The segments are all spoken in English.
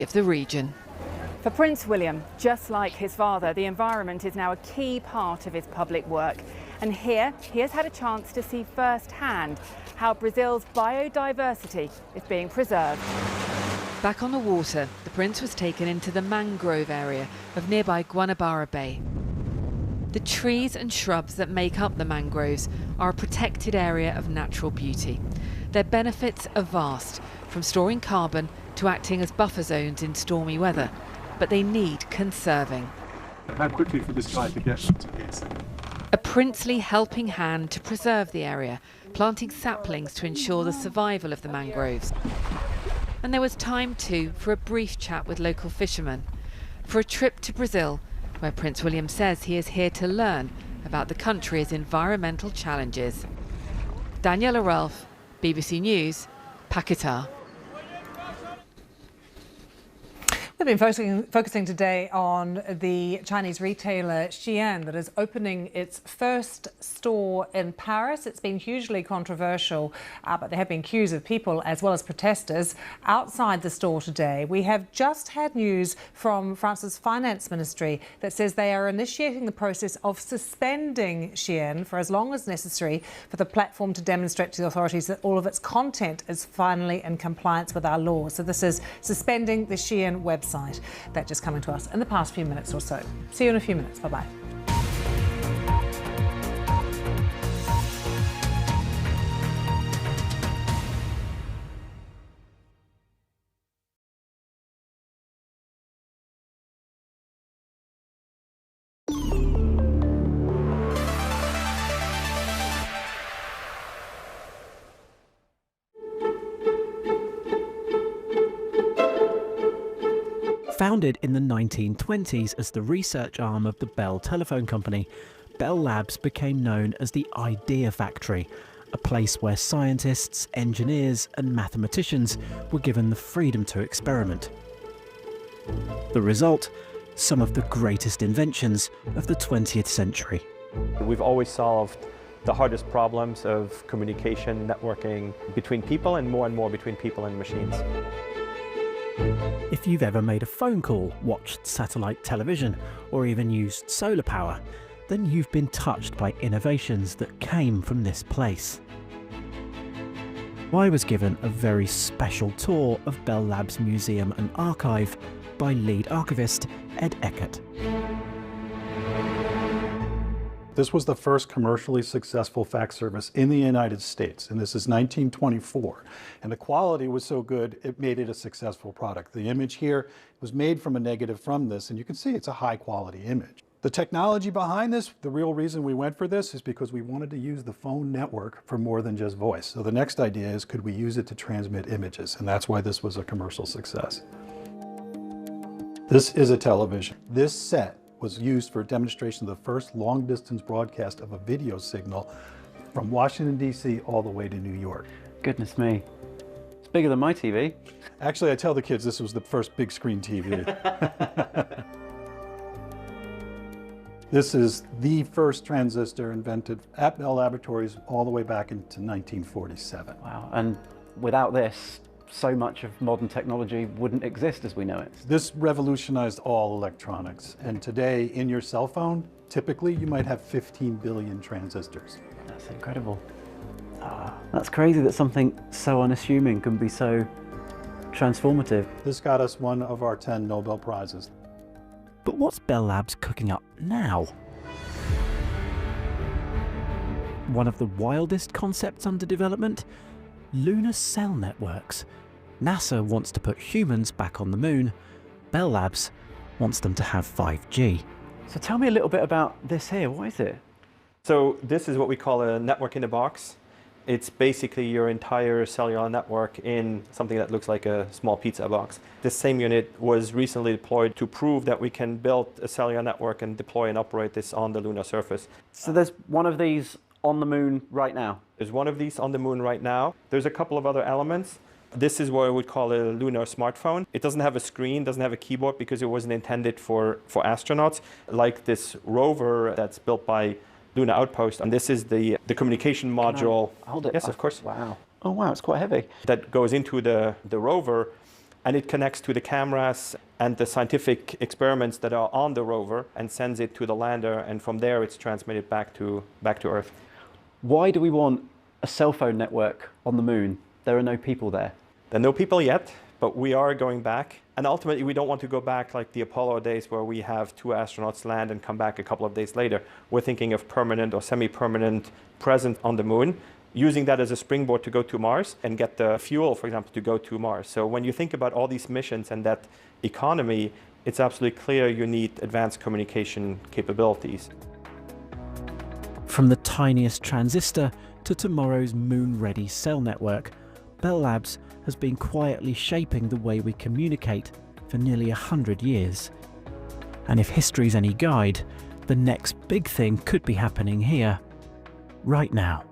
of the region. For Prince William, just like his father, the environment is now a key part of his public work. And here, he has had a chance to see firsthand how Brazil's biodiversity is being preserved. Back on the water, the Prince was taken into the mangrove area of nearby Guanabara Bay. The trees and shrubs that make up the mangroves are a protected area of natural beauty. Their benefits are vast, from storing carbon to acting as buffer zones in stormy weather, but they need conserving. How quickly for this guy to get to this? A princely helping hand to preserve the area, planting saplings to ensure the survival of the mangroves. And there was time too for a brief chat with local fishermen, for a trip to Brazil, where Prince William says he is here to learn about the country's environmental challenges. Daniela Ralph, BBC News, Paquetá. We've been focusing today on the Chinese retailer Shein that is opening its first store in Paris. It's been hugely controversial, but there have been queues of people as well as protesters outside the store today. We have just had news from France's finance ministry that says they are initiating the process of suspending Shein for as long as necessary for the platform to demonstrate to the authorities that all of its content is finally in compliance with our laws. So this is suspending the Shein website. That just coming to us in the past few minutes or so. See you in a few minutes. Bye-bye. Founded in the 1920s as the research arm of the Bell Telephone Company, Bell Labs became known as the Idea Factory, a place where scientists, engineers and mathematicians were given the freedom to experiment. The result? Some of the greatest inventions of the 20th century. We've always solved the hardest problems of communication, networking between people and more between people and machines. If you've ever made a phone call, watched satellite television, or even used solar power, then you've been touched by innovations that came from this place. I was given a very special tour of Bell Labs Museum and Archive by lead archivist Ed Eckert. This was the first commercially successful fax service in the United States, and this is 1924. And the quality was so good, it made it a successful product. The image here was made from a negative from this, and you can see it's a high quality image. The technology behind this, the real reason we went for this is because we wanted to use the phone network for more than just voice. So the next idea is, could we use it to transmit images? And that's why this was a commercial success. This is a television. This set was used for a demonstration of the first long-distance broadcast of a video signal from Washington, D.C. all the way to New York. Goodness me. It's bigger than my TV. Actually, I tell the kids this was the first big screen TV. This is the first transistor invented at Bell Laboratories all the way back into 1947. Wow, and without this, so much of modern technology wouldn't exist as we know it. This revolutionized all electronics, and today in your cell phone, typically you might have 15 billion transistors. That's incredible. That's crazy that something so unassuming can be so transformative. This got us one of our 10 Nobel Prizes. But what's Bell Labs cooking up now? One of the wildest concepts under development? Lunar cell networks. NASA wants to put humans back on the moon. Bell Labs wants them to have 5G. So tell me a little bit about this here. What is it? So this is what we call a network in a box. It's basically your entire cellular network in something that looks like a small pizza box. This same unit was recently deployed to prove that we can build a cellular network and deploy and operate this on the lunar surface. So there's one of these on the moon right now? There's one of these on the moon right now. There's a couple of other elements. This is what I would call a lunar smartphone. It doesn't have a screen, doesn't have a keyboard because it wasn't intended for astronauts, like this rover that's built by Lunar Outpost. And this is the communication module. Hold it. Yes, of course. Wow. Oh wow, it's quite heavy. That goes into the rover. and it connects to the cameras and the scientific experiments that are on the rover and sends it to the lander, and from there it's transmitted back to Earth. Why do we want a cell phone network on the moon? There are no people there. There are no people yet, but we are going back. And ultimately, we don't want to go back like the Apollo days where we have 2 astronauts land and come back a couple of days later. We're thinking of permanent or semi-permanent presence on the moon, using that as a springboard to go to Mars and get the fuel, for example, to go to Mars. So when you think about all these missions and that economy, it's absolutely clear you need advanced communication capabilities. From the tiniest transistor to tomorrow's moon-ready cell network, Bell Labs has been quietly shaping the way we communicate for nearly 100 years. And if history's any guide, the next big thing could be happening here, right now.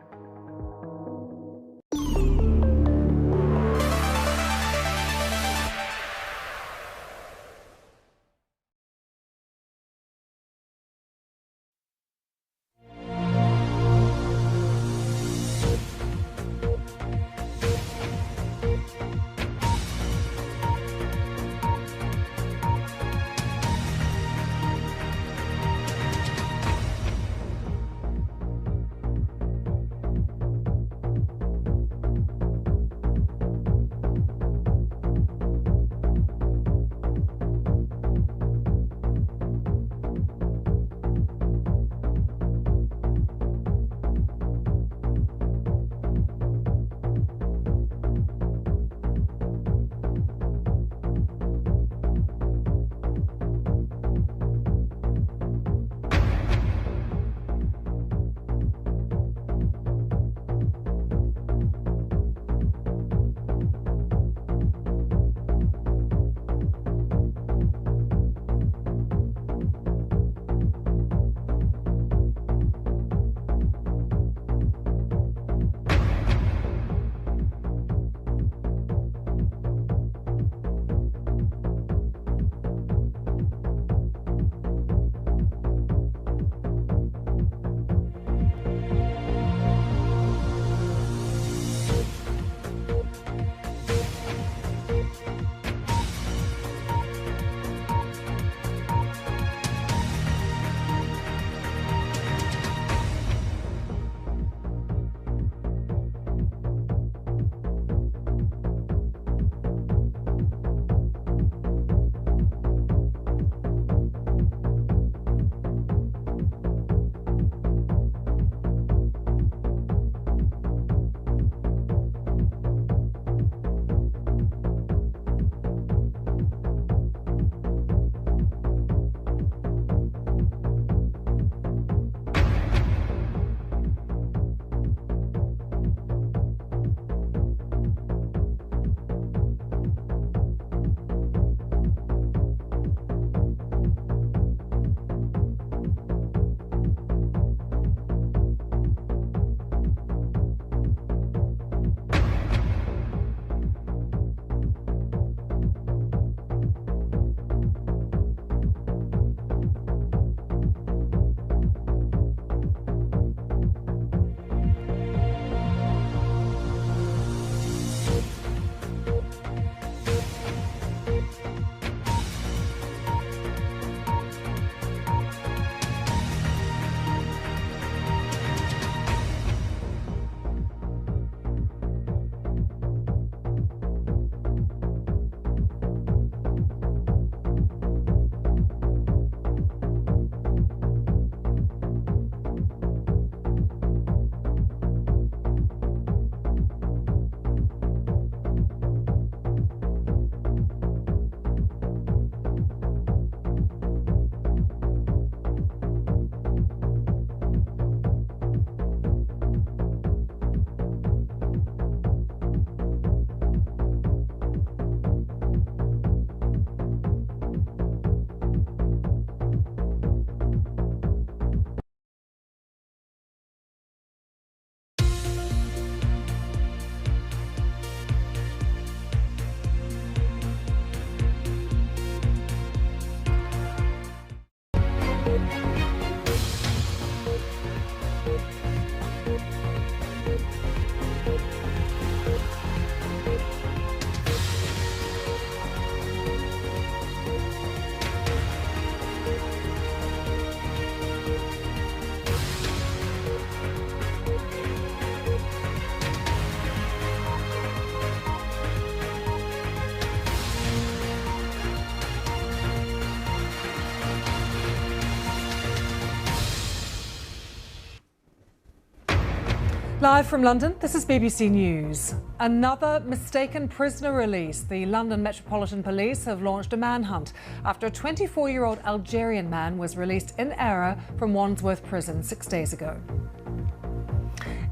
Live from London, this is BBC News. Another mistaken prisoner release. The London Metropolitan Police have launched a manhunt after a 24-year-old Algerian man was released in error from Wandsworth Prison 6 days ago.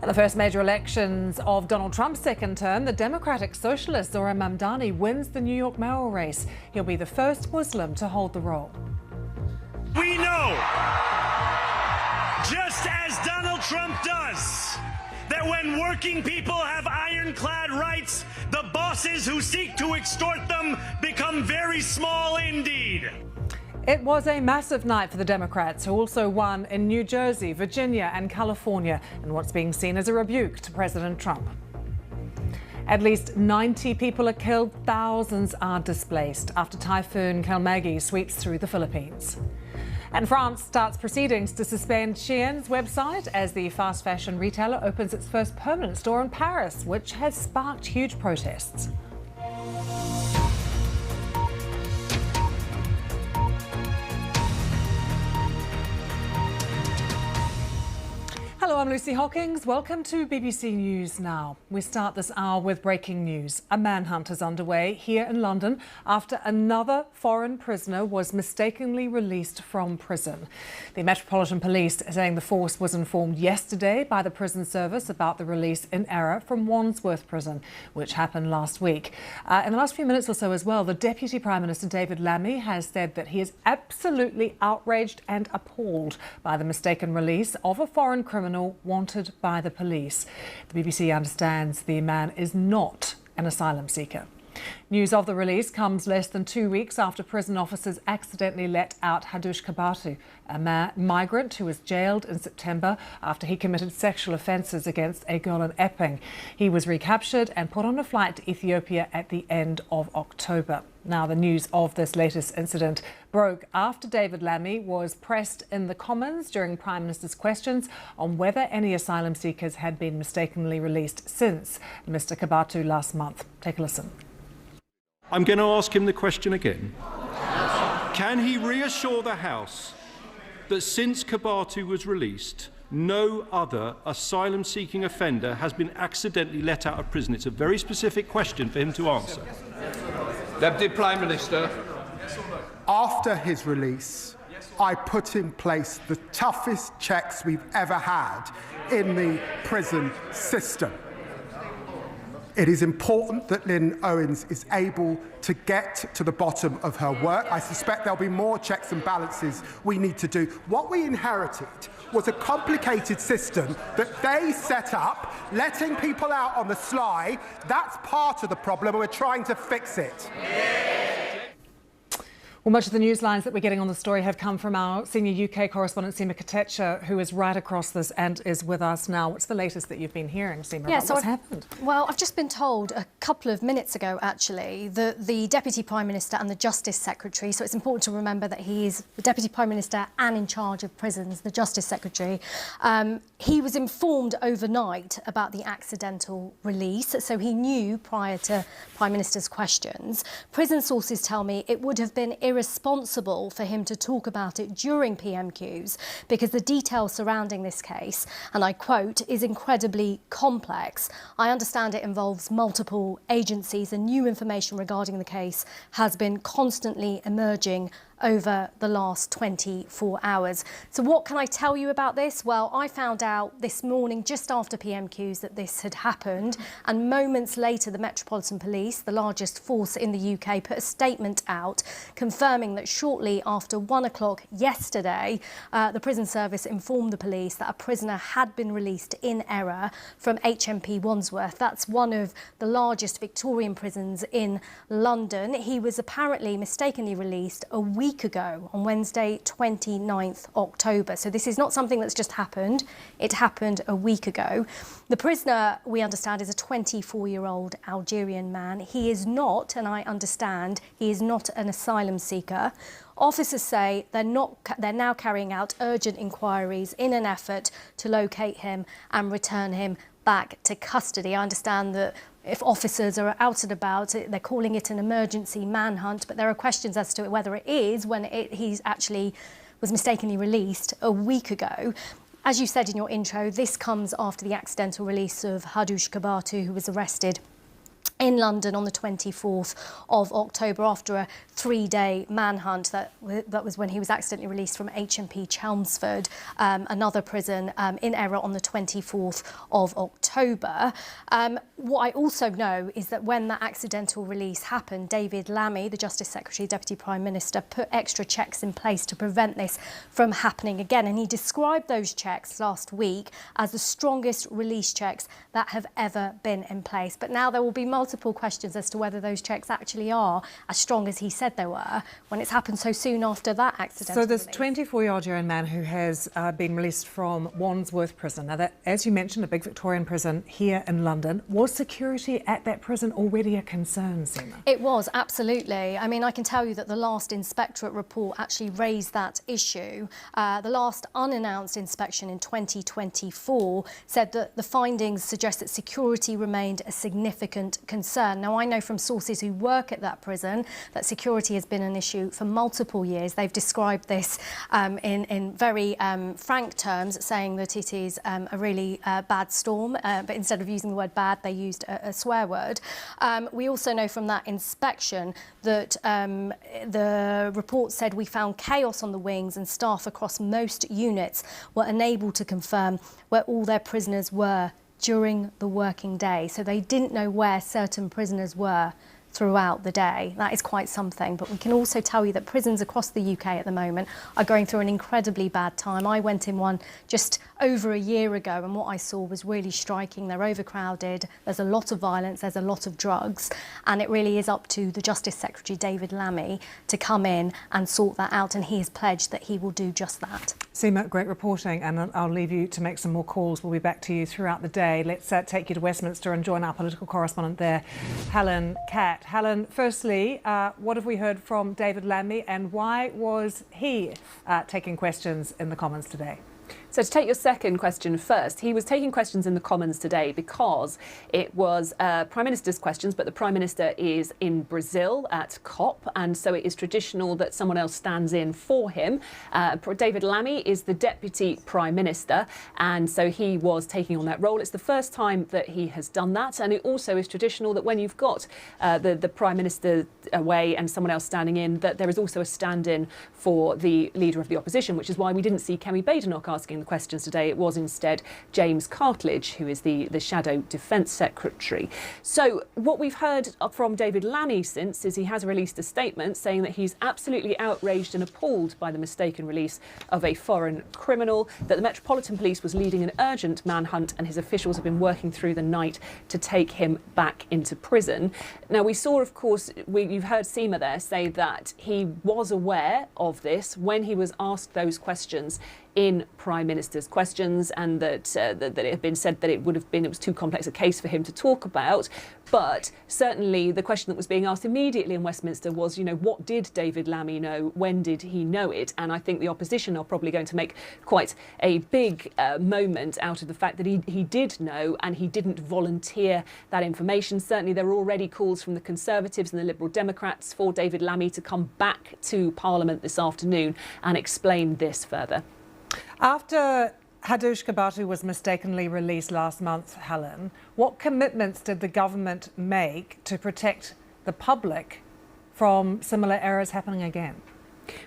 In the first major elections of Donald Trump's second term, the Democratic Socialist Zohran Mamdani wins the New York mayoral race. He'll be the first Muslim to hold the role. We know, just as Donald Trump does, that when working people have ironclad rights, the bosses who seek to extort them become very small indeed. It was a massive night for the Democrats, who also won in New Jersey, Virginia and California, in what's being seen as a rebuke to President Trump. At least 90 people are killed, thousands are displaced after Typhoon Kelmegi sweeps through the Philippines. And France starts proceedings to suspend Shein's website as the fast fashion retailer opens its first permanent store in Paris, which has sparked huge protests. Hello, I'm Lucy Hockings. Welcome to BBC News Now. We start this hour with breaking news. A manhunt is underway here in London after another foreign prisoner was mistakenly released from prison. The Metropolitan Police are saying the force was informed yesterday by the prison service about the release in error from Wandsworth Prison, which happened last week. In the last few minutes or so as well, the Deputy Prime Minister David Lammy has said that he is absolutely outraged and appalled by the mistaken release of a foreign criminal wanted by the police. The BBC understands the man is not an asylum seeker. News of the release comes less than 2 weeks after prison officers accidentally let out Hadush Kabatu, a migrant who was jailed in September after he committed sexual offences against a girl in Epping. He was recaptured and put on a flight to Ethiopia at the end of October. Now, the news of this latest incident broke after David Lammy was pressed in the Commons during Prime Minister's questions on whether any asylum seekers had been mistakenly released since Mr. Kabatu last month. Take a listen. I'm going to ask him the question again. Can he reassure the House that since Kabatu was released, no other asylum-seeking offender has been accidentally let out of prison? It's a very specific question for him to answer. Deputy Prime Minister. After his release, I put in place the toughest checks we've ever had in the prison system. It is important that Lynn Owens is able to get to the bottom of her work. I suspect there'll be more checks and balances we need to do. What we inherited was a complicated system that they set up, letting people out on the sly. That's part of the problem, and we're trying to fix it. Well, much of the news lines that we're getting on the story have come from our senior UK correspondent, Seema Katecha, who is right across this and is with us now. What's the latest that you've been hearing, Seema, about what's happened? Well, I've just been told a couple of minutes ago, actually, that the Deputy Prime Minister and the Justice Secretary, so it's important to remember that he's the Deputy Prime Minister and in charge of prisons, the Justice Secretary, he was informed overnight about the accidental release, so he knew prior to Prime Minister's questions. Prison sources tell me it would have been irresponsible for him to talk about it during PMQs because the details surrounding this case, and I quote, is incredibly complex. I understand it involves multiple agencies and new information regarding the case has been constantly emerging over the last 24 hours. So what can I tell you about this? Well, I found out this morning, just after PMQs, that this had happened. And moments later, the Metropolitan Police, the largest force in the UK, put a statement out confirming that shortly after 1 o'clock yesterday, the prison service informed the police that a prisoner had been released in error from HMP Wandsworth. That's one of the largest Victorian prisons in London. He was apparently mistakenly released a week ago on Wednesday, 29th October. So this is not something that's just happened. It happened a week ago. The prisoner, we understand, is a 24-year-old Algerian man. He is not, and I understand, he is not an asylum seeker. Officers say they're now carrying out urgent inquiries in an effort to locate him and return him back to custody. I understand that if officers are out and about, they're calling it an emergency manhunt, but there are questions as to whether it is when he's actually was mistakenly released a week ago. As you said in your intro, this comes after the accidental release of Hadush Kebatu, who was arrested in London on the 24th of October after a 3-day manhunt. That was when he was accidentally released from HMP Chelmsford, another prison, in error on the 24th of October. What I also know is that when that accidental release happened, David Lammy, the Justice Secretary, Deputy Prime Minister, put extra checks in place to prevent this from happening again. And he described those checks last week as the strongest release checks that have ever been in place. But now there will be multiple questions as to whether those checks actually are as strong as he said they were when it's happened so soon after that accidental So this release. 24-year-old young man who has been released from Wandsworth Prison. Now, that, as you mentioned, a big Victorian prison here in London. Was security at that prison already a concern, Seema? It was, absolutely. I mean, I can tell you that the last inspectorate report actually raised that issue. The last unannounced inspection in 2024 said that the findings suggest that security remained a significant concern. Now, I know from sources who work at that prison that security has been an issue for multiple years. They've described this in very frank terms, saying that it is a really bad storm, but instead of using the word bad, they used a swear word. We also know from that inspection that the report said we found chaos on the wings and staff across most units were unable to confirm where all their prisoners were during the working day. So they didn't know where certain prisoners were throughout the day. That is quite something. But we can also tell you that prisons across the UK at the moment are going through an incredibly bad time. I went in one just over a year ago, and what I saw was really striking. They're overcrowded, there's a lot of violence, there's a lot of drugs, and it really is up to the Justice Secretary, David Lammy, to come in and sort that out, and he has pledged that he will do just that. Seema, great reporting, and I'll leave you to make some more calls. We'll be back to you throughout the day. Let's take you to Westminster and join our political correspondent there, Helen Catt. Helen, firstly, what have we heard from David Lammy, and why was he taking questions in the Commons today? So to take your second question first, he was taking questions in the Commons today because it was Prime Minister's questions, but the Prime Minister is in Brazil at COP, and so it is traditional that someone else stands in for him. David Lammy is the Deputy Prime Minister, and so he was taking on that role. It's the first time that he has done that, and it also is traditional that when you've got the Prime Minister away and someone else standing in, that there is also a stand-in for the Leader of the Opposition, which is why we didn't see Kemi Badenoch asking the questions today. It was instead James Cartledge, who is the Shadow Defence Secretary. So what we've heard from David Lammy since is he has released a statement saying that he's absolutely outraged and appalled by the mistaken release of a foreign criminal, that the Metropolitan Police was leading an urgent manhunt and his officials have been working through the night to take him back into prison. Now, we saw, of course, you've heard Seema there say that he was aware of this when he was asked those questions in Prime Minister's questions, and that it had been said that it was too complex a case for him to talk about. But certainly the question that was being asked immediately in Westminster was, what did David Lammy know? When did he know it? And I think the opposition are probably going to make quite a big moment out of the fact that he did know and he didn't volunteer that information. Certainly there are already calls from the Conservatives and the Liberal Democrats for David Lammy to come back to Parliament this afternoon and explain this further. After Hadush Kebatu was mistakenly released last month, Helen, what commitments did the government make to protect the public from similar errors happening again?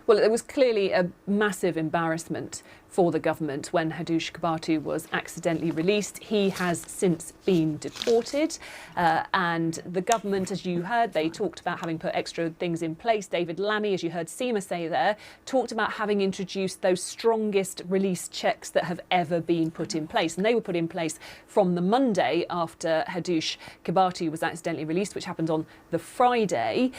Well, it was clearly a massive embarrassment for the government when Hadush Kebatu was accidentally released. He has since been deported, and the government, as you heard, they talked about having put extra things in place. David Lammy, as you heard Seema say there, talked about having introduced those strongest release checks that have ever been put in place, and they were put in place from the Monday after Hadush Kebatu was accidentally released, which happened on the Friday.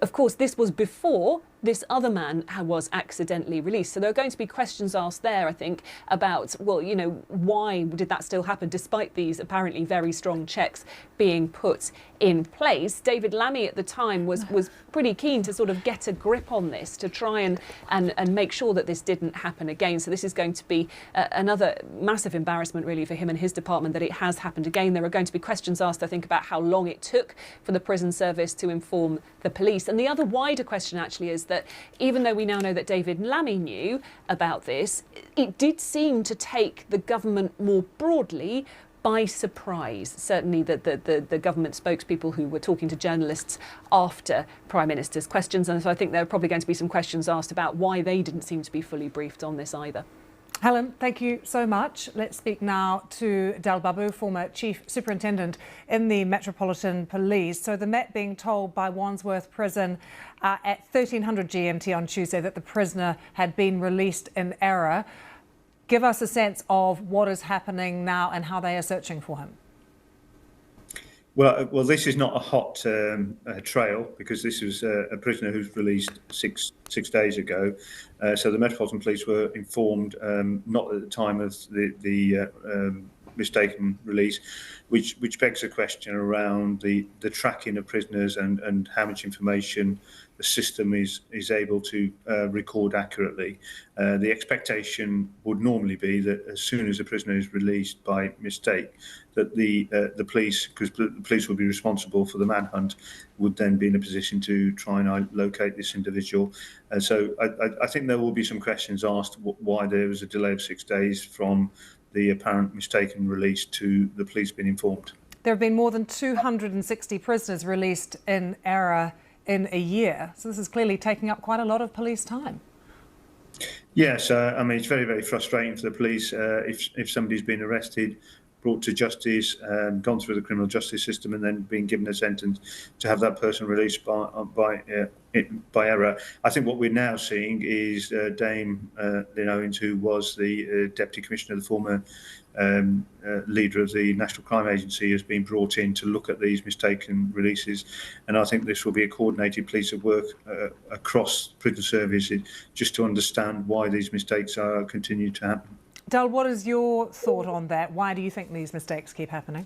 Of course, this was before this other man was accidentally released. So there are going to be questions asked there, I think, about, well, why did that still happen despite these apparently very strong checks being put in place? David Lammy at the time was pretty keen to sort of get a grip on this, to try and make sure that this didn't happen again. So this is going to be another massive embarrassment really for him and his department that it has happened again. There are going to be questions asked, I think, about how long it took for the prison service to inform the police. And the other wider question actually is that even though we now know that David Lammy knew about this, it did seem to take the government more broadly by surprise. Certainly the government spokespeople who were talking to journalists after Prime Minister's questions, and so I think there are probably going to be some questions asked about why they didn't seem to be fully briefed on this either. Helen, thank you so much. Let's speak now to Dal Babu, former Chief Superintendent in the Metropolitan Police. So the Met being told by Wandsworth Prison at 1300 GMT on Tuesday that the prisoner had been released in error. Give us a sense of what is happening now and how they are searching for him. Well, this is not a hot trail, because this was a prisoner who was released six days ago. So the Metropolitan Police were informed, not at the time of the mistaken release, which begs a question around the tracking of prisoners and how much information the system is able to record accurately. The expectation would normally be that as soon as a prisoner is released by mistake, that the police, because the police will be responsible for the manhunt, would then be in a position to try and locate this individual. So I think there will be some questions asked why there was a delay of 6 days from the apparent mistaken release to the police being informed. There have been more than 260 prisoners released in error in a year. So this is clearly taking up quite a lot of police time. Yes, I mean, it's very, very frustrating for the police if somebody's been arrested, brought to justice, gone through the criminal justice system, and then being given a sentence, to have that person released by error. I think what we're now seeing is Dame Lynn Owens, who was the Deputy Commissioner, the former leader of the National Crime Agency, has been brought in to look at these mistaken releases. And I think this will be a coordinated piece of work across prison services, just to understand why these mistakes are continue to happen. Dal, what is your thought on that? Why do you think these mistakes keep happening?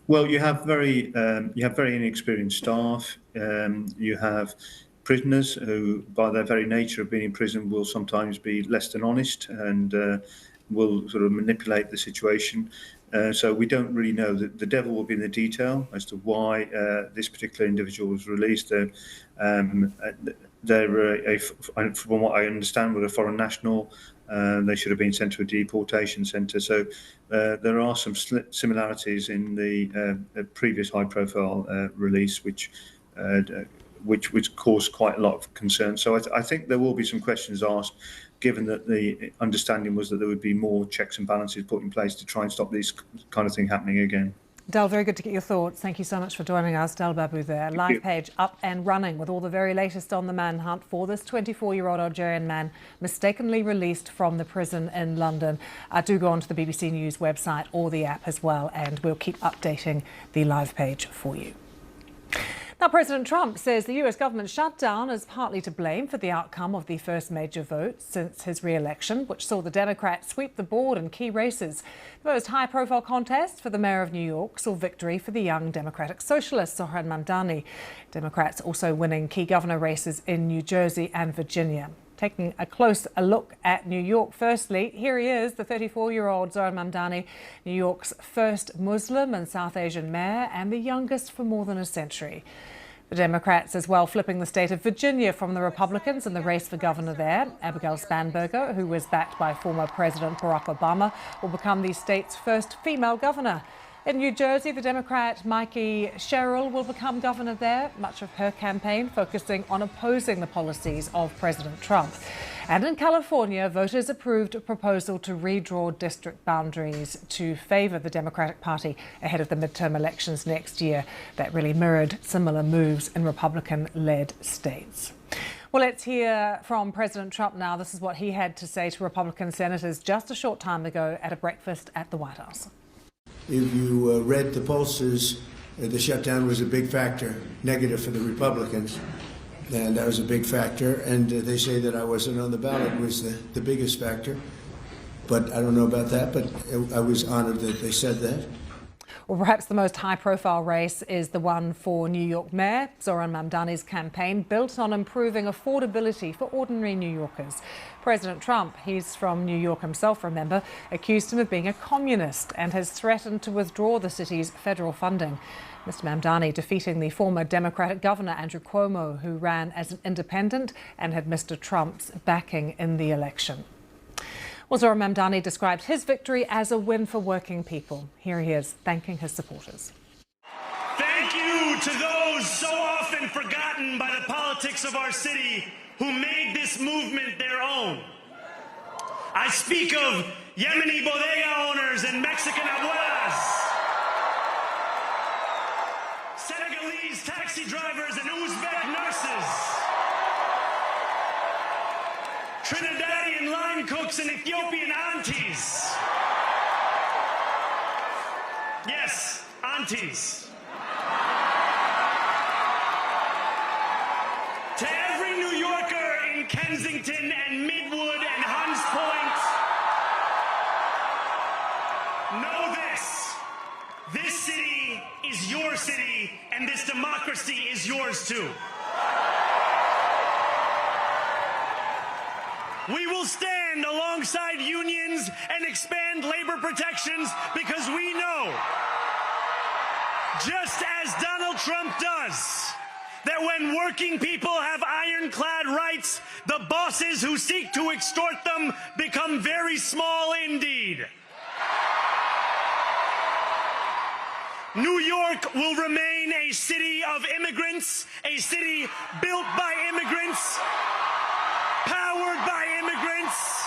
Well, you have very inexperienced staff. You have prisoners who, by their very nature of being in prison, will sometimes be less than honest and will sort of manipulate the situation. So we don't really know. The devil will be in the detail as to why this particular individual was released. From what I understand, were a foreign national. They should have been sent to a deportation centre. So there are some similarities in the previous high-profile release, which caused quite a lot of concern. So I think there will be some questions asked, given that the understanding was that there would be more checks and balances put in place to try and stop this kind of thing happening again. Dal, very good to get your thoughts. Thank you so much for joining us. Dal Babu there. Live page up and running with all the very latest on the manhunt for this 24-year-old Algerian man mistakenly released from the prison in London. Do go on to the BBC News website or the app as well, and we'll keep updating the live page for you. Now, President Trump says the US government shutdown is partly to blame for the outcome of the first major vote since his re-election, which saw the Democrats sweep the board in key races. The most high-profile contest for the mayor of New York saw victory for the young Democratic Socialist Zohran Mamdani. Democrats also winning key governor races in New Jersey and Virginia. Taking a close look at New York, firstly, here he is, the 34-year-old Zohran Mamdani, New York's first Muslim and South Asian mayor and the youngest for more than a century. The Democrats as well flipping the state of Virginia from the Republicans in the race for governor there. Abigail Spanberger, who was backed by former President Barack Obama, will become the state's first female governor. In New Jersey, the Democrat Mikey Sherrill will become governor there, much of her campaign focusing on opposing the policies of President Trump. And in California, voters approved a proposal to redraw district boundaries to favour the Democratic Party ahead of the midterm elections next year. That really mirrored similar moves in Republican-led states. Well, let's hear from President Trump now. This is what he had to say to Republican senators just a short time ago at a breakfast at the White House. If you read the pollsters, the shutdown was a big factor, negative for the Republicans, and that was a big factor. And they say that I wasn't on the ballot was the biggest factor. But I don't know about that, but I was honored that they said that. Well, perhaps the most high-profile race is the one for New York Mayor. Zohran Mamdani's campaign built on improving affordability for ordinary New Yorkers. President Trump, he's from New York himself, remember, accused him of being a communist and has threatened to withdraw the city's federal funding. Mr. Mamdani defeating the former Democratic governor Andrew Cuomo, who ran as an independent and had Mr. Trump's backing in the election. Well, Zohran Mamdani described his victory as a win for working people. Here he is thanking his supporters. Thank you to those so often forgotten by the politics of our city who made this movement their own. I speak of Yemeni bodega owners and Mexican abuelas, Senegalese taxi drivers and Uzbek nurses, Trinidadian line cooks and Ethiopian aunties. Yes, aunties. To every New Yorker in Kensington and Midwood and Hunts Point, know this. This city is your city, and this democracy is yours too. We will stand alongside unions and expand labor protections because we know, just as Donald Trump does, that when working people have ironclad rights, the bosses who seek to extort them become very small indeed. New York will remain a city of immigrants, a city built by immigrants, powered by immigrants,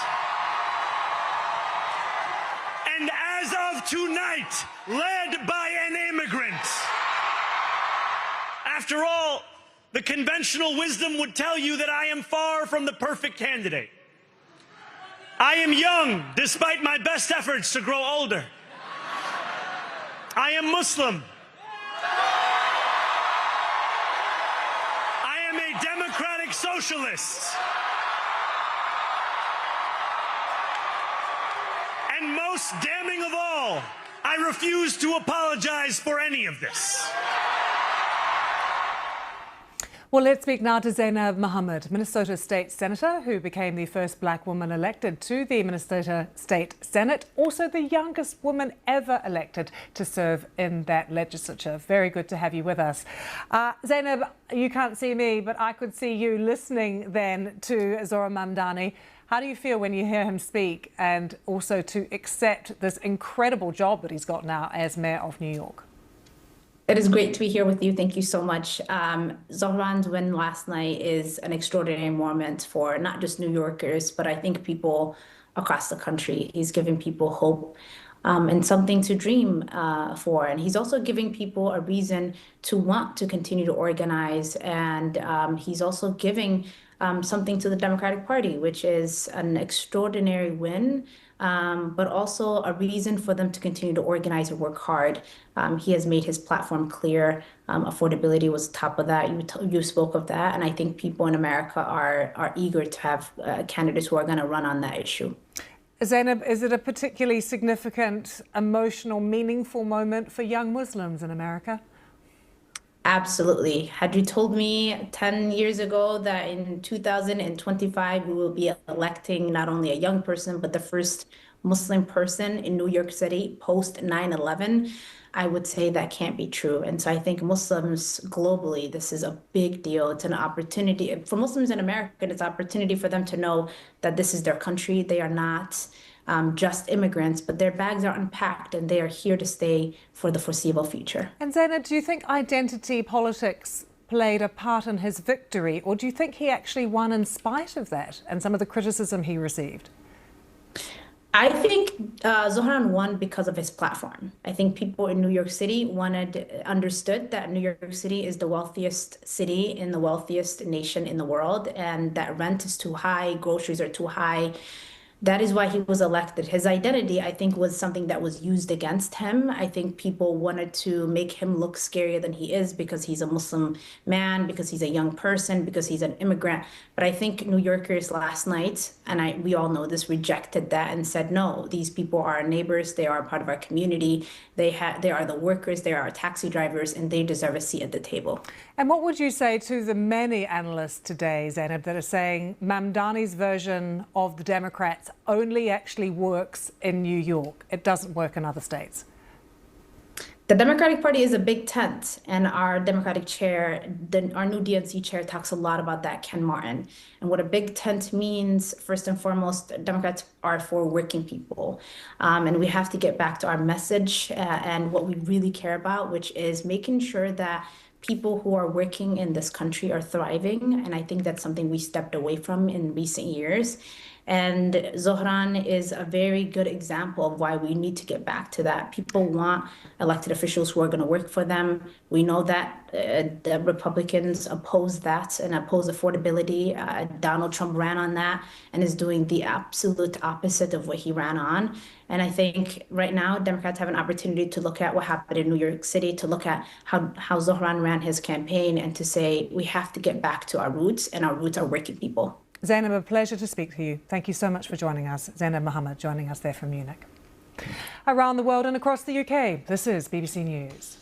and as of tonight, led by an immigrant. After all, the conventional wisdom would tell you that I am far from the perfect candidate. I am young, despite my best efforts to grow older. I am Muslim. I am a democratic socialist. And most damning of all, I refuse to apologize for any of this. Well, let's speak now to Zainab Mohammed, Minnesota State Senator, who became the first black woman elected to the Minnesota State Senate, also the youngest woman ever elected to serve in that legislature. Very good to have you with us. Zainab, you can't see me, but I could see you listening then to Zohran Mamdani. How do you feel when you hear him speak and also to accept this incredible job that he's got now as Mayor of New York? It is great to be here with you. Thank you so much. Zohran's win last night is an extraordinary moment for not just New Yorkers, but I think people across the country. He's giving people hope and something to dream for. And he's also giving people a reason to want to continue to organize. And he's also giving something to the Democratic Party, which is an extraordinary win, but also a reason for them to continue to organize and work hard. He has made his platform clear. Affordability was top of that. You spoke of that. And I think people in America are eager to have candidates who are going to run on that issue. Zainab, is it a particularly significant, emotional, meaningful moment for young Muslims in America? Absolutely. Had you told me 10 years ago that in 2025 we will be electing not only a young person, but the first Muslim person in New York City post 9/11, I would say that can't be true. And so I think Muslims globally, this is a big deal. It's an opportunity for Muslims in America. It's an opportunity for them to know that this is their country. They are not just immigrants, but their bags are unpacked and they are here to stay for the foreseeable future. And Zainab, do you think identity politics played a part in his victory, or do you think he actually won in spite of that and some of the criticism he received? I think Zohran won because of his platform. I think people in New York City understood that New York City is the wealthiest city in the wealthiest nation in the world, and that rent is too high, groceries are too high, That is why he was elected. His identity, I think, was something that was used against him. I think people wanted to make him look scarier than he is because he's a Muslim man, because he's a young person, because he's an immigrant. But I think New Yorkers last night, and we all know this, rejected that and said, no, these people are our neighbors. They are part of our community. They are the workers. They are our taxi drivers, and they deserve a seat at the table. And what would you say to the many analysts today, Zainab, that are saying Mamdani's version of the Democrats only actually works in New York? It doesn't work in other states. The Democratic Party is a big tent, and our Democratic chair, our new DNC chair, talks a lot about that, Ken Martin. And what a big tent means, first and foremost, Democrats are for working people. And we have to get back to our message and what we really care about, which is making sure that people who are working in this country are thriving. And I think that's something we stepped away from in recent years. And Zohran is a very good example of why we need to get back to that. People want elected officials who are going to work for them. We know that the Republicans oppose that and oppose affordability. Donald Trump ran on that and is doing the absolute opposite of what he ran on. And I think right now, Democrats have an opportunity to look at what happened in New York City, to look at how Zohran ran his campaign, and to say we have to get back to our roots, and our roots are working people. Zainab, a pleasure to speak to you. Thank you so much for joining us. Zainab Mohammed joining us there from Munich. Around the world and across the UK, this is BBC News.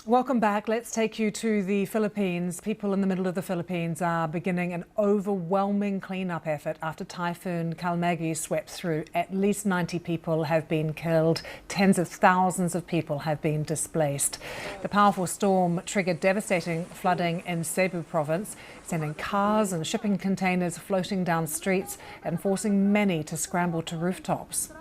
Welcome back. Let's take you to the Philippines. People in the middle of the Philippines are beginning an overwhelming cleanup effort after Typhoon Kalmegi swept through. At least 90 people have been killed. Tens of thousands of people have been displaced. The powerful storm triggered devastating flooding in Cebu province, sending cars and shipping containers floating down streets and forcing many to scramble to rooftops.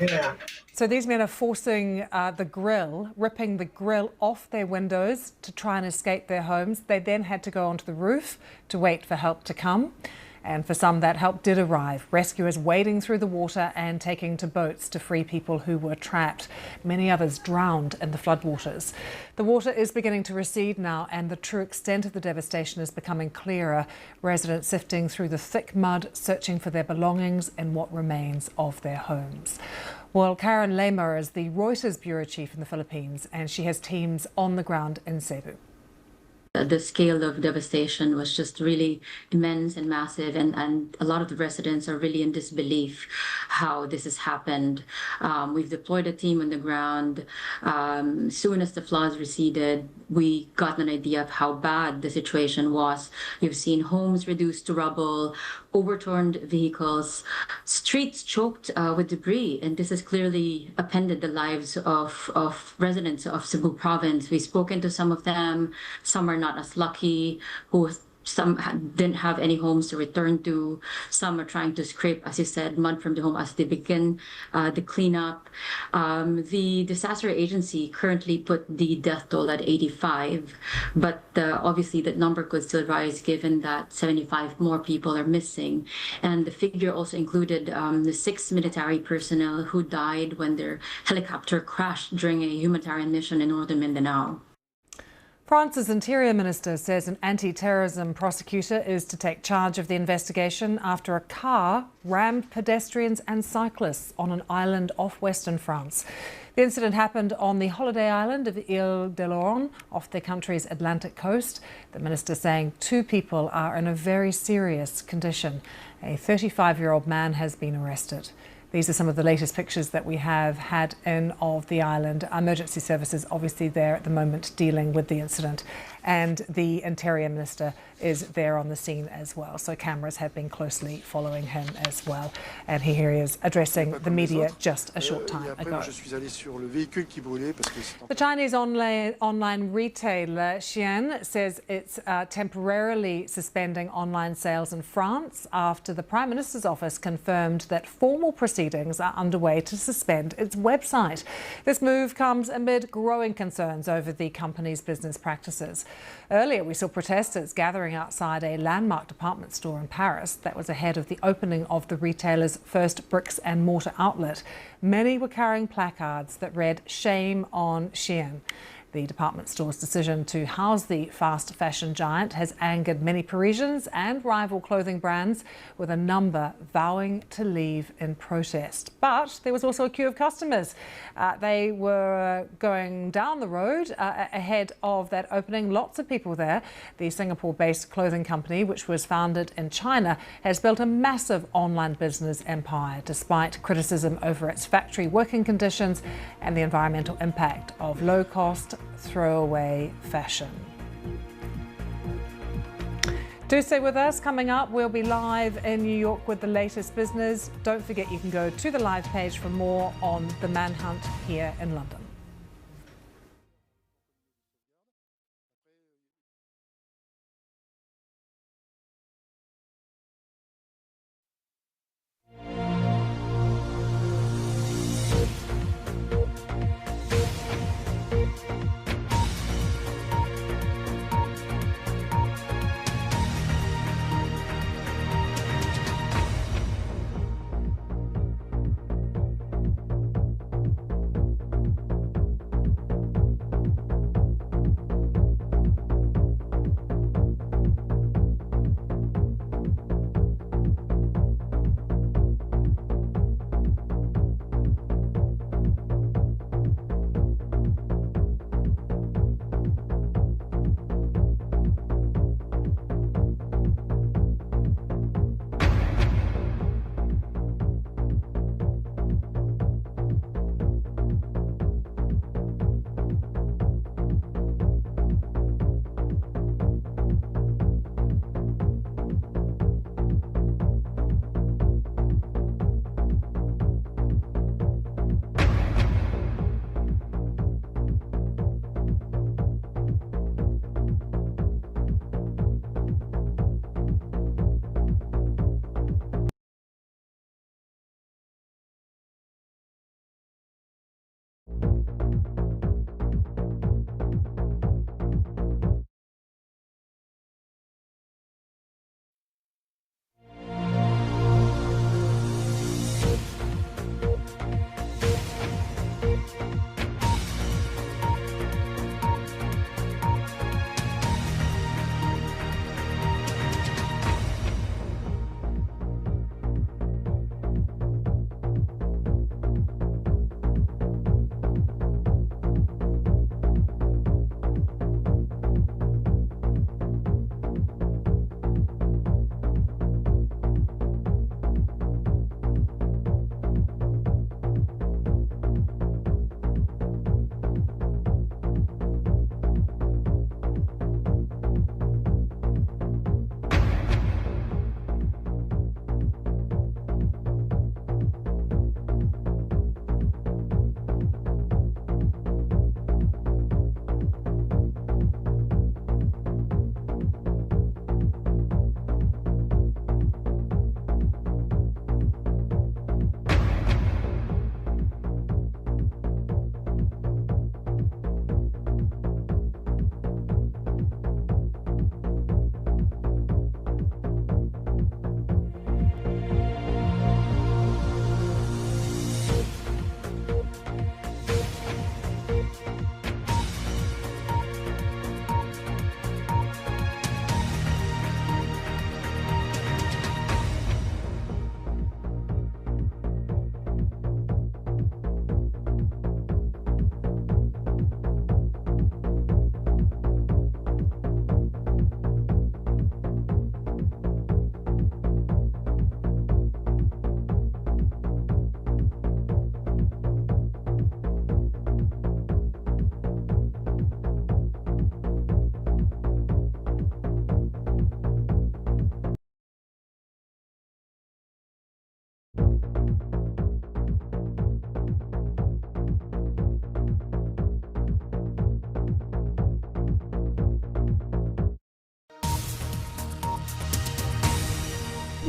Yeah. So these men are forcing ripping the grill off their windows to try and escape their homes. They then had to go onto the roof to wait for help to come. And for some, that help did arrive. Rescuers wading through the water and taking to boats to free people who were trapped. Many others drowned in the floodwaters. The water is beginning to recede now, and the true extent of the devastation is becoming clearer. Residents sifting through the thick mud, searching for their belongings and what remains of their homes. Well, Karen Lema is the Reuters bureau chief in the Philippines, and she has teams on the ground in Cebu. The scale of devastation was just really immense and massive, and a lot of the residents are really in disbelief how this has happened. We've deployed a team on the ground. Soon as the floods receded, we got an idea of how bad the situation was. You've seen homes reduced to rubble, overturned vehicles, streets choked with debris, and this has clearly upended the lives of residents of Cebu province. We've spoken to some of them. Some are not as lucky, some didn't have any homes to return to. Some are trying to scrape, as you said, mud from the home as they begin the cleanup. The disaster agency currently put the death toll at 85, but obviously that number could still rise given that 75 more people are missing. And the figure also included the 6 military personnel who died when their helicopter crashed during a humanitarian mission in northern Mindanao. France's Interior Minister says an anti-terrorism prosecutor is to take charge of the investigation after a car rammed pedestrians and cyclists on an island off western France. The incident happened on the holiday island of Île-de-Lorme off the country's Atlantic coast. The minister saying 2 people are in a very serious condition. A 35-year-old man has been arrested. These are some of the latest pictures that we have had in of the island. Emergency services obviously there at the moment dealing with the incident, and the Interior Minister is there on the scene as well. So cameras have been closely following him as well. And here he is addressing the media just a short time ago. The Chinese online retailer Shein says it's temporarily suspending online sales in France after the Prime Minister's office confirmed that formal proceedings are underway to suspend its website. This move comes amid growing concerns over the company's business practices. Earlier, we saw protesters gathering outside a landmark department store in Paris that was ahead of the opening of the retailer's first bricks and mortar outlet. Many were carrying placards that read "Shame on Shein." The department store's decision to house the fast fashion giant has angered many Parisians and rival clothing brands, with a number vowing to leave in protest. But there was also a queue of customers. They were going down the road ahead of that opening. Lots of people there. The Singapore-based clothing company, which was founded in China, has built a massive online business empire, despite criticism over its factory working conditions and the environmental impact of low-cost, throwaway fashion. Do stay with us. Coming up, we'll be live in New York with the latest business. Don't forget you can go to the live page for more on the manhunt here in London. Now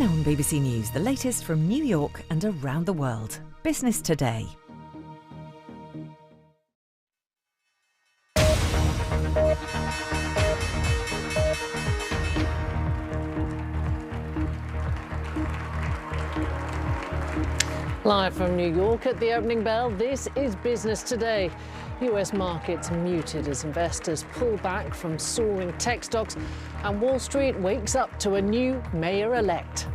on BBC News, the latest from New York and around the world. Business Today. Live from New York at the opening bell, this is Business Today. US markets muted as investors pull back from soaring tech stocks, and Wall Street wakes up to a new mayor-elect.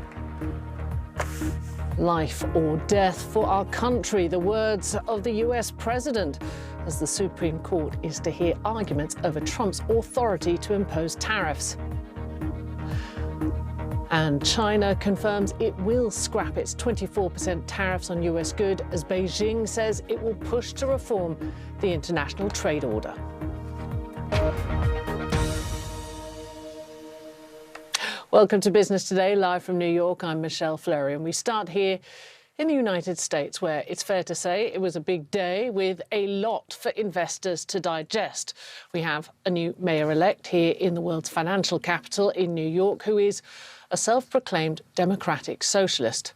Life or death for our country, the words of the US president, as the Supreme Court is to hear arguments over Trump's authority to impose tariffs. And China confirms it will scrap its 24% tariffs on US goods as Beijing says it will push to reform the international trade order. Welcome to Business Today, live from New York. I'm Michelle Fleury, and we start here in the United States, where it's fair to say it was a big day with a lot for investors to digest. We have a new mayor-elect here in the world's financial capital in New York, who is a self-proclaimed democratic socialist.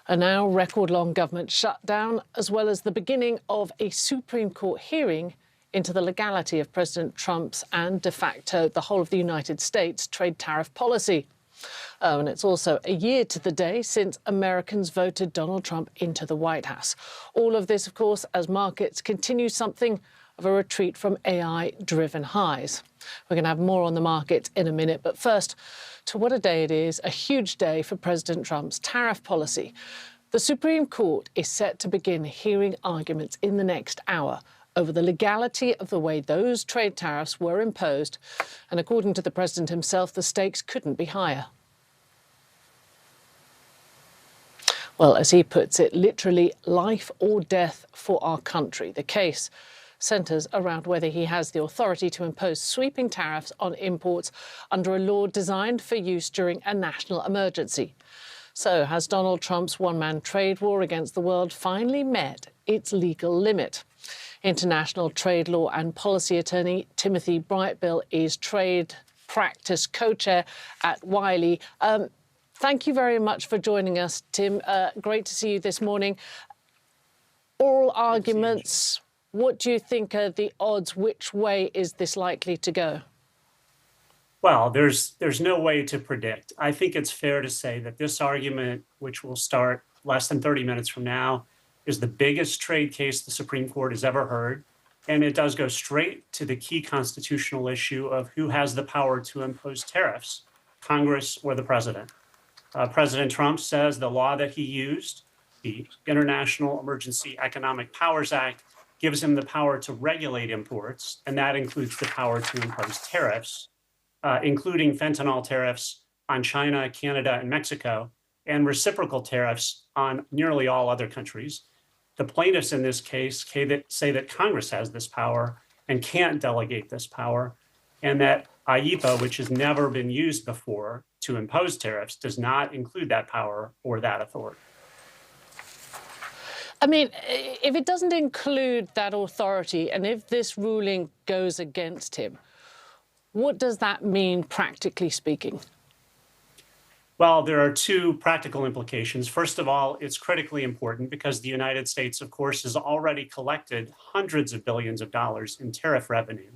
A now record-long government shutdown, as well as the beginning of a Supreme Court hearing into the legality of President Trump's and de facto the whole of the United States trade tariff policy. And it's also a year to the day since Americans voted Donald Trump into the White House. All of this, of course, as markets continue something of a retreat from AI-driven highs. We're going to have more on the markets in a minute, but first, to what a day it is, a huge day for President Trump's tariff policy. The Supreme Court is set to begin hearing arguments in the next hour over the legality of the way those trade tariffs were imposed. And according to the president himself, the stakes couldn't be higher. Well, as he puts it, literally life or death for our country. The case centres around whether he has the authority to impose sweeping tariffs on imports under a law designed for use during a national emergency. So has Donald Trump's one-man trade war against the world finally met its legal limit? International trade law and policy attorney Timothy Brightbill is trade practice co-chair at Wiley. Thank you very much for joining us, Tim. Great to see you this morning. Oral arguments. What do you think are the odds? Which way is this likely to go? Well, there's no way to predict. I think it's fair to say that this argument, which will start less than 30 minutes from now, is the biggest trade case the Supreme Court has ever heard. And it does go straight to the key constitutional issue of who has the power to impose tariffs, Congress or the president. President Trump says the law that he used, the International Emergency Economic Powers Act, gives him the power to regulate imports, and that includes the power to impose tariffs, including fentanyl tariffs on China, Canada, and Mexico, and reciprocal tariffs on nearly all other countries. The plaintiffs in this case say that Congress has this power and can't delegate this power, and that IEEPA, which has never been used before to impose tariffs, does not include that power or that authority. I mean, if it doesn't include that authority, and if this ruling goes against him, what does that mean, practically speaking? Well, there are two practical implications. First of all, it's critically important because the United States, of course, has already collected hundreds of billions of dollars in tariff revenue.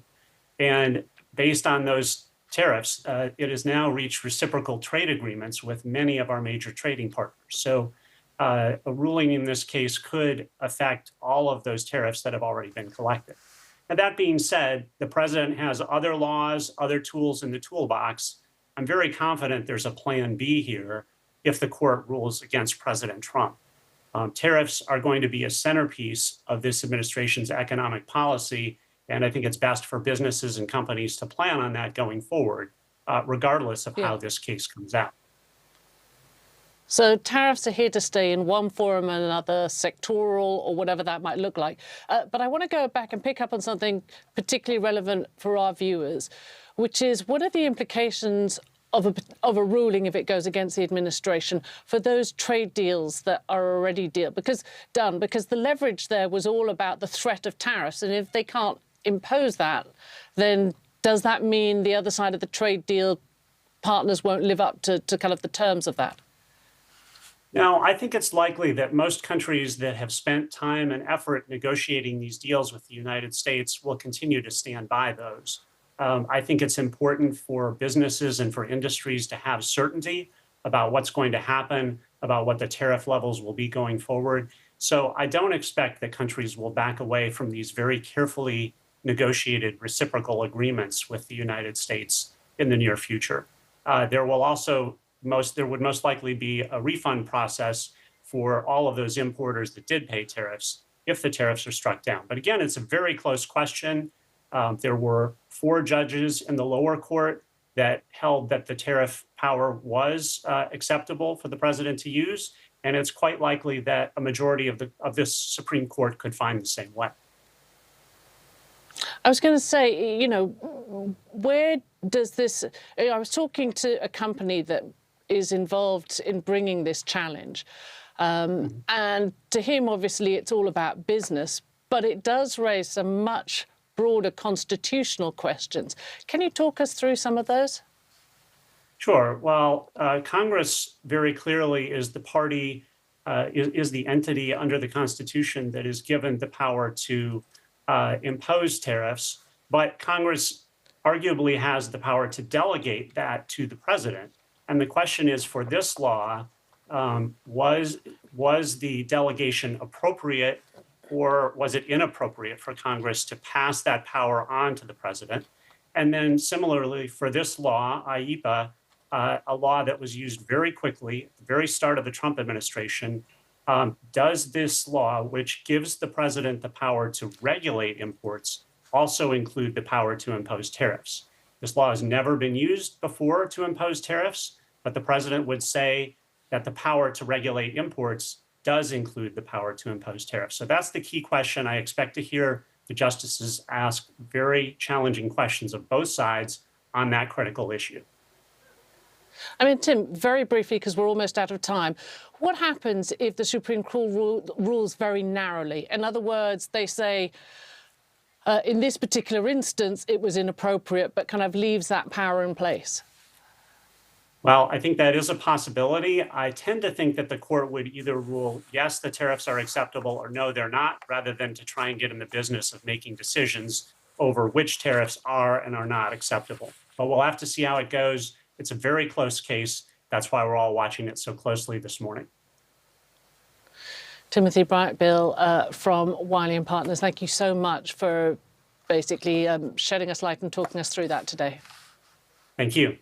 And based on those tariffs, it has now reached reciprocal trade agreements with many of our major trading partners. So a ruling in this case could affect all of those tariffs that have already been collected. And that being said, the president has other laws, other tools in the toolbox. I'm very confident there's a plan B here if the court rules against President Trump. Tariffs are going to be a centerpiece of this administration's economic policy, and I think it's best for businesses and companies to plan on that going forward, regardless of how this case comes out. So tariffs are here to stay in one form or another, sectoral or whatever that might look like. But I want to go back and pick up on something particularly relevant for our viewers, which is what are the implications of a ruling if it goes against the administration for those trade deals that are already done? Because the leverage there was all about the threat of tariffs, and if they can't impose that, then does that mean the other side of the trade deal partners won't live up to kind of the terms of that? No, I think it's likely that most countries that have spent time and effort negotiating these deals with the United States will continue to stand by those. I think it's important for businesses and for industries to have certainty about what's going to happen, about what the tariff levels will be going forward. So I don't expect that countries will back away from these very carefully negotiated reciprocal agreements with the United States in the near future. There would most likely be a refund process for all of those importers that did pay tariffs if the tariffs are struck down. But again, it's a very close question. There were 4 judges in the lower court that held that the tariff power was acceptable for the president to use, and it's quite likely that a majority of this Supreme Court could find the same way. I was going to say, you know, where does this... I was talking to a company that is involved in bringing this challenge, and to him, obviously, it's all about business, but it does raise some much broader constitutional questions. Can you talk us through some of those? Sure. Well, Congress very clearly is the party, is the entity under the Constitution that is given the power to impose tariffs, but Congress arguably has the power to delegate that to the president. And the question is, for this law, was the delegation appropriate, or was it inappropriate for Congress to pass that power on to the president? And then similarly, for this law, IEEPA, a law that was used very quickly at the very start of the Trump administration, does this law, which gives the president the power to regulate imports, also include the power to impose tariffs? This law has never been used before to impose tariffs, but the president would say that the power to regulate imports does include the power to impose tariffs. So that's the key question. I expect to hear the justices ask very challenging questions of both sides on that critical issue. I mean, Tim, very briefly, because we're almost out of time, what happens if the Supreme Court rules very narrowly? In other words, they say, in this particular instance, it was inappropriate, but kind of leaves that power in place? Well, I think that is a possibility. I tend to think that the court would either rule, yes, the tariffs are acceptable, or no, they're not, rather than to try and get in the business of making decisions over which tariffs are and are not acceptable. But we'll have to see how it goes. It's a very close case. That's why we're all watching it so closely this morning. Timothy Brightbill from Wiley & Partners, thank you so much for basically shedding us light and talking us through that today. Thank you.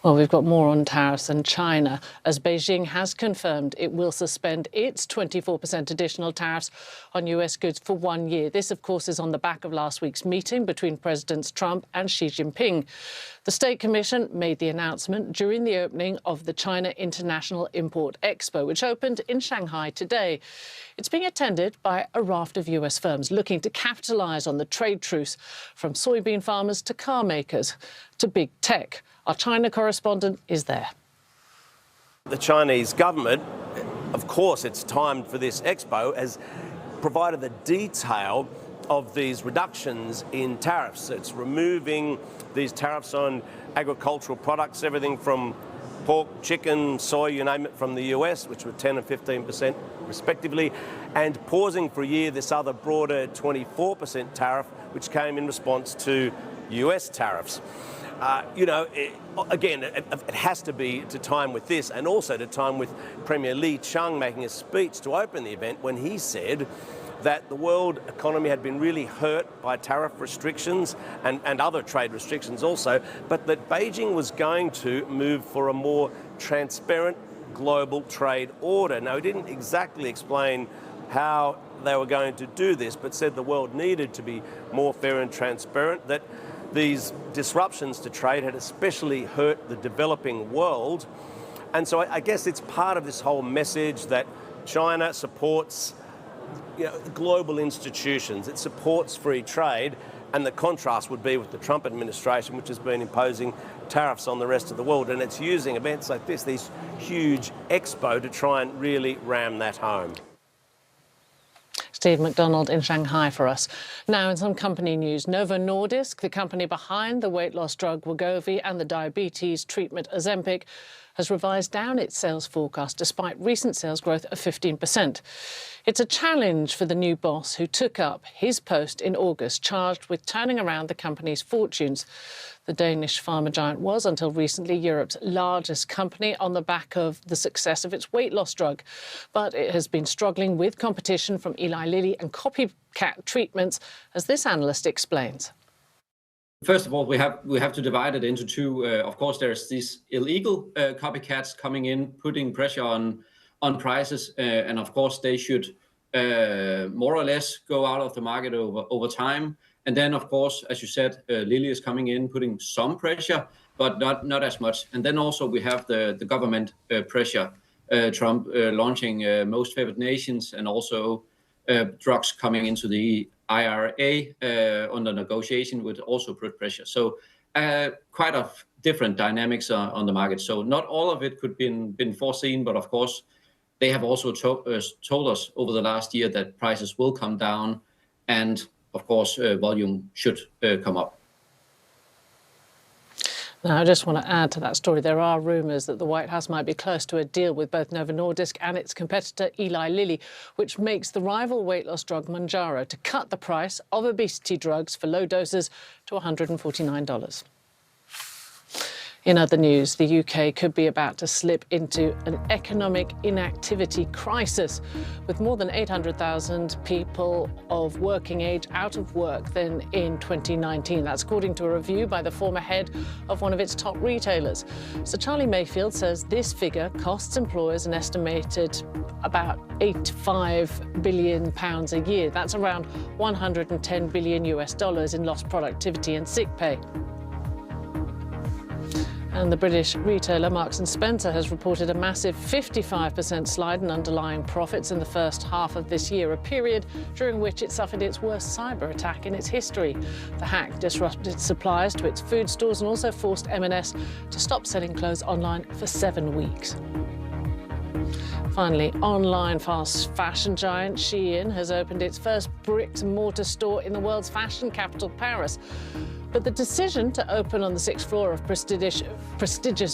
Well, we've got more on tariffs and China, as Beijing has confirmed it will suspend its 24% additional tariffs on US goods for 1 year. This, of course, is on the back of last week's meeting between Presidents Trump and Xi Jinping. The State Commission made the announcement during the opening of the China International Import Expo, which opened in Shanghai today. It's being attended by a raft of US firms looking to capitalise on the trade truce, from soybean farmers to car makers to big tech. Our China correspondent is there. The Chinese government, of course, it's timed for this expo, has provided the detail of these reductions in tariffs. It's removing these tariffs on agricultural products, everything from pork, chicken, soy, you name it, from the US, which were 10 and 15% respectively, and pausing for a year this other broader 24% tariff, which came in response to US tariffs. It has to be to time with this, and also to time with Premier Li Qiang making a speech to open the event when he said that the world economy had been really hurt by tariff restrictions and other trade restrictions also, but that Beijing was going to move for a more transparent global trade order. Now, he didn't exactly explain how they were going to do this, but said the world needed to be more fair and transparent, that these disruptions to trade had especially hurt the developing world. And so I guess it's part of this whole message that China supports global institutions, it supports free trade, And the contrast would be with the Trump administration, which has been imposing tariffs on the rest of the world. And it's using events like this huge expo, to try and really ram that home. Steve McDonald in Shanghai for us. Now, in some company news, Novo Nordisk, the company behind the weight loss drug Wegovy and the diabetes treatment Ozempic, has revised down its sales forecast despite recent sales growth of 15%. It's a challenge for the new boss who took up his post in August, charged with turning around the company's fortunes. The Danish pharma giant was, until recently, Europe's largest company on the back of the success of its weight loss drug. But it has been struggling with competition from Eli Lilly and copycat treatments, as this analyst explains. First of all, we have to divide it into two. Of course, there's these illegal copycats coming in, putting pressure on prices, and of course they should more or less go out of the market over time. And then, of course, as you said, Lilly is coming in, putting some pressure, but not as much. And then also we have the government pressure, Trump launching most favored nations, and also drugs coming into the IRA under negotiation would also put pressure. So quite a different dynamics on the market. So not all of it could been foreseen, but of course they have also told us over the last year that prices will come down, and of course volume should come up. Now, I just want to add to that story. There are rumours that the White House might be close to a deal with both Novo Nordisk and its competitor Eli Lilly, which makes the rival weight loss drug Mounjaro to cut the price of obesity drugs for low doses to $149. In other news, the UK could be about to slip into an economic inactivity crisis, with more than 800,000 people of working age out of work than in 2019. That's according to a review by the former head of one of its top retailers. So Charlie Mayfield says this figure costs employers an estimated about £85 billion a year. That's around $110 billion in lost productivity and sick pay. And the British retailer Marks & Spencer has reported a massive 55% slide in underlying profits in the first half of this year, a period during which it suffered its worst cyber attack in its history. The hack disrupted supplies to its food stores and also forced M&S to stop selling clothes online for 7 weeks. Finally, online fast fashion giant Shein has opened its first bricks-and-mortar store in the world's fashion capital, Paris. But the decision to open on the 6th floor of prestigious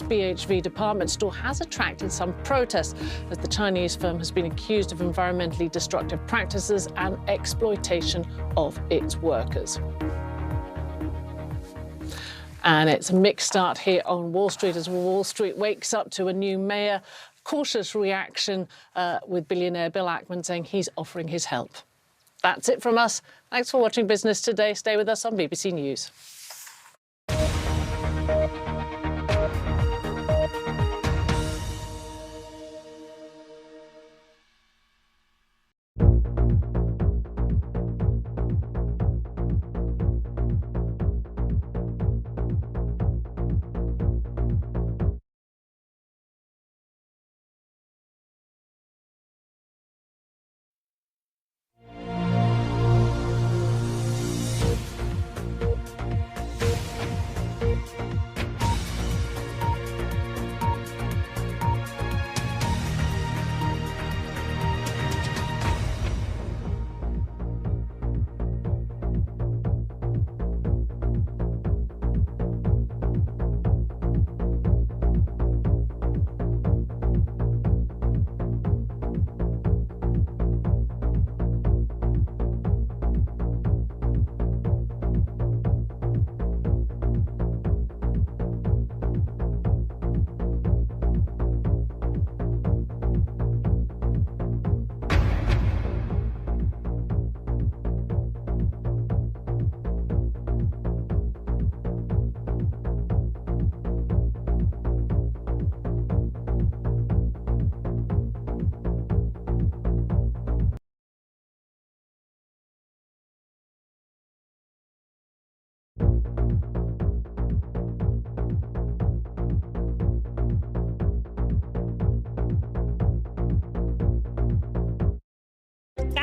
BHV department store has attracted some protests, as the Chinese firm has been accused of environmentally destructive practices and exploitation of its workers. And it's a mixed start here on Wall Street as Wall Street wakes up to a new mayor. Cautious reaction with billionaire Bill Ackman saying he's offering his help. That's it from us. Thanks for watching Business Today. Stay with us on BBC News.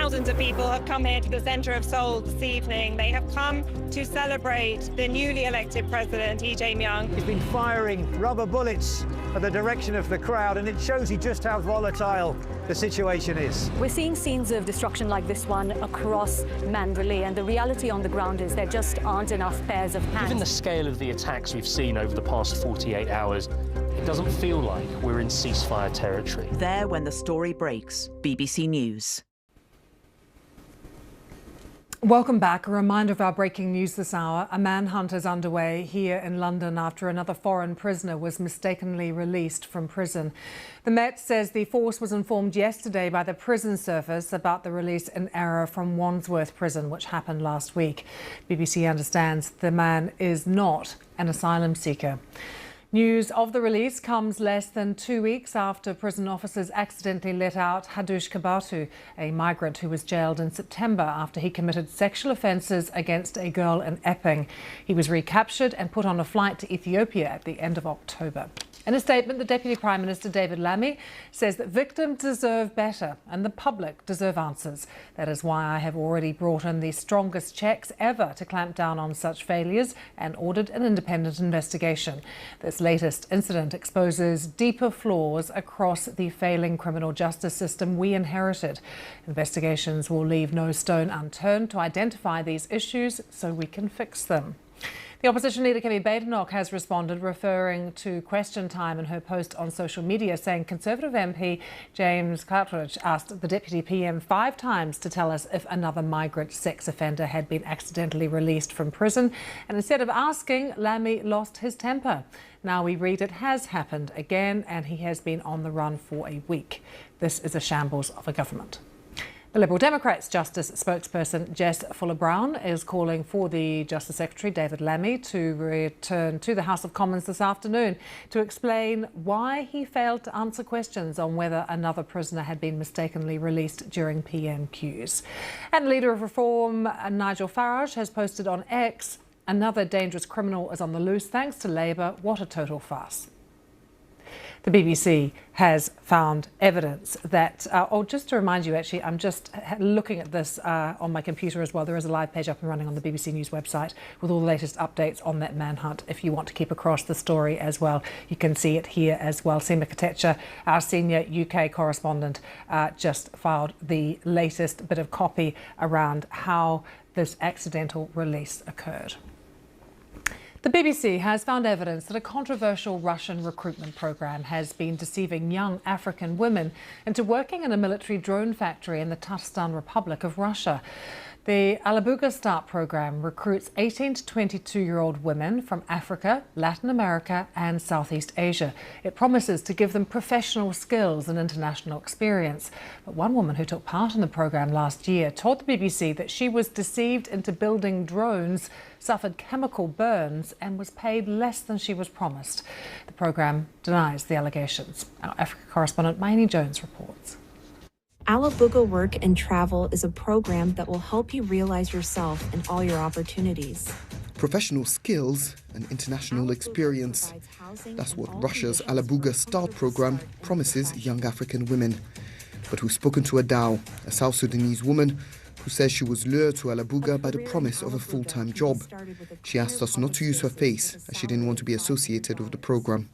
Thousands of people have come here to the centre of Seoul this evening. They have come to celebrate the newly elected president, Lee Jae-myung. He's been firing rubber bullets at the direction of the crowd, and it shows you just how volatile the situation is. We're seeing scenes of destruction like this one across Mandalay, and the reality on the ground is there just aren't enough pairs of hands. Given the scale of the attacks we've seen over the past 48 hours, it doesn't feel like we're in ceasefire territory. There when the story breaks. BBC News. Welcome back. A reminder of our breaking news this hour. A manhunt is underway here in London after another foreign prisoner was mistakenly released from prison. The Met says the force was informed yesterday by the prison service about the release in error from Wandsworth Prison, which happened last week. BBC understands the man is not an asylum seeker. News of the release comes less than 2 weeks after prison officers accidentally let out Hadush Kabatu, a migrant who was jailed in September after he committed sexual offences against a girl in Epping. He was recaptured and put on a flight to Ethiopia at the end of October. In a statement, the Deputy Prime Minister David Lammy says that victims deserve better and the public deserve answers. That is why I have already brought in the strongest checks ever to clamp down on such failures and ordered an independent investigation. This latest incident exposes deeper flaws across the failing criminal justice system we inherited. Investigations will leave no stone unturned to identify these issues so we can fix them. The opposition leader Kemi Badenoch has responded, referring to Question Time in her post on social media, saying Conservative MP James Cartledge asked the Deputy PM 5 times to tell us if another migrant sex offender had been accidentally released from prison. And instead of asking, Lammy lost his temper. Now we read it has happened again, and he has been on the run for a week. This is a shambles of a government. The Liberal Democrats Justice spokesperson Jess Fuller-Brown is calling for the Justice Secretary David Lammy to return to the House of Commons this afternoon to explain why he failed to answer questions on whether another prisoner had been mistakenly released during PMQs. And Leader of Reform Nigel Farage has posted on X, another dangerous criminal is on the loose thanks to Labour. What a total farce. The BBC has found evidence that, just to remind you, actually, I'm just looking at this on my computer as well. There is a live page up and running on the BBC News website with all the latest updates on that manhunt. If you want to keep across the story as well, you can see it here as well. Seema Katecha, our senior UK correspondent, just filed the latest bit of copy around how this accidental release occurred. The BBC has found evidence that a controversial Russian recruitment program has been deceiving young African women into working in a military drone factory in the Tatarstan Republic of Russia. The Alabuga Start program recruits 18 to 22-year-old women from Africa, Latin America and Southeast Asia. It promises to give them professional skills and international experience. But one woman who took part in the program last year told the BBC that she was deceived into building drones, suffered chemical burns and was paid less than she was promised. The program denies the allegations. Our Africa correspondent Maini Jones reports. Alabuga Work and Travel is a program that will help you realize yourself and all your opportunities. Professional skills and international experience. That's what Russia's Alabuga Start program promises young African women. But we've spoken to Adao, a South Sudanese woman who says she was lured to Alabuga by the promise of a full-time job. She asked us not to use her face as she didn't want to be associated with the program.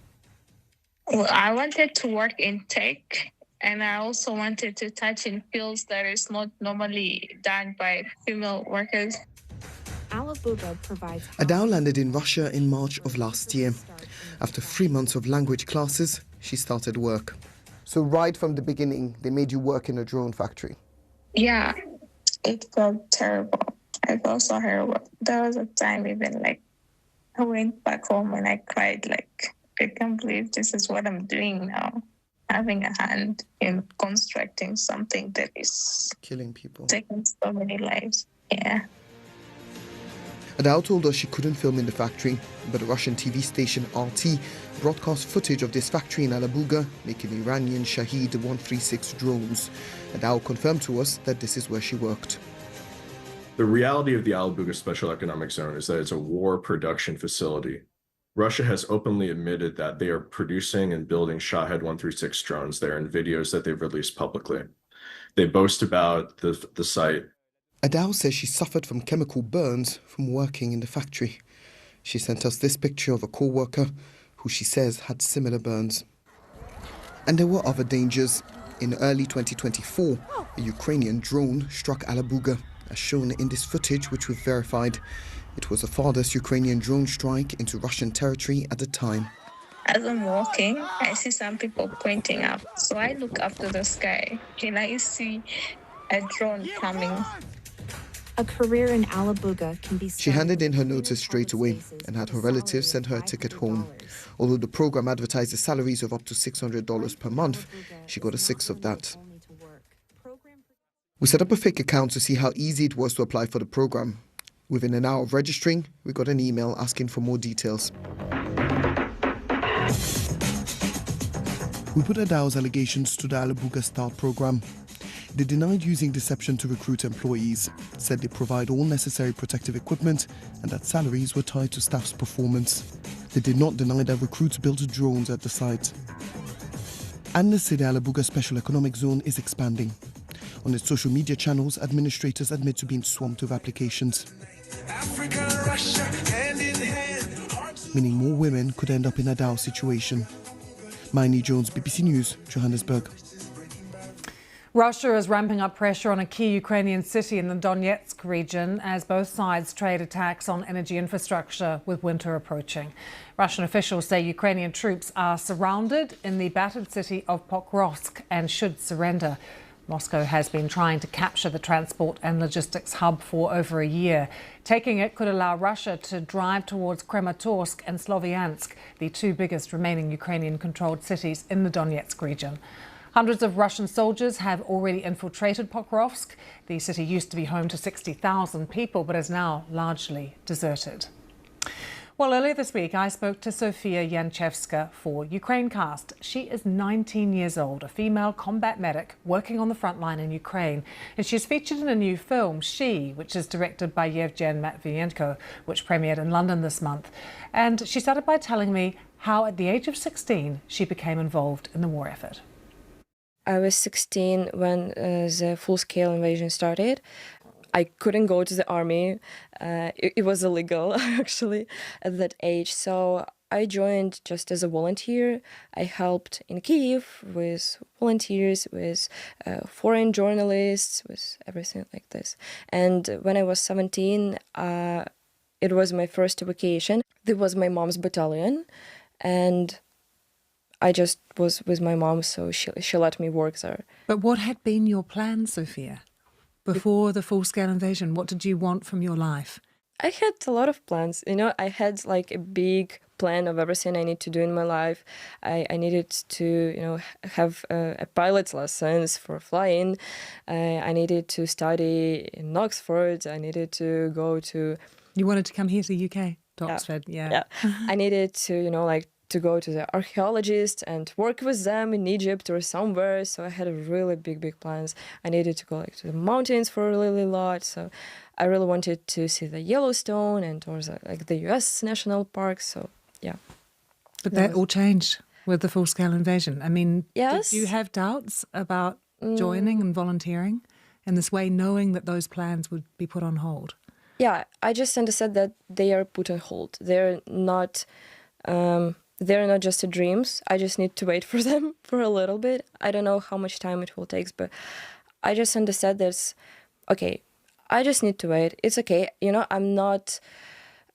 Well, I wanted to work in tech. And I also wanted to touch in fields that is not normally done by female workers. Alabuga provides... Adao landed in Russia in March of last year. After 3 months of language classes, she started work. So right from the beginning, they made you work in a drone factory? Yeah, it felt terrible. I felt so horrible. There was a time even I went back home and I cried I can't believe this is what I'm doing now. Having a hand in constructing something that is killing people, taking so many lives. Yeah. Adao told us she couldn't film in the factory, but a Russian TV station RT broadcast footage of this factory in Alabuga making Iranian Shahed 136 drones. Adao confirmed to us that this is where she worked. The reality of the Alabuga Special Economic Zone is that it's a war production facility. Russia has openly admitted that they are producing and building Shahed 136 drones there in videos that they've released publicly. They boast about the site. Adao says she suffered from chemical burns from working in the factory. She sent us this picture of a co-worker who she says had similar burns. And there were other dangers. In early 2024, a Ukrainian drone struck Alabuga, as shown in this footage, which was verified. It was the farthest Ukrainian drone strike into Russian territory at the time. As I'm walking, I see some people pointing up. So I look up to the sky and I see a drone coming. A career in Alabuga can be... She handed in her notice straight away and had her relatives send her a ticket home. Although the program advertised salaries of up to $600 per month, she got a sixth of that. We set up a fake account to see how easy it was to apply for the program. Within an hour of registering, we got an email asking for more details. We put Adao's allegations to the Alabuga Start program. They denied using deception to recruit employees, said they provide all necessary protective equipment and that salaries were tied to staff's performance. They did not deny that recruits built drones at the site. Analysts say the Alabuga Special Economic Zone is expanding. On its social media channels, administrators admit to being swamped with applications. Africa, Russia, hand in hand. Meaning more women could end up in Adao's situation. Maini Jones, BBC News, Johannesburg. Russia is ramping up pressure on a key Ukrainian city in the Donetsk region as both sides trade attacks on energy infrastructure with winter approaching. Russian officials say Ukrainian troops are surrounded in the battered city of Pokrovsk and should surrender. Moscow has been trying to capture the transport and logistics hub for over a year. Taking it could allow Russia to drive towards Kramatorsk and Sloviansk, the two biggest remaining Ukrainian-controlled cities in the Donetsk region. Hundreds of Russian soldiers have already infiltrated Pokrovsk. The city used to be home to 60,000 people, but is now largely deserted. Well, earlier this week, I spoke to Sofia Yanchevska for Ukrainecast. She is 19 years old, a female combat medic working on the front line in Ukraine. And she's featured in a new film, She, which is directed by Yevgen Matvienko, which premiered in London this month. And she started by telling me how, at the age of 16, she became involved in the war effort. I was 16 when the full-scale invasion started. I couldn't go to the army. It was illegal, actually, at that age. So I joined just as a volunteer. I helped in Kyiv with volunteers, with foreign journalists, with everything like this. And when I was 17, it was my first vacation. It was my mom's battalion. And I just was with my mom, so she let me work there. But what had been your plan, Sofia? Before the full-scale invasion, what did you want from your life? I had a lot of plans. You know, I had like a big plan of everything I need to do in my life. I needed to, you know, have a pilot's license for flying. I needed to study in Oxford. I needed to go to... You wanted to come here to the UK, to Oxford, yeah. I needed to, you know, like, to go to the archaeologists and work with them in Egypt or somewhere. So I had a really big plans. I needed to go like to the mountains for a really lot. So I really wanted to see the Yellowstone and or like the US national parks. So yeah. But that all changed with the full-scale invasion. I mean, yes. Did you have doubts about joining and volunteering in this way, knowing that those plans would be put on hold? Yeah, I just understood that they are put on hold. They're not just dreams. I just need to wait for them for a little bit. I don't know how much time it will take, but I just understand that's okay. I just need to wait. It's okay. You know, I'm not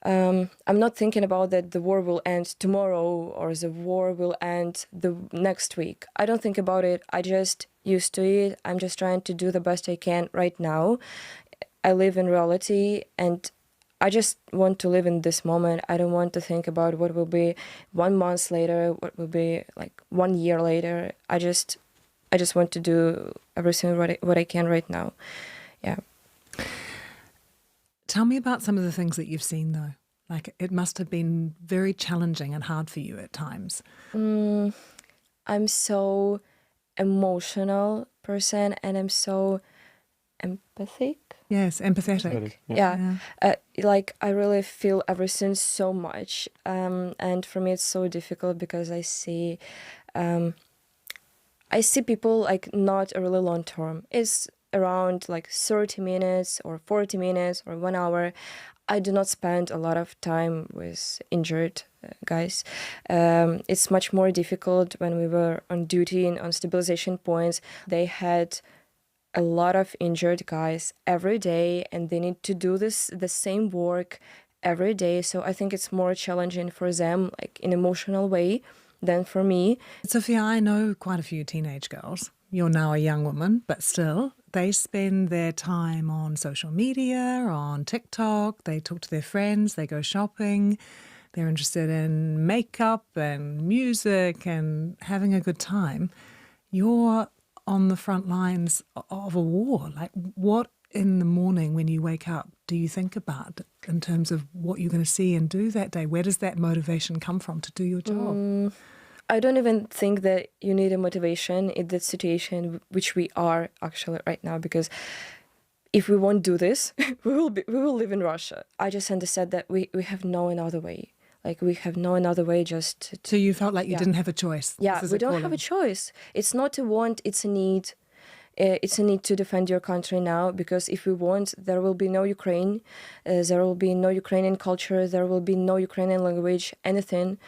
thinking about that the war will end tomorrow or the war will end the next week. I don't think about it. I just used to it. I'm just trying to do the best I can right now. I live in reality and I just want to live in this moment. I don't want to think about what will be 1 month later, what will be like 1 year later. I just want to do everything what I can right now. Yeah. Tell me about some of the things that you've seen, though. Like, it must have been very challenging and hard for you at times. I'm so emotional person and I'm so empathic. Yes, empathetic. Yeah. Like, I really feel everything so much. And for me, it's so difficult because I see I see people like not a really long term. It's around like 30 minutes or 40 minutes or 1 hour. I do not spend a lot of time with injured guys. It's much more difficult when we were on duty and on stabilization points. They had a lot of injured guys every day, and they need to do the same work every day. So I think it's more challenging for them, like in emotional way, than for me. Sophia, I know quite a few teenage girls. You're now a young woman, but still, they spend their time on social media, on TikTok, they talk to their friends, they go shopping, they're interested in makeup and music and having a good time. You're on the front lines of a war. Like, what in the morning when you wake up do you think about in terms of what you're going to see and do that day? Where does that motivation come from to do your job? I don't even think that you need a motivation in that situation which we are actually right now, because if we won't do this, we will live in Russia. I just understand that we have no another way. Like, we have no another way just to... So you felt like you didn't have a choice? Yeah, we don't have a choice. It's not a want, it's a need. It's a need to defend your country now, because if we want, there will be no Ukraine, there will be no Ukrainian culture, there will be no Ukrainian language, anything.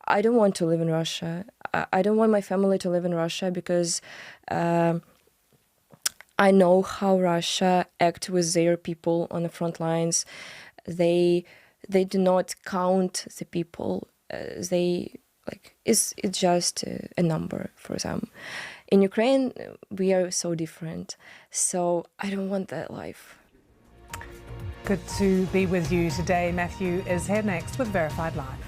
I don't want to live in Russia. I don't want my family to live in Russia, because I know how Russia act with their people on the front lines. They do not count the people. It's just a number for them. In Ukraine, we are so different. So I don't want that life. Good to be with you today. Matthew is here next with Verified Live.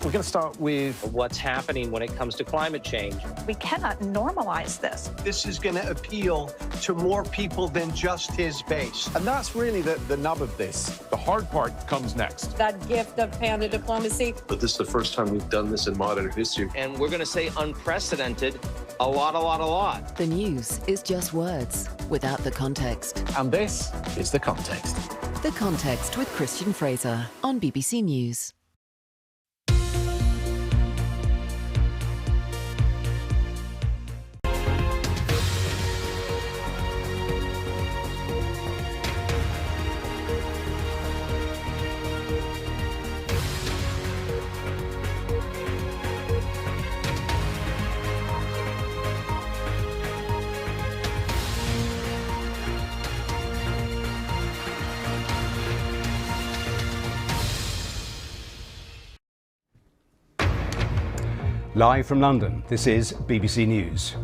We're going to start with what's happening when it comes to climate change. We cannot normalize this. This is going to appeal to more people than just his base. And that's really the nub of this. The hard part comes next. That gift of panda diplomacy. But this is the first time we've done this in modern history. And we're going to say unprecedented A lot. The news is just words without the context. And this is The Context. The Context with Christian Fraser on BBC News. Live from London, this is BBC News.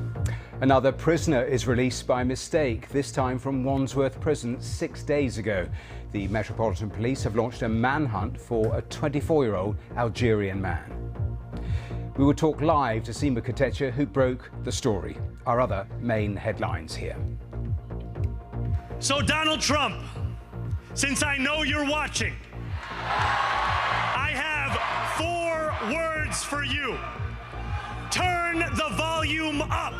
Another prisoner is released by mistake, this time from Wandsworth Prison 6 days ago. The Metropolitan Police have launched a manhunt for a 24-year-old Algerian man. We will talk live to Seema Kotecha, who broke the story. Our other main headlines here. So Donald Trump, since I know you're watching, I have 4 words for you. Turn the volume up.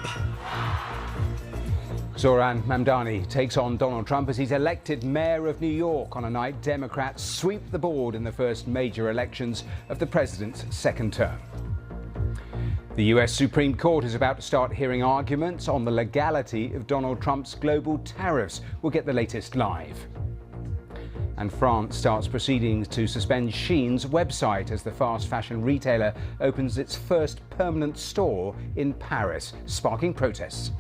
Zoran Mamdani takes on Donald Trump as he's elected mayor of New York on a night Democrats sweep the board in the first major elections of the president's second term. The US Supreme Court is about to start hearing arguments on the legality of Donald Trump's global tariffs. We'll get the latest live. And France starts proceedings to suspend Shein's website as the fast fashion retailer opens its first permanent store in Paris, sparking protests.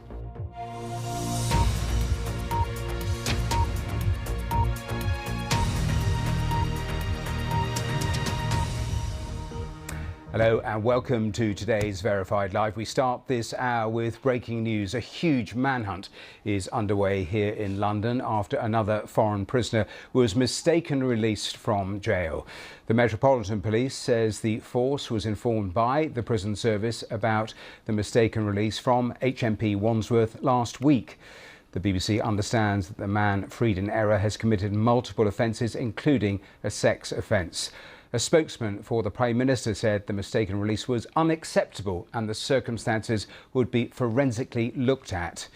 Hello and welcome to today's Verified Live. We start this hour with breaking news. A huge manhunt is underway here in London after another foreign prisoner was mistakenly released from jail. The Metropolitan Police says the force was informed by the prison service about the mistaken release from HMP Wandsworth last week. The BBC understands that the man freed in error has committed multiple offences, including a sex offence. A spokesman for the Prime Minister said the mistaken release was unacceptable and the circumstances would be forensically looked at.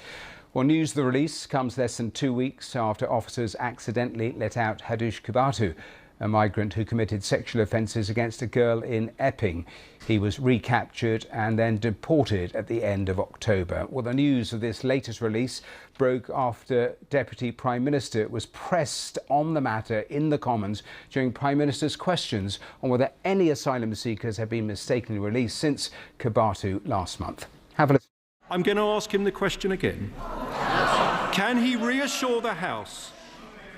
Well, news of the release comes less than 2 weeks after officers accidentally let out Hadush Kubatu, a migrant who committed sexual offences against a girl in Epping. He was recaptured and then deported at the end of October. Well, the news of this latest release broke after Deputy Prime Minister was pressed on the matter in the Commons during Prime Minister's questions on whether any asylum seekers have been mistakenly released since Kubatu last month. Have a listen. I'm going to ask him the question again. Can he reassure the House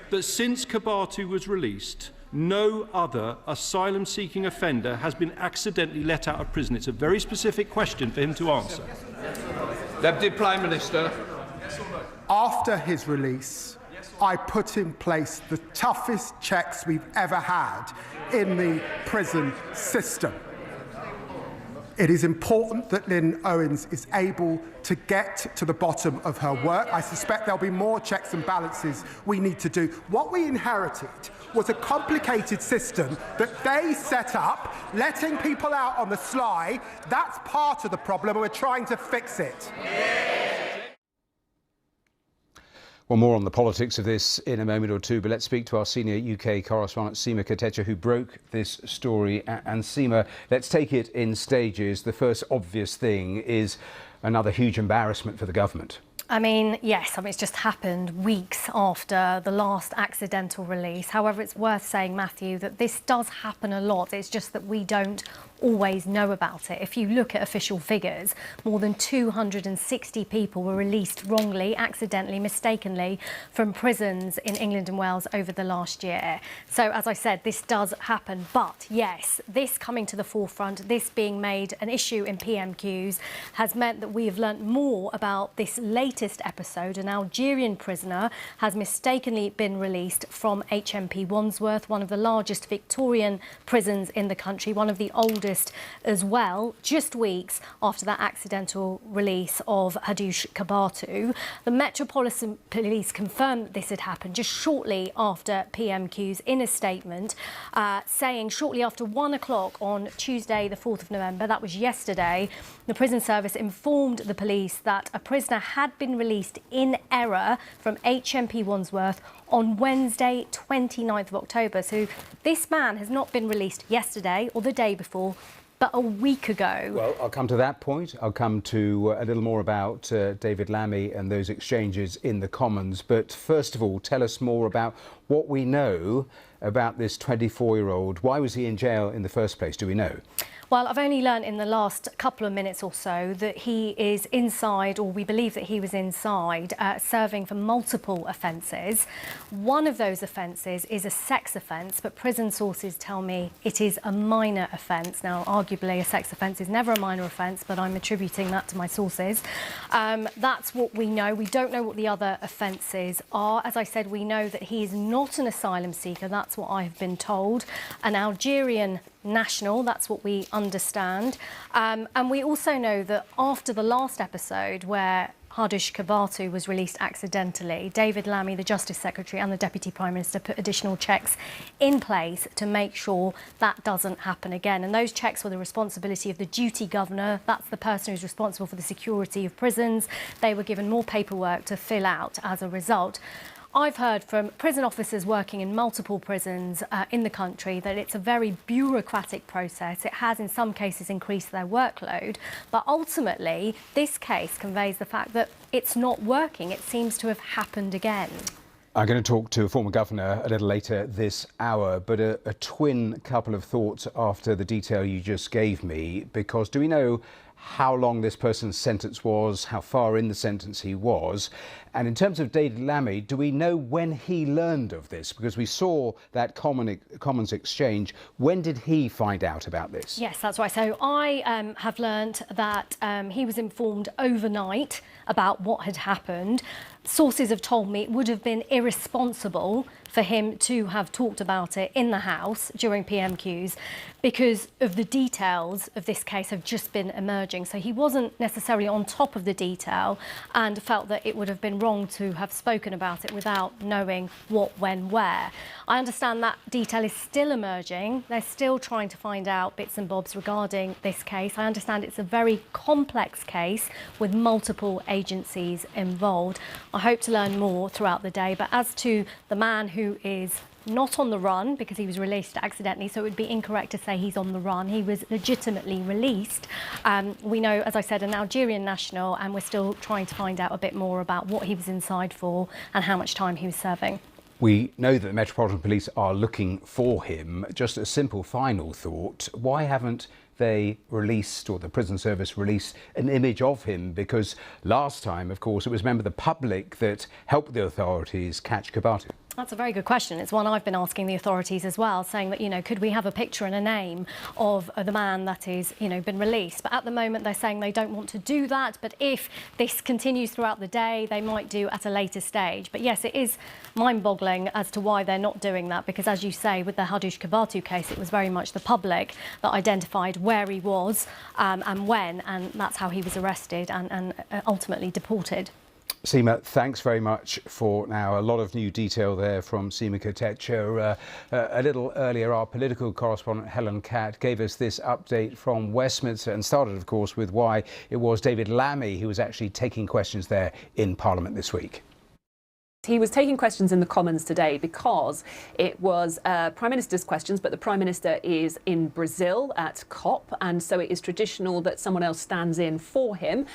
that since Kubatu was released, no other asylum-seeking offender has been accidentally let out of prison? It's a very specific question for him to answer. Deputy Prime Minister. After his release, I put in place the toughest checks we've ever had in the prison system. It is important that Lynn Owens is able to get to the bottom of her work. I suspect there'll be more checks and balances we need to do. What we inherited was a complicated system that they set up, letting people out on the sly. That's part of the problem, and we're trying to fix it. Well, more on the politics of this in a moment or two, but let's speak to our senior UK correspondent, Seema Kotecha, who broke this story. And Seema, let's take it in stages. The first obvious thing is another huge embarrassment for the government. Yes, it's just happened weeks after the last accidental release. However, it's worth saying, Matthew, that this does happen a lot. It's just that we don't always know about it. If you look at official figures, more than 260 people were released wrongly, accidentally, mistakenly from prisons in England and Wales over the last year. So, as I said, this does happen. But yes, this coming to the forefront, this being made an issue in PMQs, has meant that we have learnt more about this latest episode. An Algerian prisoner has mistakenly been released from HMP Wandsworth, one of the largest Victorian prisons in the country, one of the oldest August as well, just weeks after that accidental release of Hadush Kabatu. The Metropolitan Police confirmed that this had happened just shortly after PMQs in a statement, saying shortly after 1 o'clock on Tuesday, the 4th of November, that was yesterday, the prison service informed the police that a prisoner had been released in error from HMP Wandsworth on Wednesday, 29th of October. So this man has not been released yesterday or the day before, but a week ago. Well, I'll come to that point. I'll come to a little more about David Lammy and those exchanges in the Commons. But first of all, tell us more about what we know about this 24-year-old. Why was he in jail in the first place? Do we know? Well, I've only learned in the last couple of minutes or so that he is inside, or we believe that he was inside, serving for multiple offences. One of those offences is a sex offence, but prison sources tell me it is a minor offence. Now, arguably, a sex offence is never a minor offence, but I'm attributing that to my sources. That's what we know. We don't know what the other offences are. As I said, we know that he is not an asylum seeker. That's what I have been told. An Algerian national, that's what we understand. And we also know that after the last episode where Hadush Kabatu was released accidentally, David Lammy, the Justice Secretary, and the Deputy Prime Minister put additional checks in place to make sure that doesn't happen again. And those checks were the responsibility of the duty governor. That's the person who's responsible for the security of prisons. They were given more paperwork to fill out as a result. I've heard from prison officers working in multiple prisons in the country that it's a very bureaucratic process. It has, in some cases, increased their workload. But ultimately, this case conveys the fact that it's not working. It seems to have happened again. I'm going to talk to a former governor a little later this hour, but a twin couple of thoughts after the detail you just gave me, because do we know how long this person's sentence was, how far in the sentence he was? And in terms of David Lammy, do we know when he learned of this? Because we saw that Commons exchange. When did he find out about this? Yes, that's right. So I have learnt that he was informed overnight about what had happened. Sources have told me it would have been irresponsible for him to have talked about it in the House during PMQs because of the details of this case have just been emerging. So he wasn't necessarily on top of the detail and felt that it would have been wrong to have spoken about it without knowing what, when, where. I understand that detail is still emerging. They're still trying to find out bits and bobs regarding this case. I understand it's a very complex case with multiple agencies involved. I hope to learn more throughout the day. But as to the man who is not on the run because he was released accidentally, so it would be incorrect to say he's on the run. He was legitimately released. We know, as I said, an Algerian national, and we're still trying to find out a bit more about what he was inside for and how much time he was serving. We know that the Metropolitan Police are looking for him. Just a simple final thought, why haven't they released, or the prison service released, an image of him? Because last time, of course, it was, remember, the public that helped the authorities catch Kabatu. That's a very good question. It's one I've been asking the authorities as well, saying that, you know, could we have a picture and a name of the man that is, you know, been released? But at the moment, they're saying they don't want to do that. But if this continues throughout the day, they might do at a later stage. But yes, it is mind-boggling as to why they're not doing that, because as you say, with the Hadush Kabatu case, it was very much the public that identified where he was and when, and that's how he was arrested and ultimately deported. Seema, thanks very much for now. A lot of new detail there from Seema Kotecha. A little earlier, our political correspondent Helen Catt gave us this update from Westminster and started, of course, with why it was David Lammy who was actually taking questions there in Parliament this week. He was taking questions in the Commons today because it was Prime Minister's questions, but the Prime Minister is in Brazil at COP, and so it is traditional that someone else stands in for him.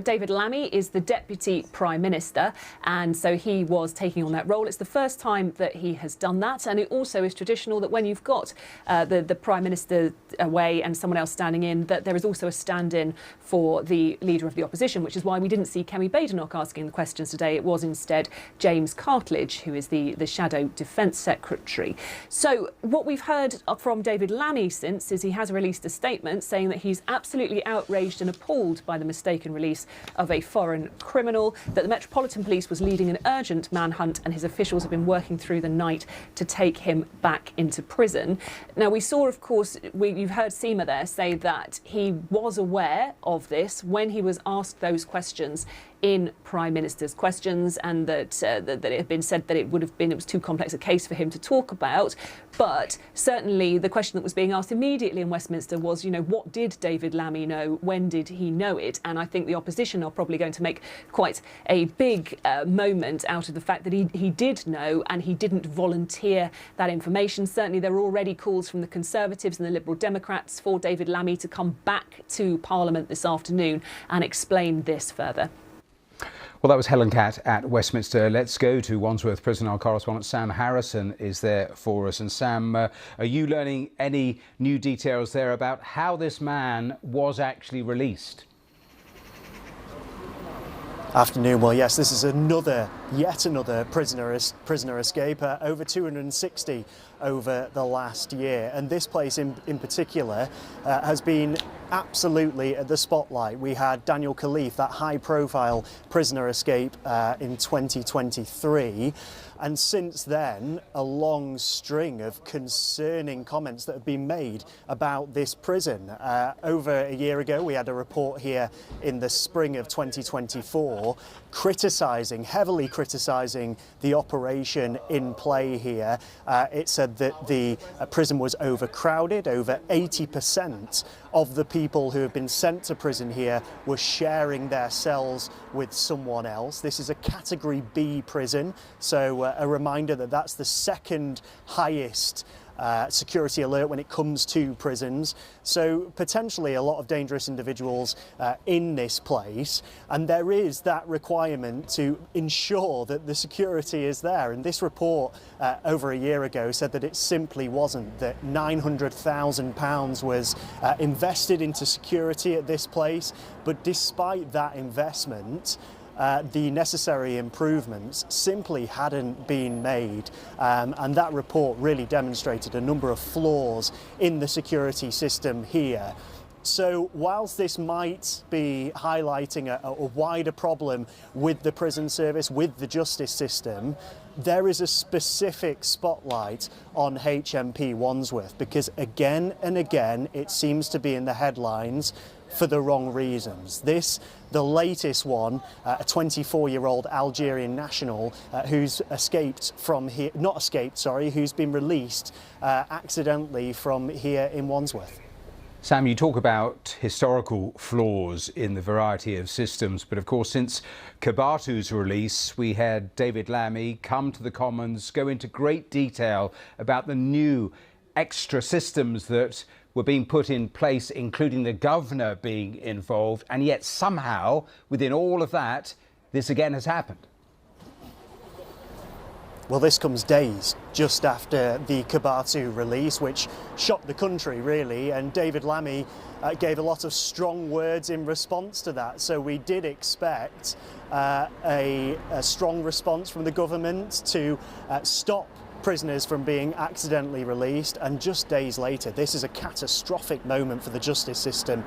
David Lammy is the Deputy Prime Minister, and so he was taking on that role. It's the first time that he has done that, and it also is traditional that when you've got the Prime Minister away and someone else standing in, that there is also a stand-in for the Leader of the Opposition, which is why we didn't see Kemi Badenoch asking the questions today. It was instead James Cartledge, who is the Shadow Defence Secretary. So what we've heard from David Lammy since is he has released a statement saying that he's absolutely outraged and appalled by the mistaken release of a foreign criminal, that the Metropolitan Police was leading an urgent manhunt and his officials have been working through the night to take him back into prison. Now, we saw, of course, you've heard Seema there say that he was aware of this when he was asked those questions in Prime Minister's questions, and that it had been said that it was too complex a case for him to talk about. But certainly the question that was being asked immediately in Westminster was, what did David Lammy know? When did he know it? And I think the opposition are probably going to make quite a big moment out of the fact that he did know and he didn't volunteer that information. Certainly there are already calls from the Conservatives and the Liberal Democrats for David Lammy to come back to Parliament this afternoon and explain this further. Well, that was Helen Catt at Westminster. Let's go to Wandsworth Prison. Our correspondent Sam Harrison is there for us. And Sam, are you learning any new details there about how this man was actually released? Afternoon. Well, yes, this is yet another prisoner escape. Over 260 over the last year, and this place in particular has been absolutely at the spotlight. We had Daniel Khalif, that high-profile prisoner escape in 2023. And since then, a long string of concerning comments that have been made about this prison. Over a year ago, we had a report here in the spring of 2024 heavily criticising the operation in play here. It said that the prison was overcrowded. Over 80% of the people who have been sent to prison here were sharing their cells with someone else. This is a Category B prison, so a reminder that that's the second highest security alert when it comes to prisons. So potentially a lot of dangerous individuals in this place, and there is that requirement to ensure that the security is there. And this report over a year ago said that it simply wasn't, that £900,000 was invested into security at this place, but despite that investment, the necessary improvements simply hadn't been made, and that report really demonstrated a number of flaws in the security system here. So whilst this might be highlighting a wider problem with the prison service, with the justice system, there is a specific spotlight on HMP Wandsworth, because again and again it seems to be in the headlines for the wrong reasons. The latest one, a 24-year-old Algerian national who's who's been released accidentally from here in Wandsworth. Sam, you talk about historical flaws in the variety of systems, but of course since Kibatu's release we had David Lammy come to the Commons, go into great detail about the new extra systems that were being put in place, including the governor being involved, and yet somehow within all of that this again has happened. Well, this comes days just after the Kibatu release, which shocked the country really, and David Lammy gave a lot of strong words in response to that. So we did expect a strong response from the government to stop prisoners from being accidentally released, and just days later this is a catastrophic moment for the justice system.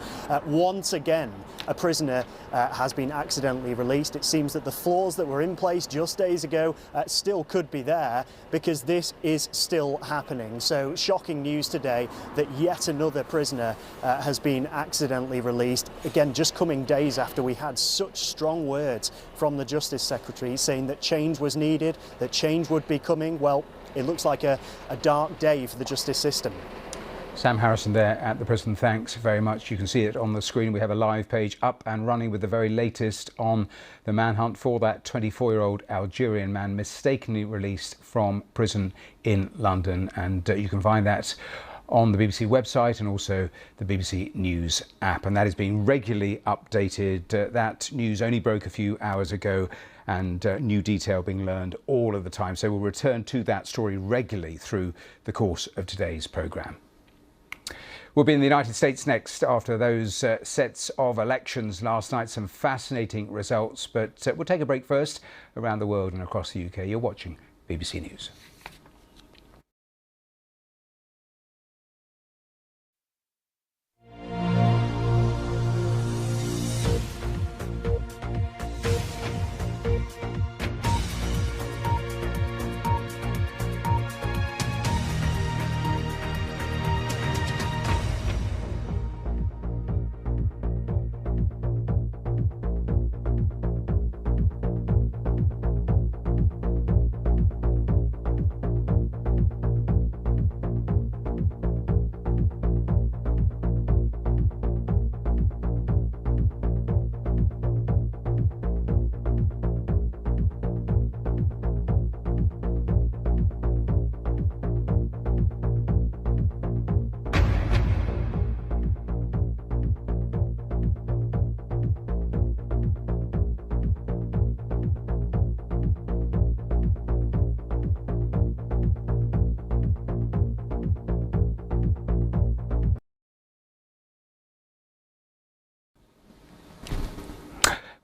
Once again a prisoner has been accidentally released. It seems that the flaws that were in place just days ago still could be there, because this is still happening. So shocking news today that yet another prisoner has been accidentally released, again just coming days after we had such strong words from the Justice Secretary saying that change was needed, that change would be coming. Well, it looks like a dark day for the justice system. Sam Harrison there at the prison, thanks very much. You can see it on the screen. We have a live page up and running with the very latest on the manhunt for that 24-year-old Algerian man mistakenly released from prison in London. And you can find that on the BBC website and also the BBC News app. And that is being regularly updated. That news only broke a few hours ago, and new detail being learned all of the time. So we'll return to that story regularly through the course of today's programme. We'll be in the United States next after those sets of elections last night. Some fascinating results, but we'll take a break first. Around the world and across the UK, you're watching BBC News.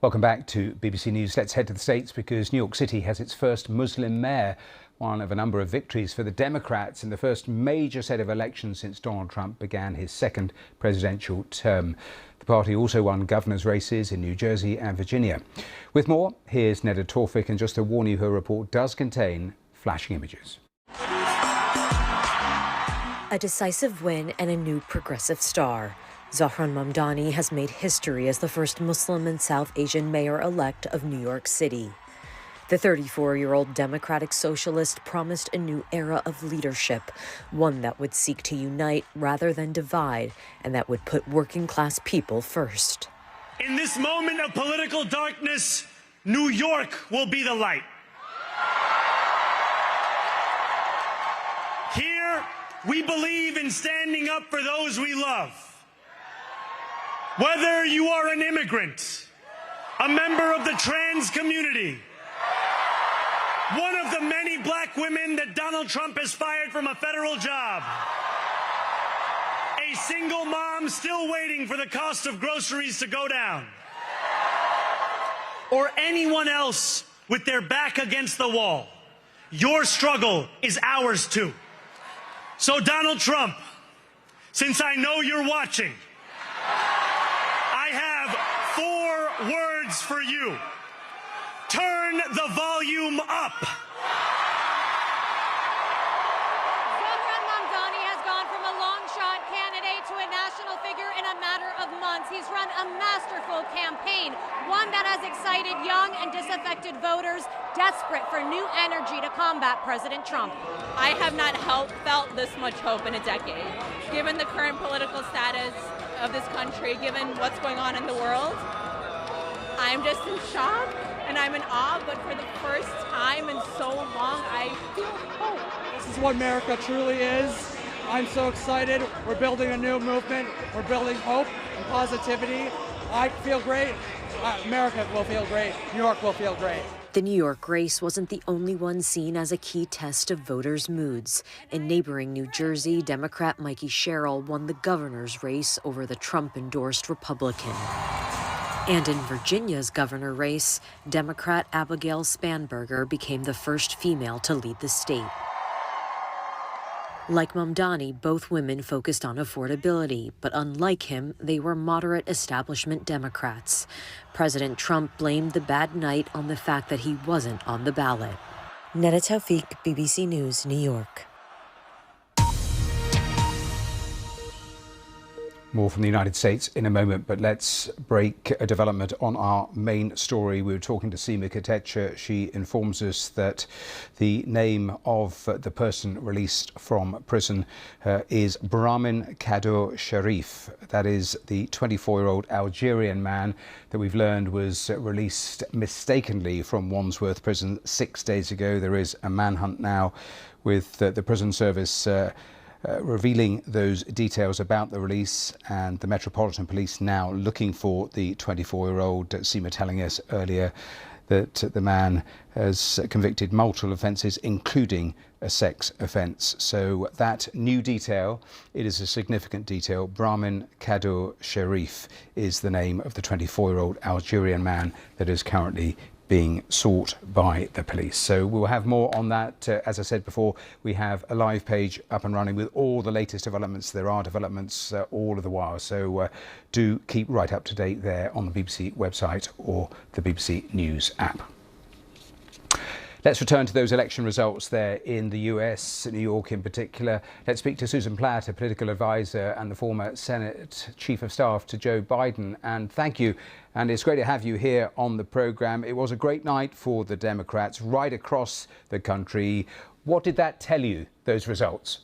Welcome back to BBC News. Let's head to the States because New York City has its first Muslim mayor, one of a number of victories for the Democrats in the first major set of elections since Donald Trump began his second presidential term. The party also won governor's races in New Jersey and Virginia. With more, here's Neda Tawfik, and just to warn you, her report does contain flashing images. A decisive win and a new progressive star. Zohran Mamdani has made history as the first Muslim and South Asian mayor-elect of New York City. The 34-year-old Democratic Socialist promised a new era of leadership, one that would seek to unite rather than divide, and that would put working-class people first. In this moment of political darkness, New York will be the light. Here, we believe in standing up for those we love. Whether you are an immigrant, a member of the trans community, one of the many black women that Donald Trump has fired from a federal job, a single mom still waiting for the cost of groceries to go down, or anyone else with their back against the wall, your struggle is ours too. So Donald Trump, since I know you're watching, I have 4 words for you. Turn the volume up. Zohran Mamdani has gone from a long-shot candidate to a national figure in a matter of months. He's run a masterful campaign, one that has excited young and disaffected voters desperate for new energy to combat President Trump. I have not felt this much hope in a decade. Given the current political status of this country, given what's going on in the world, I'm just in shock and I'm in awe, but for the first time in so long, I feel hope. This is what America truly is. I'm so excited. We're building a new movement. We're building hope and positivity. I feel great. America will feel great. New York will feel great. The New York race wasn't the only one seen as a key test of voters' moods. In neighboring New Jersey, Democrat Mikey Sherrill won the governor's race over the Trump-endorsed Republican. And in Virginia's governor race, Democrat Abigail Spanberger became the first female to lead the state. Like Mamdani, both women focused on affordability, but unlike him, they were moderate establishment Democrats. President Trump blamed the bad night on the fact that he wasn't on the ballot. Neda Tawfik, BBC News, New York. More from the United States in a moment, but let's break a development on our main story. We were talking to Seema Kotecha. She informs us that the name of the person released from prison is Brahmin Kadur Sharif. That is the 24-year-old Algerian man that we've learned was released mistakenly from Wandsworth Prison 6 days ago. There is a manhunt now with the prison service revealing those details about the release, and the Metropolitan Police now looking for the 24-year-old. Seema telling us earlier that the man has convicted multiple offences, including a sex offence. So that new detail, it is a significant detail. Brahmin Kadur Sharif is the name of the 24-year-old Algerian man that is currently being sought by the police. So we'll have more on that. As I said before, we have a live page up and running with all the latest developments. There are developments all of the while. So do keep right up to date there on the BBC website or the BBC News app. Let's return to those election results there in the US, New York in particular. Let's speak to Susan Platt, a political advisor and the former Senate Chief of Staff to Joe Biden. And thank you. And it's great to have you here on the programme. It was a great night for the Democrats right across the country. What did that tell you, those results?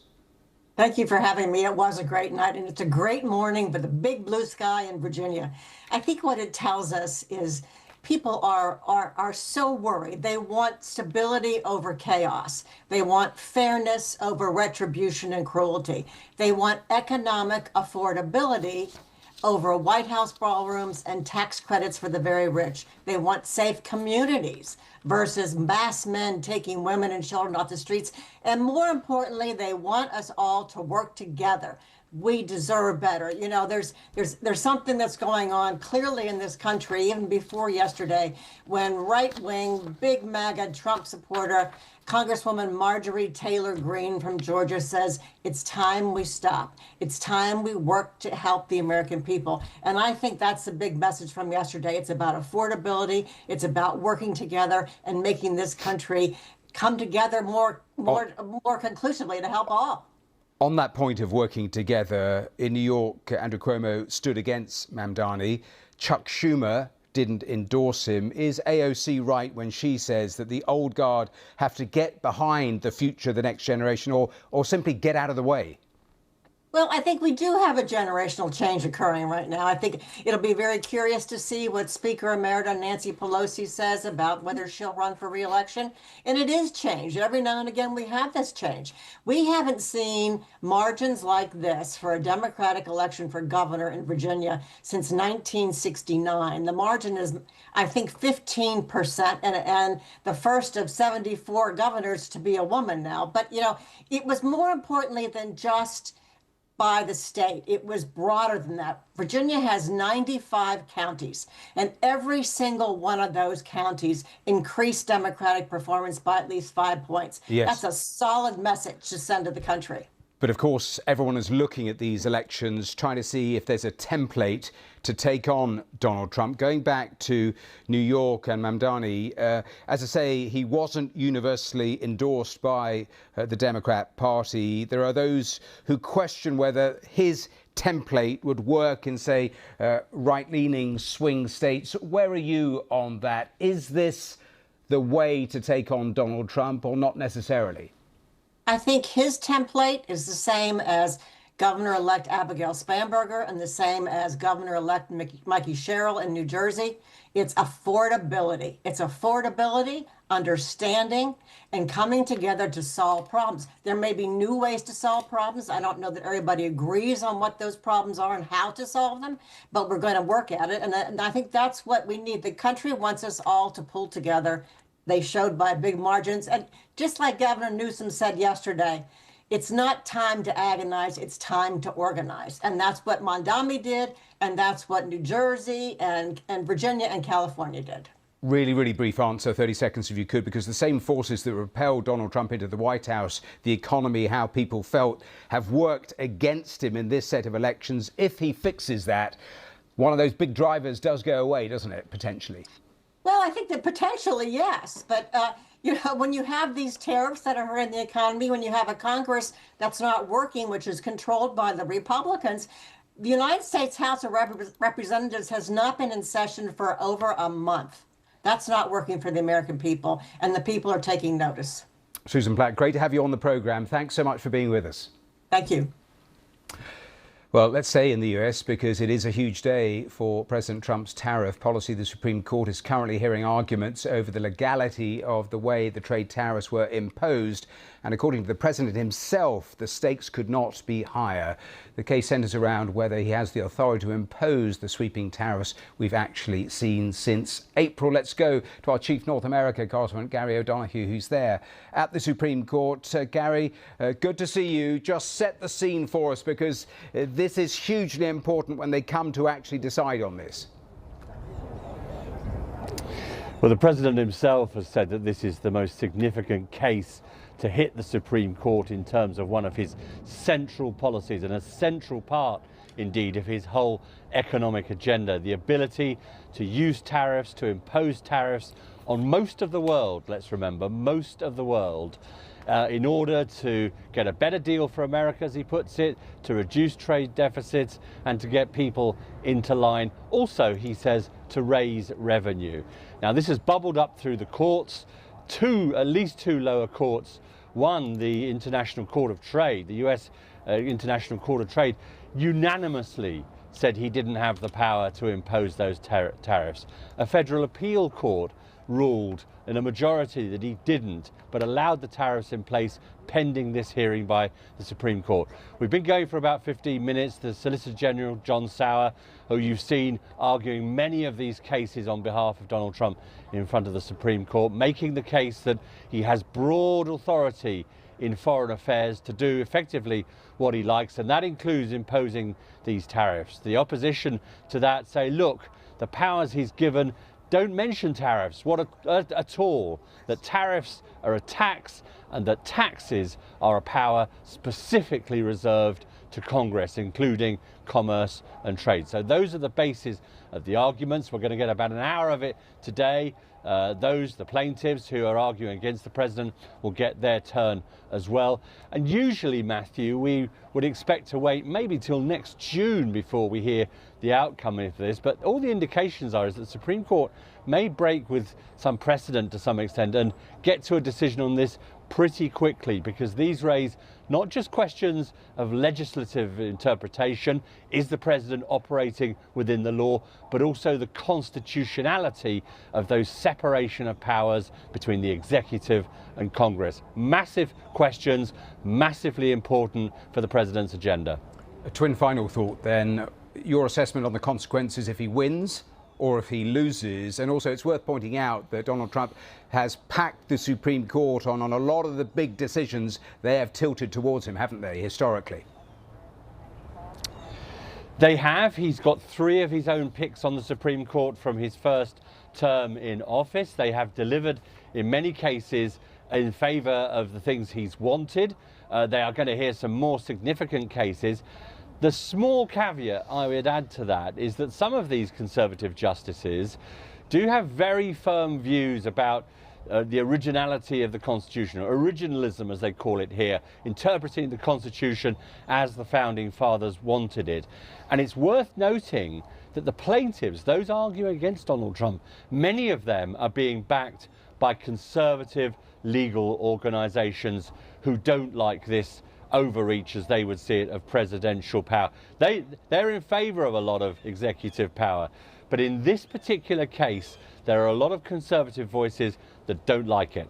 Thank you for having me. It was a great night, and it's a great morning with a big blue sky in Virginia. I think what it tells us is people are so worried. They want stability over chaos. They want fairness over retribution and cruelty. They want economic affordability over White House ballrooms and tax credits for the very rich. They want safe communities versus mass men taking women and children off the streets. And more importantly, they want us all to work together. We deserve better. You know, there's something that's going on clearly in this country, even before yesterday, when right-wing, big MAGA Trump supporter, Congresswoman Marjorie Taylor Greene from Georgia says, it's time we stop. It's time we work to help the American people. And I think that's the big message from yesterday. It's about affordability. It's about working together and making this country come together more conclusively to help all. On that point of working together, in New York, Andrew Cuomo stood against Mamdani. Chuck Schumer didn't endorse him. Is AOC right when she says that the old guard have to get behind the future, the next generation, or simply get out of the way? Well, I think we do have a generational change occurring right now. I think it'll be very curious to see what Speaker Emerita Nancy Pelosi says about whether she'll run for re-election. And it is change. Every now and again, we have this change. We haven't seen margins like this for a Democratic election for governor in Virginia since 1969. The margin is, I think, 15%, and the first of 74 governors to be a woman now. But, you know, it was more importantly than just by the state. It was broader than that. Virginia has 95 counties, and every single one of those counties increased Democratic performance by at least 5 points. Yes. That's a solid message to send to the country. But of course, everyone is looking at these elections, trying to see if there's a template to take on Donald Trump. Going back to New York and Mamdani, as I say, he wasn't universally endorsed by the Democrat Party. There are those who question whether his template would work in, say, right-leaning swing states. Where are you on that? Is this the way to take on Donald Trump, or not necessarily? I think his template is the same as Governor-elect Abigail Spanberger and the same as Governor-elect Mikey Sherrill in New Jersey. It's affordability. It's affordability, understanding, and coming together to solve problems. There may be new ways to solve problems. I don't know that everybody agrees on what those problems are and how to solve them, but we're going to work at it. And I think that's what we need. The country wants us all to pull together. They showed by big margins. And just like Governor Newsom said yesterday, it's not time to agonize, it's time to organize. And that's what Mamdani did, and that's what New Jersey and Virginia and California did. Really, really brief answer, 30 seconds if you could, because the same forces that repelled Donald Trump into the White House, the economy, how people felt, have worked against him in this set of elections. If he fixes that, one of those big drivers does go away, doesn't it, potentially? Well, I think that potentially, yes. But, you know, when you have these tariffs that are hurting the economy, when you have a Congress that's not working, which is controlled by the Republicans, the United States House of Representatives has not been in session for over a month. That's not working for the American people, and the people are taking notice. Susan Platt, great to have you on the programme. Thanks so much for being with us. Thank you. Well, let's stay in the US because it is a huge day for President Trump's tariff policy. The Supreme Court is currently hearing arguments over the legality of the way the trade tariffs were imposed. And according to the president himself, the stakes could not be higher. The case centers around whether he has the authority to impose the sweeping tariffs we've actually seen since April. Let's go to our chief North America correspondent, Gary O'Donoghue, who's there at the Supreme Court. Gary, good to see you. Just set the scene for us, because this is hugely important when they come to actually decide on this. Well, the president himself has said that this is the most significant case to hit the Supreme Court in terms of one of his central policies, and a central part indeed of his whole economic agenda, the ability to use tariffs, to impose tariffs on most of the world, let's remember, most of the world, in order to get a better deal for America, as he puts it, to reduce trade deficits and to get people into line. Also, he says, to raise revenue. Now, this has bubbled up through the courts, at least two lower courts. One, the International Court of Trade, the US International Court of Trade, unanimously said he didn't have the power to impose those tariffs. A federal appeal court ruled in a majority that he didn't, but allowed the tariffs in place pending this hearing by the Supreme Court. We've been going for about 15 minutes. The Solicitor General, John Sauer, who you've seen arguing many of these cases on behalf of Donald Trump in front of the Supreme Court, making the case that he has broad authority in foreign affairs to do effectively what he likes, and that includes imposing these tariffs. The opposition to that say, look, the powers he's given don't mention tariffs at all, that tariffs are a tax and that taxes are a power specifically reserved to Congress, including commerce and trade. So those are the bases of the arguments. We're going to get about an hour of it today. The plaintiffs who are arguing against the president will get their turn as well. And usually, Matthew, we would expect to wait maybe till next June before we hear the outcome of this. But all the indications are is that the Supreme Court may break with some precedent to some extent and get to a decision on this pretty quickly, because these raise not just questions of legislative interpretation, is the president operating within the law, but also the constitutionality of those separation of powers between the executive and Congress. Massive questions, massively important for the president's agenda. A twin final thought then, your assessment on the consequences if he wins or if he loses. And also, it's worth pointing out that Donald Trump has packed the Supreme Court on a lot of the big decisions. They have tilted towards him, haven't they, historically? They have. He's got 3 of his own picks on the Supreme Court from his first term in office. They have delivered, in many cases, in favour of the things he's wanted. They are going to hear some more significant cases. The small caveat I would add to that is that some of these conservative justices do have very firm views about the originality of the Constitution, or originalism as they call it here, interpreting the Constitution as the Founding Fathers wanted it. And it's worth noting that the plaintiffs, those arguing against Donald Trump, many of them are being backed by conservative legal organisations who don't like this overreach, as they would see it, of presidential power. They're in favour of a lot of executive power. But in this particular case, there are a lot of conservative voices that don't like it.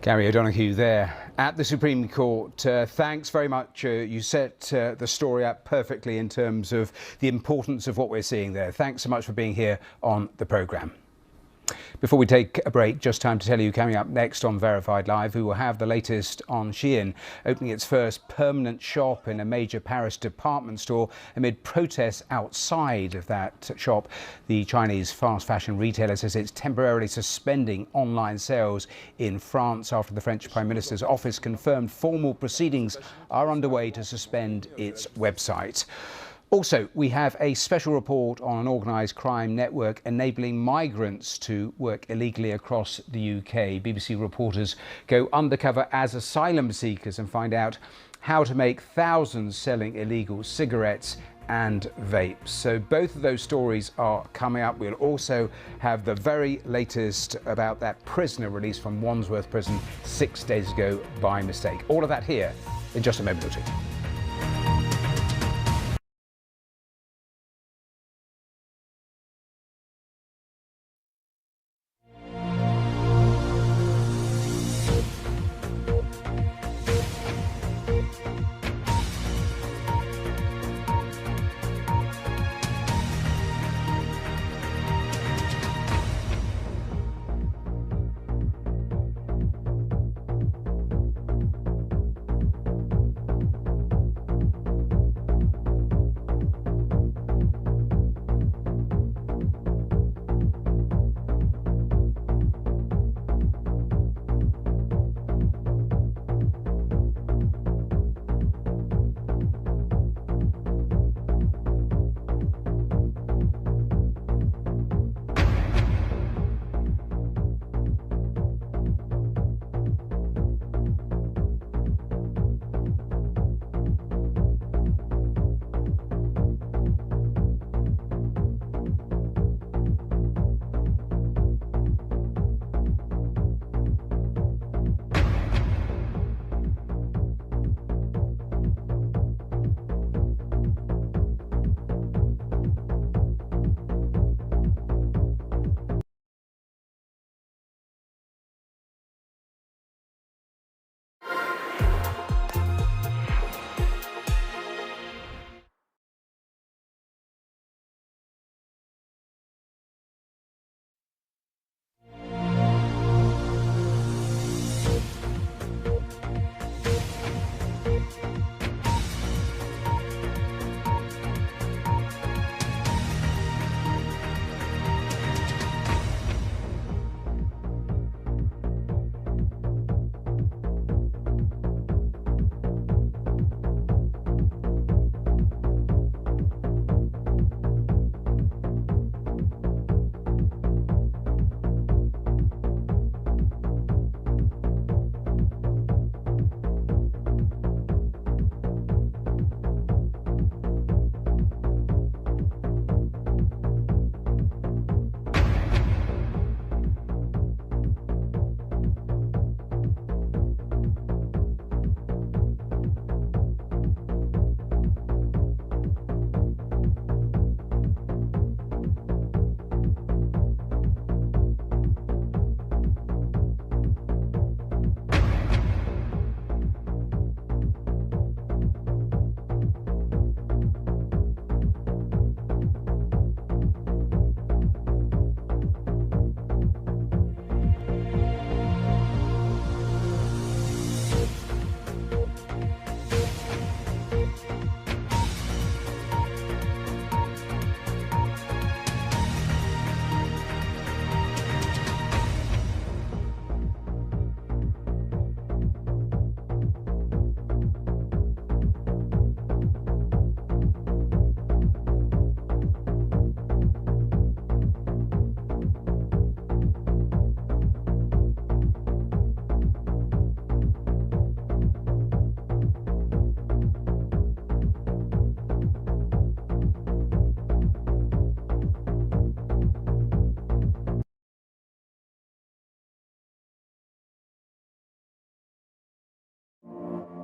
Gary O'Donoghue there at the Supreme Court. Thanks very much. You set the story up perfectly in terms of the importance of what we're seeing there. Thanks so much for being here on the programme. Before we take a break, just time to tell you, coming up next on Verified Live, we will have the latest on Shein opening its first permanent shop in a major Paris department store amid protests outside of that shop. The Chinese fast fashion retailer says it's temporarily suspending online sales in France after the French Prime Minister's office confirmed formal proceedings are underway to suspend its website. Also, we have a special report on an organised crime network enabling migrants to work illegally across the UK. BBC reporters go undercover as asylum seekers and find out how to make thousands selling illegal cigarettes and vapes. So both of those stories are coming up. We'll also have the very latest about that prisoner released from Wandsworth Prison 6 days ago by mistake. All of that here in just a moment or two.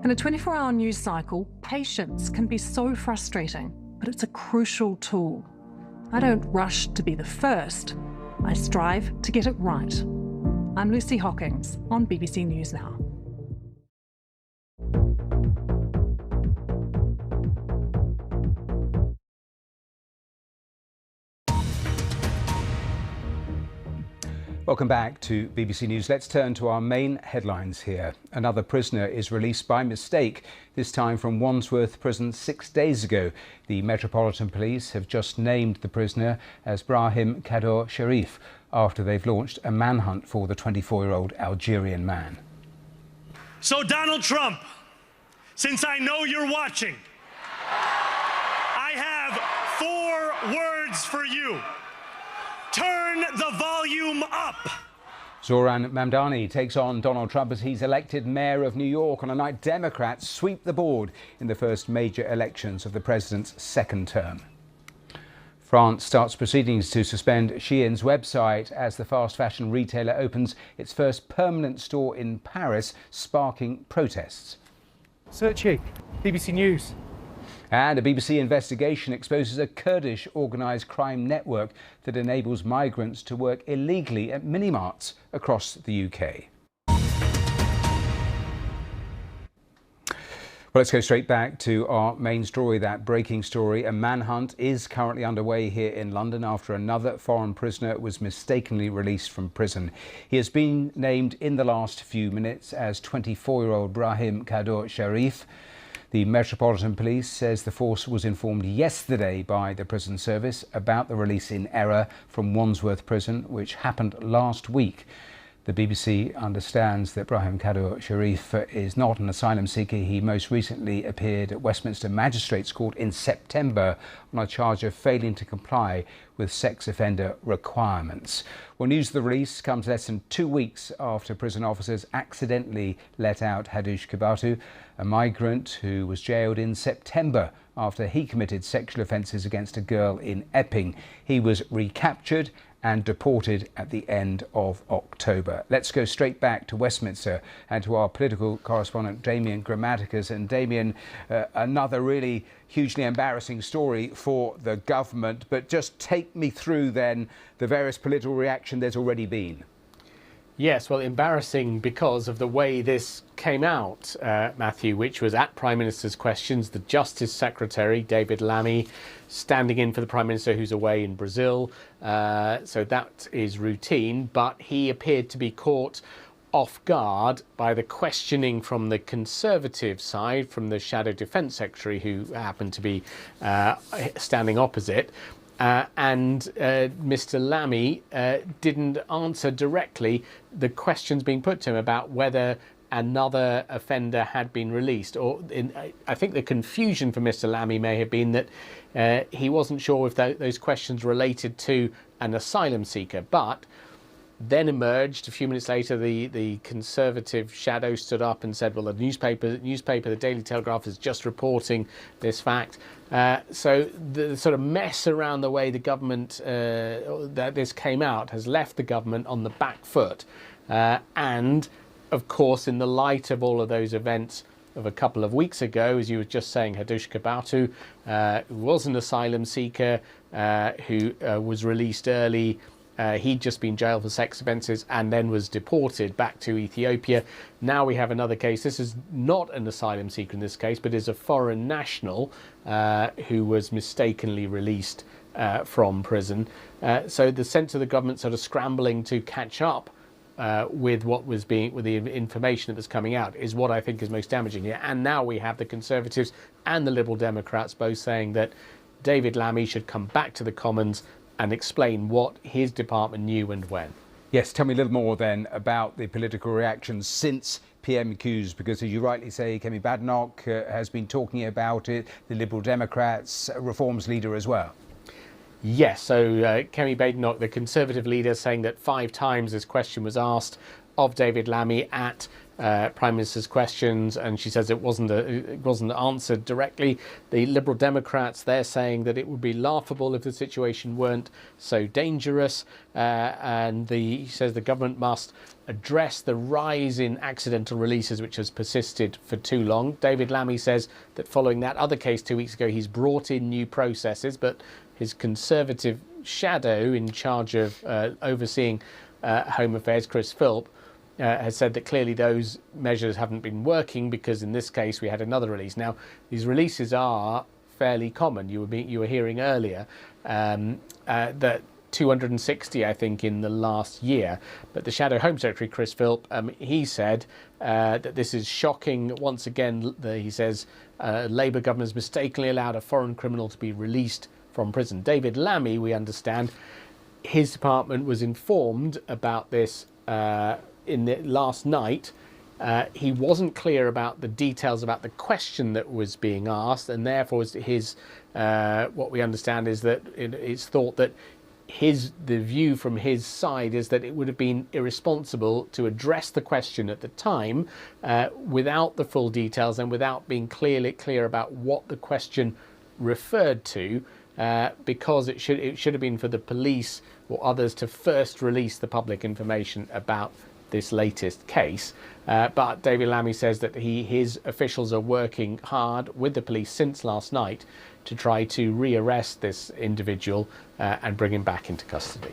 In a 24-hour news cycle, patience can be so frustrating, but it's a crucial tool. I don't rush to be the first. I strive to get it right. I'm Lucy Hockings on BBC News Now. Welcome back to BBC News. Let's turn to our main headlines here. Another prisoner is released by mistake, this time from Wandsworth Prison 6 days ago. The Metropolitan Police have just named the prisoner as Brahim Kaddour Sharif after they've launched a manhunt for the 24-year-old Algerian man. So Donald Trump, since I know you're watching, I have 4 words for you. Turn the volume up. Zohran Mamdani takes on Donald Trump as he's elected mayor of New York on a night Democrats sweep the board in the first major elections of the president's second term. France starts proceedings to suspend Shein's website as the fast fashion retailer opens its first permanent store in Paris, sparking protests. Searchy, BBC News. And a BBC investigation exposes a Kurdish organised crime network that enables migrants to work illegally at mini-marts across the UK. Well, let's go straight back to our main story, that breaking story. A manhunt is currently underway here in London after another foreign prisoner was mistakenly released from prison. He has been named in the last few minutes as 24-year-old Brahim Kaddour Sharif. The Metropolitan Police says the force was informed yesterday by the prison service about the release in error from Wandsworth Prison, which happened last week. The BBC understands that Brahim Kaddour Sharif is not an asylum seeker. He most recently appeared at Westminster Magistrates Court in September on a charge of failing to comply with sex offender requirements. Well, news of the release comes less than 2 weeks after prison officers accidentally let out Haddouche Kibatu, a migrant who was jailed in September after he committed sexual offences against a girl in Epping. He was recaptured and deported at the end of October. Let's go straight back to Westminster and to our political correspondent Damien Grammaticus. And Damien, another really hugely embarrassing story for the government, but just take me through then the various political reaction there's already been. Yes, well, embarrassing because of the way this came out, Matthew, which was at Prime Minister's questions, the Justice Secretary, David Lammy, standing in for the Prime Minister who's away in Brazil. So that is routine, but he appeared to be caught off guard by the questioning from the Conservative side, from the Shadow Defence Secretary, who happened to be standing opposite. And Mr. Lammy didn't answer directly the questions being put to him about whether another offender had been released. I think the confusion for Mr. Lammy may have been that he wasn't sure if those questions related to an asylum seeker. But then emerged a few minutes later, the Conservative shadow stood up and said, well, the newspaper, the Daily Telegraph, is just reporting this fact. So the sort of mess around the way the government, that this came out, has left the government on the back foot. And, of course, in the light of all of those events of a couple of weeks ago, as you were just saying, Haddouche Kibatu, who was an asylum seeker, who was released early. He'd just been jailed for sex offences and then was deported back to Ethiopia. Now we have another case. This is not an asylum seeker in this case, but is a foreign national who was mistakenly released from prison. So the sense of the government sort of scrambling to catch up with the information that was coming out is what I think is most damaging here. And now we have the Conservatives and the Liberal Democrats both saying that David Lammy should come back to the Commons and explain what his department knew and when. Yes, tell me a little more then about the political reactions since PMQs, because as you rightly say, Kemi Badenoch has been talking about it, the Liberal Democrats, Reform's leader as well. Yes, so Kemi Badenoch, the Conservative leader, saying that 5 times this question was asked of David Lammy at Prime Minister's questions, and she says it wasn't answered directly. The Liberal Democrats, they're saying that it would be laughable if the situation weren't so dangerous, and he says the government must address the rise in accidental releases which has persisted for too long. David Lammy says that following that other case 2 weeks ago, he's brought in new processes, but his Conservative shadow in charge of overseeing Home Affairs, Chris Philp, has said that clearly those measures haven't been working because in this case we had another release. Now, these releases are fairly common. You were hearing earlier that 260, I think, in the last year. But the Shadow Home Secretary, Chris Philp, he said that this is shocking. Once again, he says Labour government has mistakenly allowed a foreign criminal to be released from prison. David Lammy, we understand, his department was informed about this in the last night. He wasn't clear about the details about the question that was being asked, and therefore his what we understand is that it's thought that the view from his side is that it would have been irresponsible to address the question at the time without the full details and without being clear about what the question referred to, because it should have been for the police or others to first release the public information about this latest case. But David Lammy says that his officials are working hard with the police since last night to try to rearrest this individual and bring him back into custody.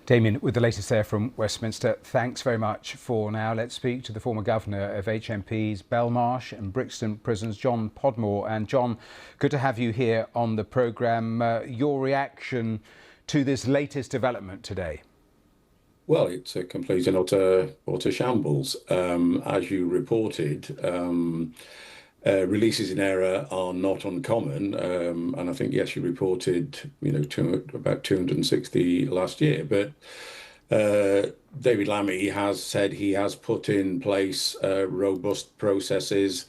Damien, with the latest there from Westminster, thanks very much for now. Let's speak to the former governor of HMPs Belmarsh and Brixton prisons, John Podmore. And John, good to have you here on the programme. Your reaction to this latest development today? Well, it's a complete and utter shambles. As you reported, releases in error are not uncommon, and I think, yes, you reported, about 260 last year. But David Lammy has said he has put in place robust processes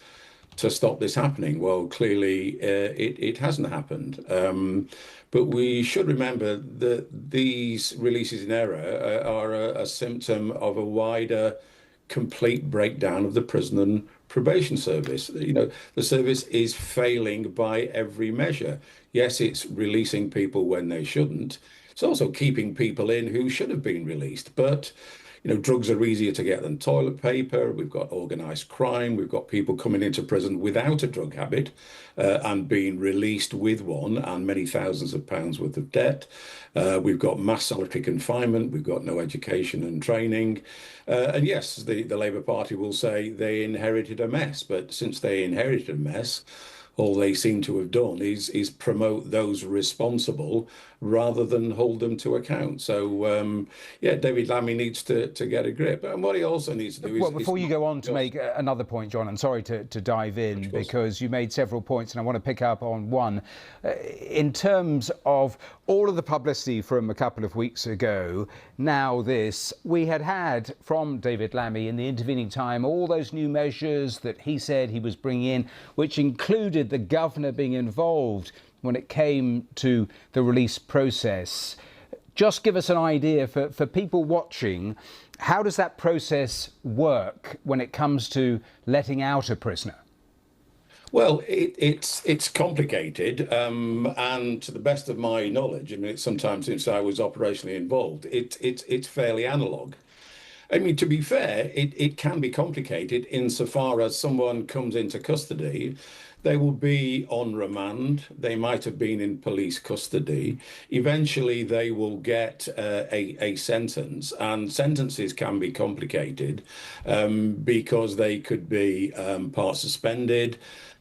to stop this happening. Well, clearly, it hasn't happened. But we should remember that these releases in error are a symptom of a wider, complete breakdown of the prison and probation service. The service is failing by every measure. Yes, it's releasing people when they shouldn't. It's also keeping people in who should have been released. But drugs are easier to get than toilet paper. We've got organised crime. We've got people coming into prison without a drug habit and being released with one, and many thousands of pounds worth of debt. We've got mass solitary confinement. We've got no education and training. And yes, the Labour Party will say they inherited a mess. But since they inherited a mess, all they seem to have done is promote those responsible rather than hold them to account. So, David Lammy needs to get a grip. And what he also needs to do is... Well, before you go on to make another point, John, and sorry to dive in, because you made several points and I want to pick up on one. In terms of all of the publicity from a couple of weeks ago, now this, we had from David Lammy in the intervening time all those new measures that he said he was bringing in, which included the governor being involved when it came to the release process. Just give us an idea for people watching, how does that process work when it comes to letting out a prisoner? Well, it's complicated, and to the best of my knowledge, it's sometimes since I was operationally involved, it's fairly analogue. To be fair, it can be complicated insofar as someone comes into custody. They will be on remand. They might have been in police custody. Eventually, they will get a sentence, and sentences can be complicated because they could be part suspended.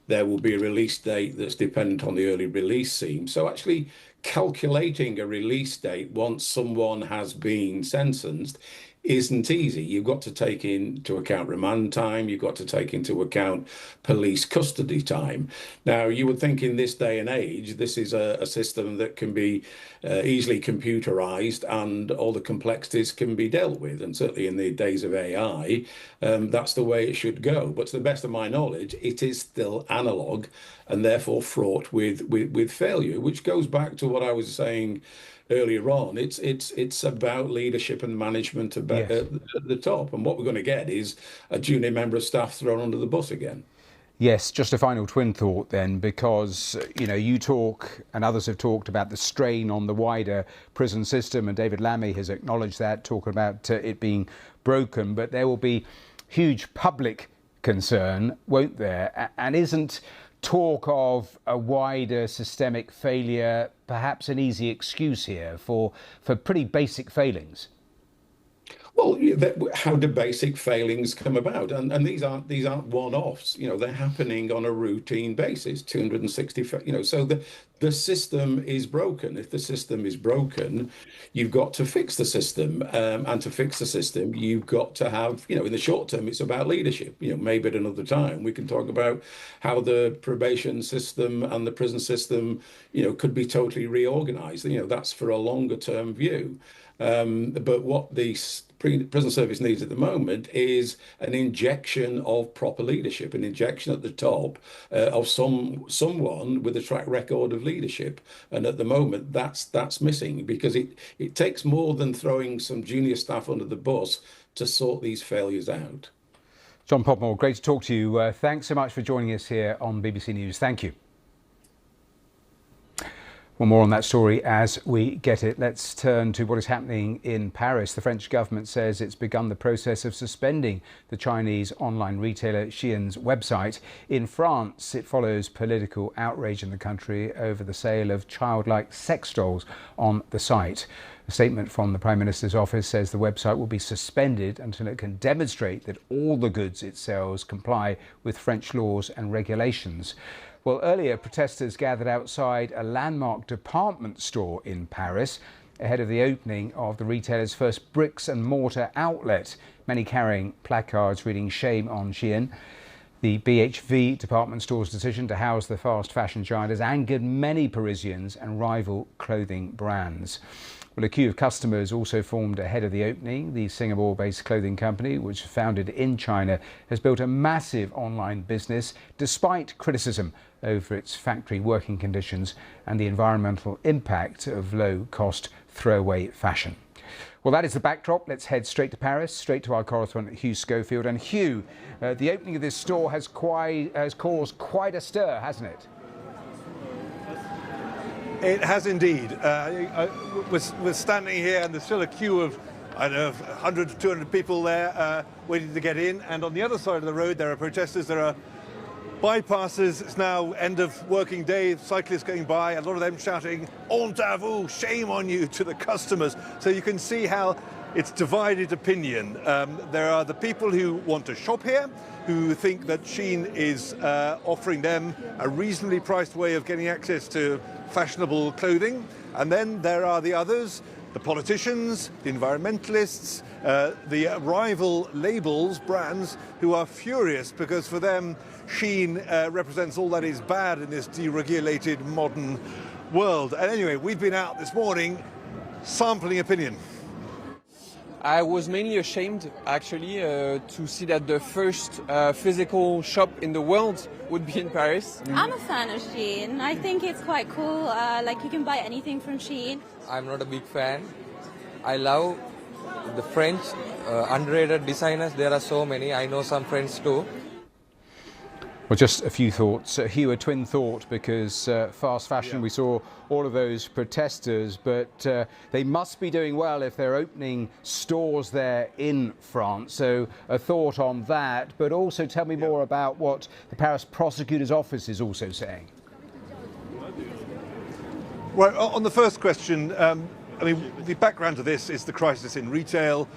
There will be a release date that's dependent on the early release scheme. So actually calculating a release date once someone has been sentenced isn't easy. You've got to take into account remand time. You've got to take into account police custody time. Now, you would think in this day and age, this is a system that can be easily computerized and all the complexities can be dealt with. And certainly in the days of AI, that's the way it should go. But to the best of my knowledge, it is still analog and therefore fraught with failure, which goes back to what I was saying earlier on, it's about leadership and management at the top. And what we're going to get is a junior member of staff thrown under the bus again. Yes, just a final twin thought then, because, you talk and others have talked about the strain on the wider prison system, and David Lammy has acknowledged that, talking about it being broken, but there will be huge public concern, won't there? And isn't talk of a wider systemic failure perhaps an easy excuse here for pretty basic failings? Well, how do basic failings come about? And these aren't one-offs. They're happening on a routine basis. 260. So the system is broken. If the system is broken, you've got to fix the system. And to fix the system, you've got to have, in the short term, it's about leadership. Maybe at another time we can talk about how the probation system and the prison system, could be totally reorganized. That's for a longer term view. But what the prison service needs at the moment is an injection of proper leadership, an injection at the top of someone with a track record of leadership. And at the moment, that's missing, because it takes more than throwing some junior staff under the bus to sort these failures out. John Podmore, great to talk to you. Thanks so much for joining us here on BBC News. Thank you. Well, more on that story as we get it. Let's turn to what is happening in Paris. The French government says it's begun the process of suspending the Chinese online retailer Shein's website. In France, it follows political outrage in the country over the sale of childlike sex dolls on the site. A statement from the Prime Minister's office says the website will be suspended until it can demonstrate that all the goods it sells comply with French laws and regulations. Well, earlier, protesters gathered outside a landmark department store in Paris ahead of the opening of the retailer's first bricks and mortar outlet, many carrying placards reading "Shame on Shein." The BHV department store's decision to house the fast fashion giant has angered many Parisians and rival clothing brands. Well, a queue of customers also formed ahead of the opening. The Singapore-based clothing company, which was founded in China, has built a massive online business despite criticism over its factory working conditions and the environmental impact of low-cost throwaway fashion. Well, that is the backdrop. Let's head straight to Paris, straight to our correspondent Hugh Schofield. And Hugh, the opening of this store has caused quite a stir, hasn't it? It has indeed. We're standing here and there's still a queue of, 100 to 200 people there waiting to get in. And on the other side of the road, there are protesters, there are bypassers. It's now end of working day, cyclists going by, a lot of them shouting, "Honte à vous," shame on you, to the customers. So you can see how it's divided opinion. There are the people who want to shop here, who think that Shein is offering them a reasonably priced way of getting access to fashionable clothing. And then there are the others, the politicians, the environmentalists, the rival labels, brands, who are furious because for them Shein represents all that is bad in this deregulated modern world. And anyway, we've been out this morning sampling opinion. I was mainly ashamed, actually, to see that the first physical shop in the world would be in Paris. I'm a fan of Shein. I think it's quite cool. Like, you can buy anything from Shein. I'm not a big fan. I love the French underrated designers. There are so many. I know some friends too. Well, just a few thoughts. Hugh, a twin thought, because fast fashion, we saw all of those protesters, but they must be doing well if they're opening stores there in France. So a thought on that, but also tell me more about what the Paris prosecutor's office is also saying. Well, on the first question, the background to this is the crisis in retail.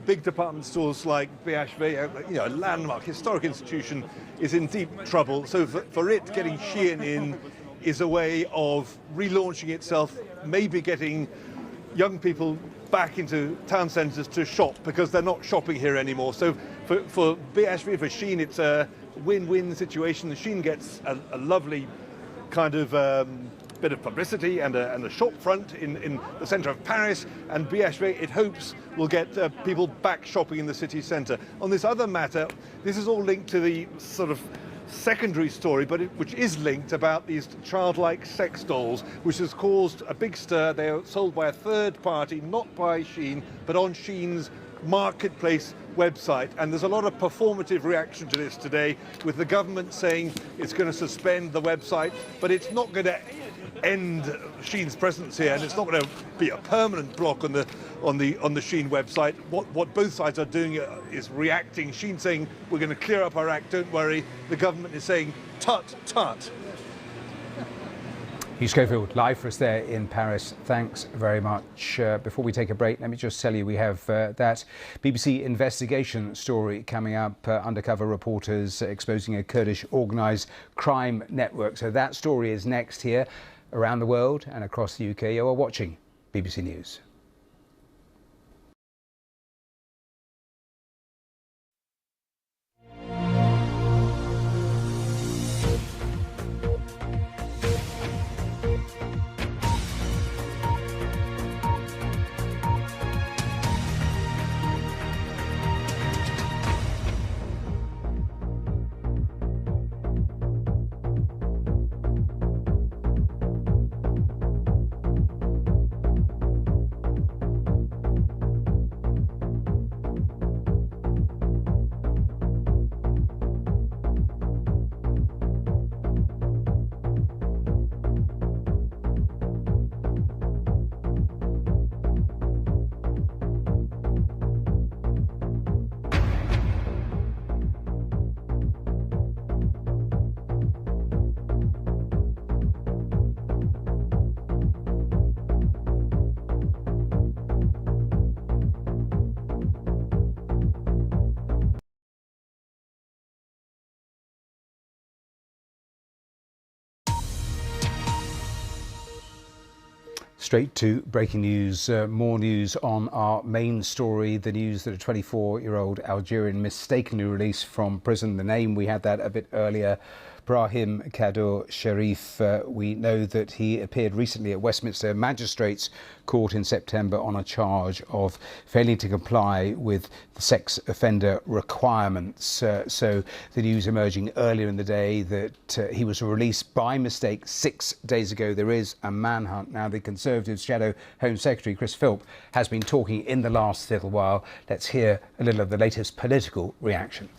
Big department stores like BHV, a landmark, historic institution, is in deep trouble. So for it, getting Shein in is a way of relaunching itself, maybe getting young people back into town centres to shop because they're not shopping here anymore. So for BHV, for Shein, it's a win-win situation. Shein gets a lovely kind of bit of publicity and a shop front in the centre of Paris, and BHV, it hopes, will get people back shopping in the city centre. On this other matter, this is all linked to the sort of secondary story, but which is linked, about these childlike sex dolls, which has caused a big stir. They are sold by a third party, not by Shein, but on Shein's marketplace website. And there's a lot of performative reaction to this today, with the government saying it's going to suspend the website, but it's not going to end Shein's presence here, and it's not going to be a permanent block on the Shein website. What both sides are doing is reacting. Shein saying we're going to clear up our act, don't worry. The government is saying tut tut. Hugh Schofield, live for us there in Paris. Thanks very much. Before we take a break, let me just tell you we have that BBC investigation story coming up, undercover reporters exposing a Kurdish organised crime network. So that story is next here. Around the world and across the UK, you are watching BBC News. Straight to breaking news, more news on our main story, the news that a 24-year-old Algerian mistakenly released from prison. The name, we had that a bit earlier, Brahim Kadour Sharif. We know that he appeared recently at Westminster Magistrates Court in September on a charge of failing to comply with the sex offender requirements. So the news emerging earlier in the day that he was released by mistake 6 days ago. There is a manhunt. Now, the Conservatives' Shadow Home Secretary Chris Philp has been talking in the last little while. Let's hear a little of the latest political reaction.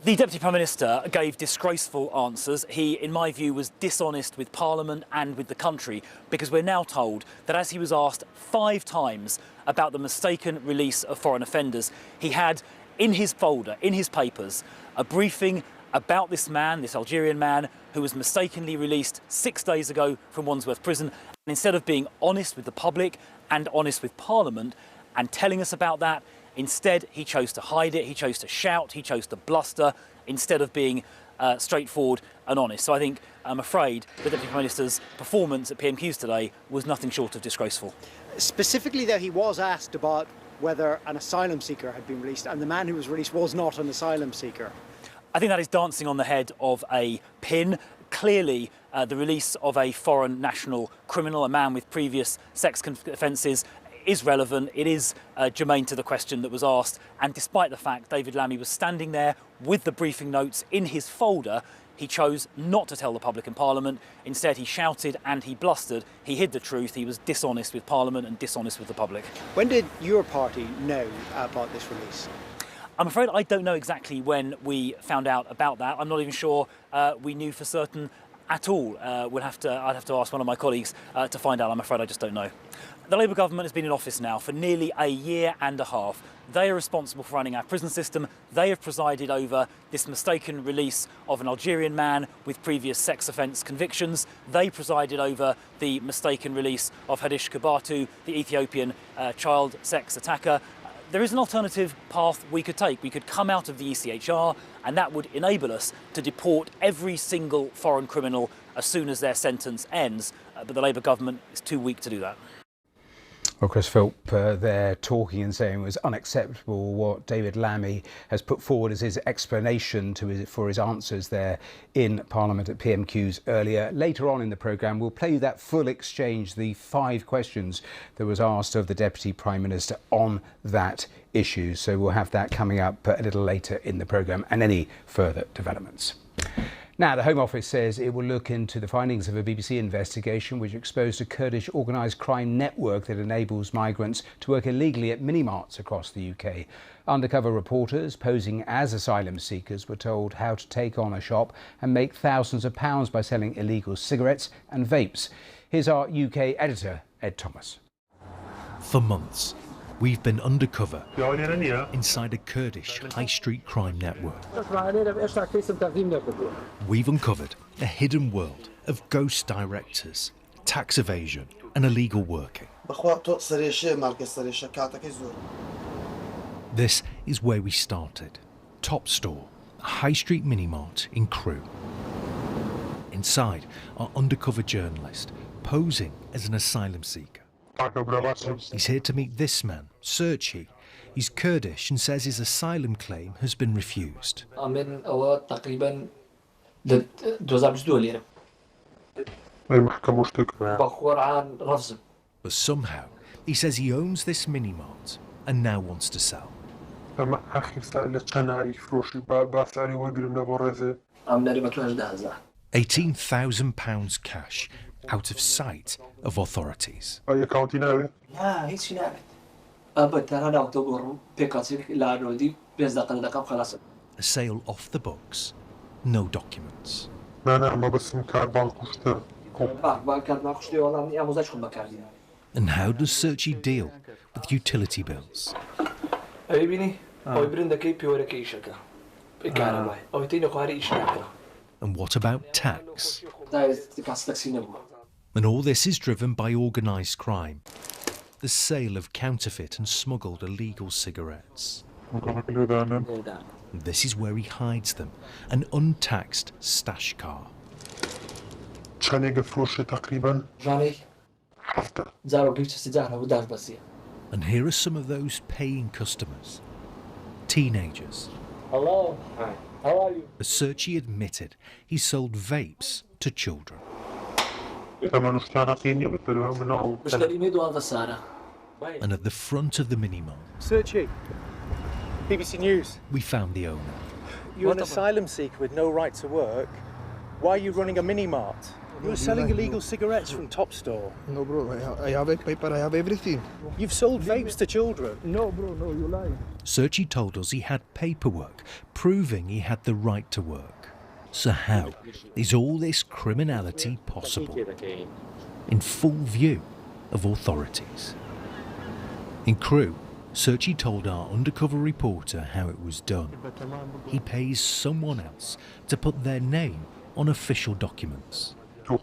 The Deputy Prime Minister gave disgraceful answers. He, in my view, was dishonest with Parliament and with the country, because we're now told that as he was asked 5 times about the mistaken release of foreign offenders, he had in his folder, in his papers, a briefing about this man, this Algerian man, who was mistakenly released 6 days ago from Wandsworth Prison. And instead of being honest with the public and honest with Parliament and telling us about that, instead, he chose to hide it, he chose to shout, he chose to bluster, instead of being straightforward and honest. So I think, I'm afraid, the Deputy Prime Minister's performance at PMQs today was nothing short of disgraceful. Specifically, though, he was asked about whether an asylum seeker had been released, and the man who was released was not an asylum seeker. I think that is dancing on the head of a pin. Clearly, the release of a foreign national criminal, a man with previous sex offences, is relevant. It is germane to the question that was asked, and despite the fact David Lammy was standing there with the briefing notes in his folder, he chose not to tell the public and Parliament. Instead, he shouted and he blustered. He hid the truth. He was dishonest with Parliament and dishonest with the public. When did your party know about this release? I'm afraid I don't know exactly when we found out about that. I'm not even sure we knew for certain at all. I'd have to ask one of my colleagues to find out. I'm afraid I just don't know. The Labour government has been in office now for nearly a year and a half. They are responsible for running our prison system. They have presided over this mistaken release of an Algerian man with previous sex offence convictions. They presided over the mistaken release of Hadish Kabatu, the Ethiopian child sex attacker. There is an alternative path we could take. We could come out of the ECHR, and that would enable us to deport every single foreign criminal as soon as their sentence ends. But the Labour government is too weak to do that. Well, Chris Philp there talking and saying it was unacceptable what David Lammy has put forward as his explanation for his answers there in Parliament at PMQs earlier. Later on in the programme, we'll play you that full exchange, the 5 questions that was asked of the Deputy Prime Minister on that issue. So we'll have that coming up a little later in the programme and any further developments. Now, the Home Office says it will look into the findings of a BBC investigation which exposed a Kurdish organised crime network that enables migrants to work illegally at mini-marts across the UK. Undercover reporters posing as asylum seekers were told how to take on a shop and make thousands of pounds by selling illegal cigarettes and vapes. Here's our UK editor, Ed Thomas. For months, we've been undercover inside a Kurdish high street crime network. We've uncovered a hidden world of ghost directors, tax evasion and illegal working. This is where we started. Top Store, a high street mini-mart in Crewe. Inside, our undercover journalist, posing as an asylum seeker. He's here to meet this man, Serchi. He's Kurdish and says his asylum claim has been refused. But somehow, he says he owns this mini-mart and now wants to sell. £18,000 cash out of sight of authorities. a sale off the books, no documents. And how does Serchi deal with utility bills? And what about tax? And all this is driven by organised crime. The sale of counterfeit and smuggled illegal cigarettes. This is where he hides them, an untaxed stash car. And here are some of those paying customers. Teenagers. Hello. Hi. How are you? As Serchi admitted, he sold vapes to children. And at the front of the mini-mart, Serchi, BBC News. We found the owner. You're an asylum seeker with no right to work. Why are you running a mini-mart? You're selling illegal cigarettes from Top Store. No, bro, I have a paper, I have everything. You've sold vapes to children. No, bro, no, you lie. Serchi told us he had paperwork proving he had the right to work. So how is all this criminality possible? In full view of authorities. In Crewe, Serchi told our undercover reporter how it was done. He pays someone else to put their name on official documents. A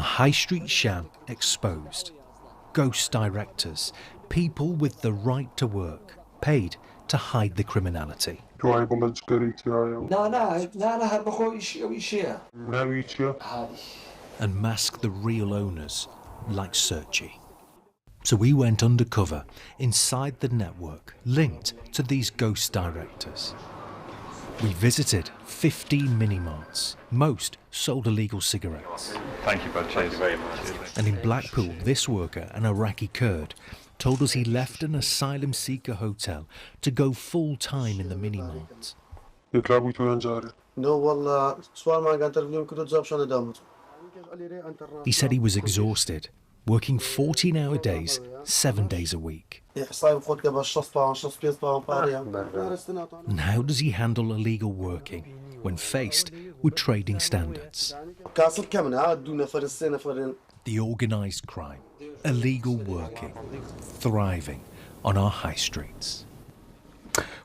high street sham exposed. Ghost directors, people with the right to work, paid to hide the criminality. And mask the real owners, like Serchi. So we went undercover inside the network linked to these ghost directors. We visited 15 mini-marts. Most sold illegal cigarettes. Thank you, bud. Thank you very much. And in Blackpool, this worker, an Iraqi Kurd, told us he left an asylum seeker hotel to go full-time in the mini-mart. He said he was exhausted, working 14-hour days, 7 days a week. And how does he handle illegal working when faced with trading standards? The organised crime, illegal working, thriving on our high streets.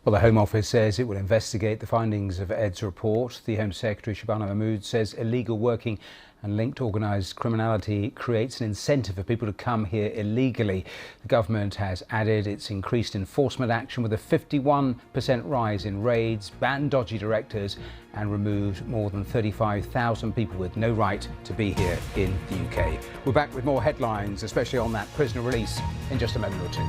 Well, the Home Office says it will investigate the findings of Ed's report. The Home Secretary, Shabana Mahmood, says illegal working and linked organised criminality creates an incentive for people to come here illegally. The government has added its increased enforcement action with a 51% rise in raids, banned dodgy directors and removed more than 35,000 people with no right to be here in the UK. We're back with more headlines, especially on that prisoner release, in just a moment or two.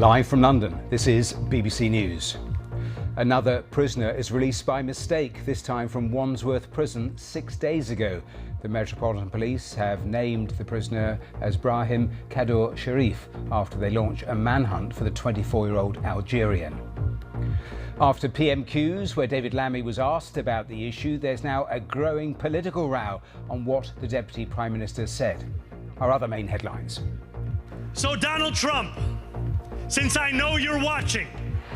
Live from London, this is BBC News. Another prisoner is released by mistake, this time from Wandsworth Prison 6 days ago. The Metropolitan Police have named the prisoner as Brahim Kadur Sharif after they launch a manhunt for the 24-year-old Algerian. After PMQs, where David Lammy was asked about the issue, there's now a growing political row on what the Deputy Prime Minister said. Our other main headlines. So Donald Trump, since I know you're watching,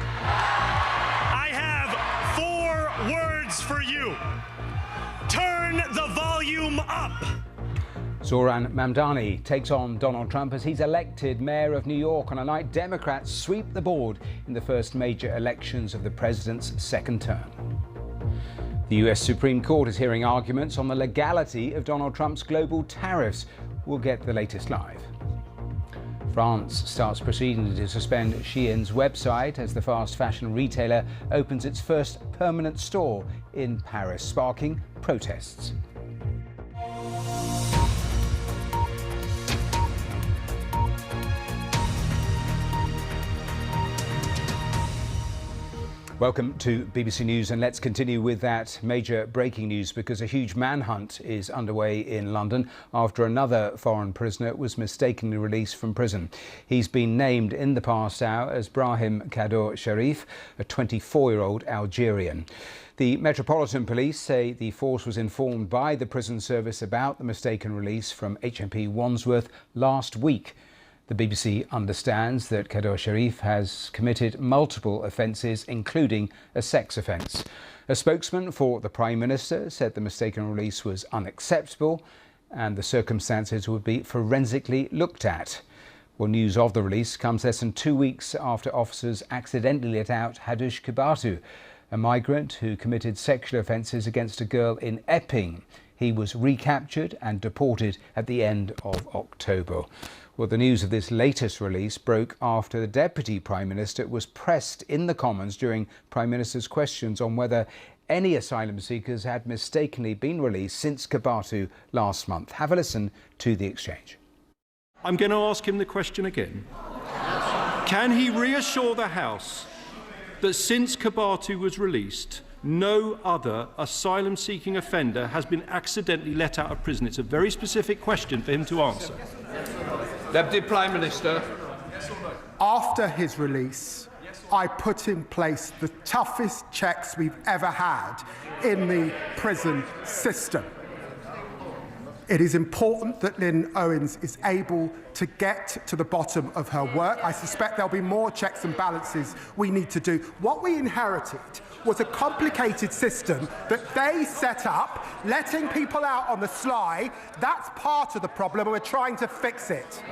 I have 4 words for you. Turn the volume up. Zohran Mamdani takes on Donald Trump as he's elected mayor of New York on a night Democrats sweep the board in the first major elections of the president's second term. The US Supreme Court is hearing arguments on the legality of Donald Trump's global tariffs. We'll get the latest live. France starts proceedings to suspend Shein's website as the fast fashion retailer opens its first permanent store in Paris, sparking protests. Welcome to BBC News, and let's continue with that major breaking news because a huge manhunt is underway in London after another foreign prisoner was mistakenly released from prison. He's been named in the past hour as Brahim Kadur Sharif, a 24-year-old Algerian. The Metropolitan Police say the force was informed by the prison service about the mistaken release from HMP Wandsworth last week. The BBC understands that Kadur Sharif has committed multiple offences, including a sex offence. A spokesman for the Prime Minister said the mistaken release was unacceptable and the circumstances would be forensically looked at. Well, news of the release comes less than 2 weeks after officers accidentally let out Hadush Kibatu, a migrant who committed sexual offences against a girl in Epping. He was recaptured and deported at the end of October. Well, the news of this latest release broke after the Deputy Prime Minister was pressed in the Commons during Prime Minister's questions on whether any asylum seekers had mistakenly been released since Kibatu last month. Have a listen to the exchange. I'm going to ask him the question again. Can he reassure the House that since Kibatu was released, no other asylum-seeking offender has been accidentally let out of prison? It's a very specific question for him to answer. Deputy Prime Minister. After his release, I put in place the toughest checks we've ever had in the prison system. It is important that Lynn Owens is able to get to the bottom of her work. I suspect there'll be more checks and balances we need to do. What we inherited was a complicated system that they set up, letting people out on the sly. That's part of the problem, and we're trying to fix it.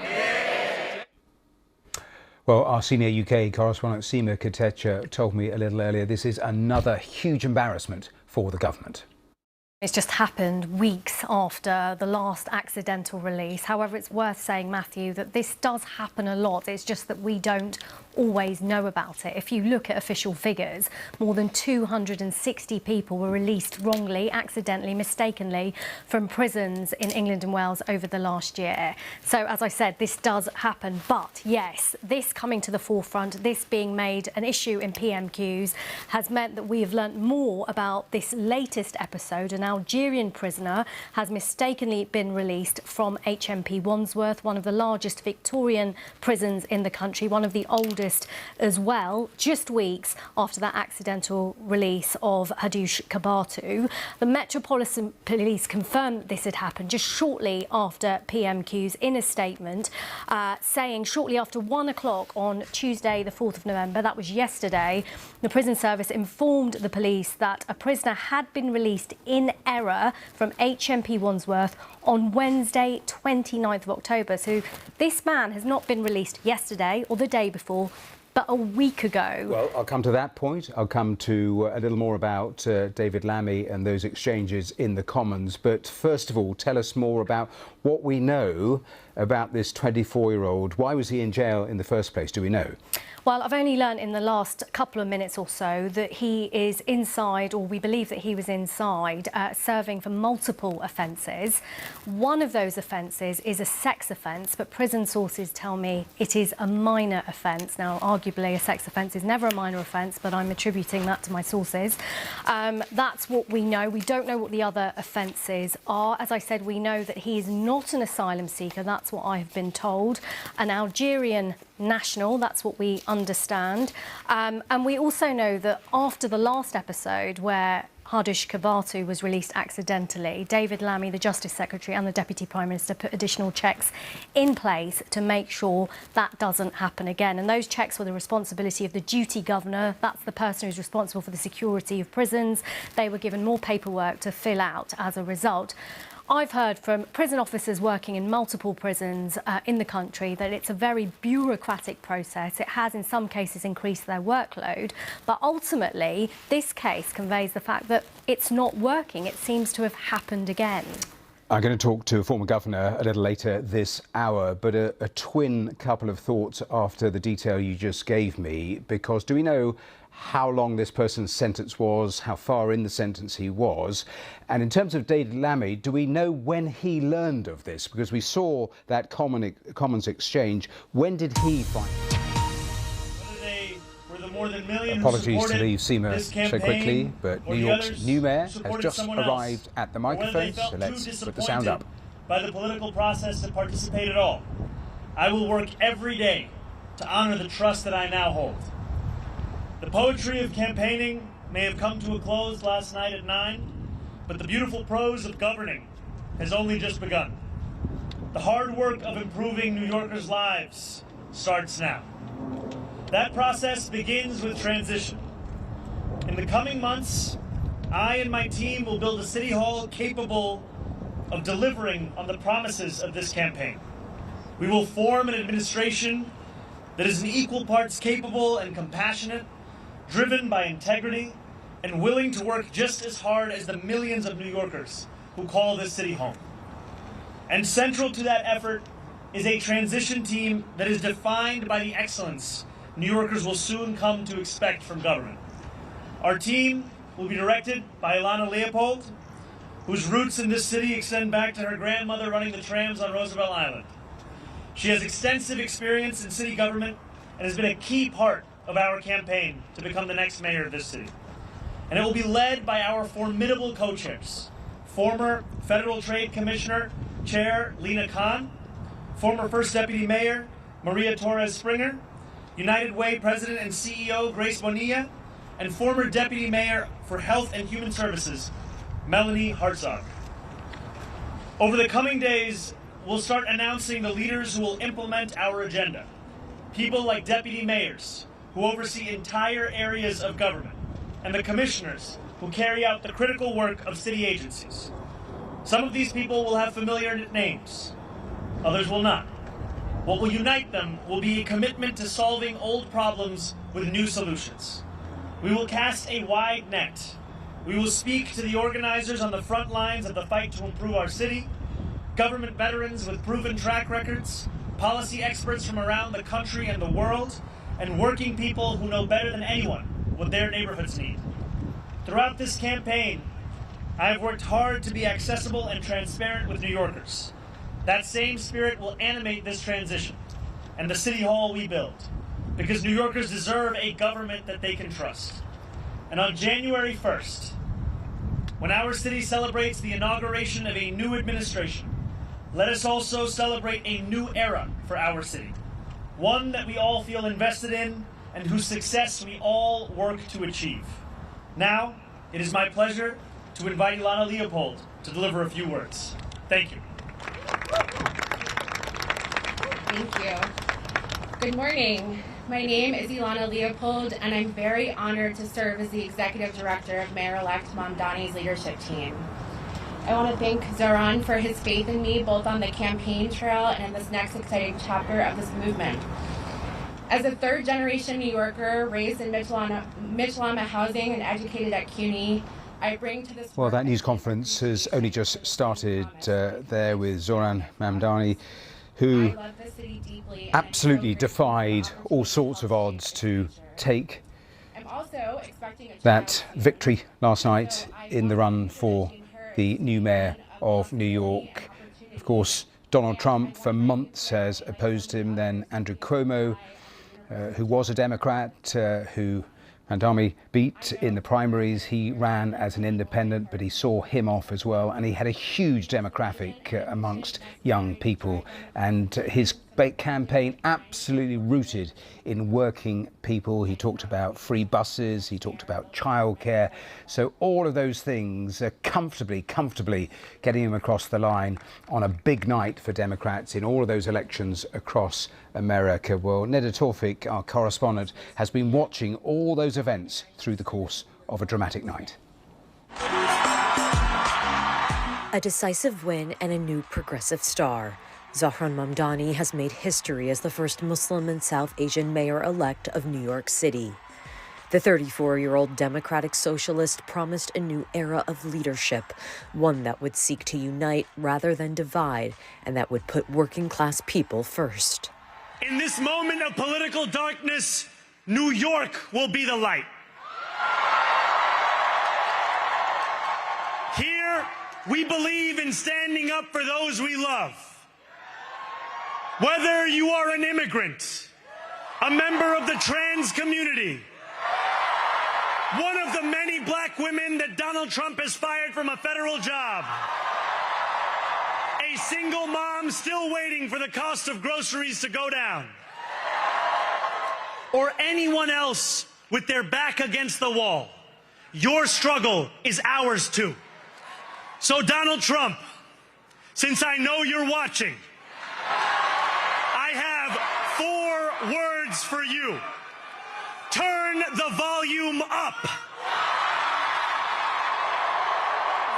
Well, our senior UK correspondent Seema Kotecha told me a little earlier this is another huge embarrassment for the government. It's just happened weeks after the last accidental release. However, it's worth saying, Matthew, that this does happen a lot. It's just that we don't always know about it. If you look at official figures, more than 260 people were released wrongly, accidentally, mistakenly from prisons in England and Wales over the last year. So, as I said, this does happen. But, yes, this coming to the forefront, this being made an issue in PMQs, has meant that we have learnt more about this latest episode. An Algerian prisoner has mistakenly been released from HMP Wandsworth, one of the largest Victorian prisons in the country, one of the oldest as well, just weeks after that accidental release of Hadush Kibatu. The Metropolitan Police confirmed that this had happened just shortly after PMQs in a statement, saying shortly after 1 o'clock on Tuesday, the 4th of November, that was yesterday, the prison service informed the police that a prisoner had been released in error from HMP Wandsworth on Wednesday, 29th of October. So this man has not been released yesterday or the day before, but a week ago. Well, I'll come to that point. I'll come to a little more about David Lammy and those exchanges in the Commons. But first of all, tell us more about what we know about this 24-year-old. Why was he in jail in the first place? Do we know? Well, I've only learned in the last couple of minutes or so that he is inside, or we believe that he was inside, serving for multiple offences. One of those offences is a sex offence, but prison sources tell me it is a minor offence. Now, arguably, a sex offence is never a minor offence, but I'm attributing that to my sources. That's what we know. We don't know what the other offences are. As I said, we know that he is not an asylum seeker. That's what I have been told. An Algerian national, that's what we understand. And we also know that after the last episode where Hadush Kavatu was released accidentally, David Lammy, the Justice Secretary, and the Deputy Prime Minister put additional checks in place to make sure that doesn't happen again. And those checks were the responsibility of the duty governor. That's the person who's responsible for the security of prisons. They were given more paperwork to fill out as a result. I've heard from prison officers working in multiple prisons in the country that it's a very bureaucratic process. It has, in some cases, increased their workload. But ultimately, this case conveys the fact that it's not working. It seems to have happened again. I'm going to talk to a former governor a little later this hour, but a twin couple of thoughts after the detail you just gave me, because do we know how long this person's sentence was, how far in the sentence he was? And in terms of David Lammy, do we know when he learned of this? Because we saw that Commons exchange. When did he find it? Apologies to leave Seema so quickly, but New York's new mayor has just arrived at the microphone, so let's put the sound up. By the political process to participate at all. I will work every day to honor the trust that I now hold. The poetry of campaigning may have come to a close last night at 9, but the beautiful prose of governing has only just begun. The hard work of improving New Yorkers' lives starts now. That process begins with transition. In the coming months, I and my team will build a city hall capable of delivering on the promises of this campaign. We will form an administration that is in equal parts capable and compassionate, driven by integrity, and willing to work just as hard as the millions of New Yorkers who call this city home. And central to that effort is a transition team that is defined by the excellence New Yorkers will soon come to expect from government. Our team will be directed by Ilana Leopold, whose roots in this city extend back to her grandmother running the trams on Roosevelt Island. She has extensive experience in city government and has been a key part of our campaign to become the next mayor of this city. And it will be led by our formidable co-chairs, former Federal Trade Commissioner Chair Lena Khan, former First Deputy Mayor Maria Torres Springer, United Way President and CEO Grace Bonilla, and former Deputy Mayor for Health and Human Services Melanie Hartzog. Over the coming days, we'll start announcing the leaders who will implement our agenda. People like deputy mayors, who oversee entire areas of government, and the commissioners who carry out the critical work of city agencies. Some of these people will have familiar names, others will not. What will unite them will be a commitment to solving old problems with new solutions. We will cast a wide net. We will speak to the organizers on the front lines of the fight to improve our city, government veterans with proven track records, policy experts from around the country and the world, and working people who know better than anyone what their neighborhoods need. Throughout this campaign, I have worked hard to be accessible and transparent with New Yorkers. That same spirit will animate this transition and the city hall we build, because New Yorkers deserve a government that they can trust. And on January 1st, when our city celebrates the inauguration of a new administration, let us also celebrate a new era for our city, one that we all feel invested in and whose success we all work to achieve. Now, it is my pleasure to invite Ilana Leopold to deliver a few words. Thank you. Thank you. Good morning. My name is Ilana Leopold, and I'm very honored to serve as the Executive Director of Mayor-elect Mamdani's leadership team. I want to thank Zoran for his faith in me, both on the campaign trail and in this next exciting chapter of this movement. As a third-generation New Yorker, raised in Mitchell-Lama housing and educated at CUNY, I bring to this... Well, that news conference has only just started there with Zoran Mamdani, who absolutely defied all sorts of odds to take that victory last night in the run for the new mayor of New York. Of course, Donald Trump for months has opposed him, then Andrew Cuomo, who was a Democrat, who Mamdani beat in the primaries. He ran as an independent, but he saw him off as well, and he had a huge demographic amongst young people, and his campaign absolutely rooted in working people. He talked about free buses, he talked about childcare, so all of those things are comfortably getting him across the line on a big night for Democrats in all of those elections across America. Well, Neda Tawfik, our correspondent, has been watching all those events through the course of a dramatic night. A decisive win and a new progressive star. Zohran Mamdani has made history as the first Muslim and South Asian mayor-elect of New York City. The 34-year-old Democratic Socialist promised a new era of leadership, one that would seek to unite rather than divide, and that would put working-class people first. In this moment of political darkness, New York will be the light. Here, we believe in standing up for those we love. Whether you are an immigrant, a member of the trans community, one of the many black women that Donald Trump has fired from a federal job, a single mom still waiting for the cost of groceries to go down, or anyone else with their back against the wall, your struggle is ours too. So Donald Trump, since I know you're watching, I have 4 words for you. Turn the volume up.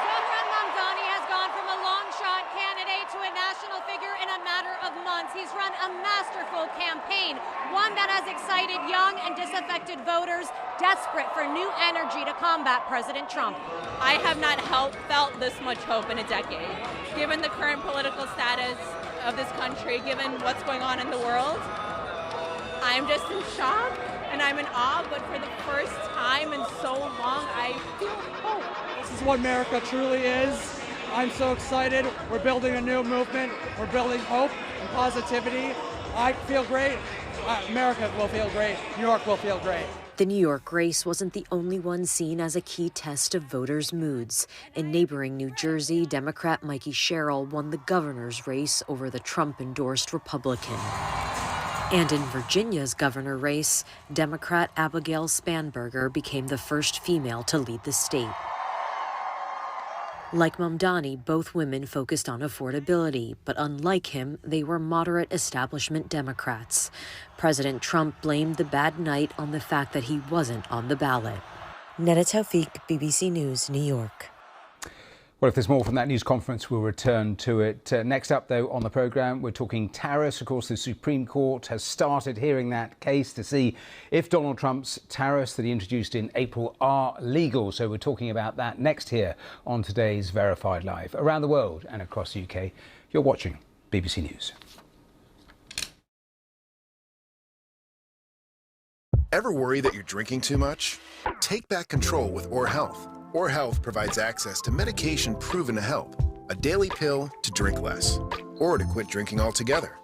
Zohran Mamdani has gone from a long-shot candidate to a national figure in a matter of months. He's run a masterful campaign, one that has excited young and disaffected voters desperate for new energy to combat President Trump. I have not felt this much hope in a decade. Given the current political status of this country, given what's going on in the world, I'm just in shock and I'm in awe, but for the first time in so long, I feel hope. This is what America truly is. I'm so excited. We're building a new movement. We're building hope and positivity. I feel great. America will feel great. New York will feel great. The New York race wasn't the only one seen as a key test of voters' moods. In neighboring New Jersey, Democrat Mikey Sherrill won the governor's race over the Trump-endorsed Republican. And in Virginia's governor race, Democrat Abigail Spanberger became the first female to lead the state. Like Mamdani, both women focused on affordability, but unlike him, they were moderate establishment Democrats. President Trump blamed the bad night on the fact that he wasn't on the ballot. Neda Tawfik, BBC News, New York. Well, if there's more from that news conference, we'll return to it. Next up, though, on the programme, we're talking tariffs. Of course, the Supreme Court has started hearing that case to see if Donald Trump's tariffs that he introduced in April are legal. So we're talking about that next here on today's Verified Live. Around the world and across the UK, you're watching BBC News. Ever worry that you're drinking too much? Take back control with Or Health. Or Health provides access to medication proven to help. A daily pill to drink less, or to quit drinking altogether.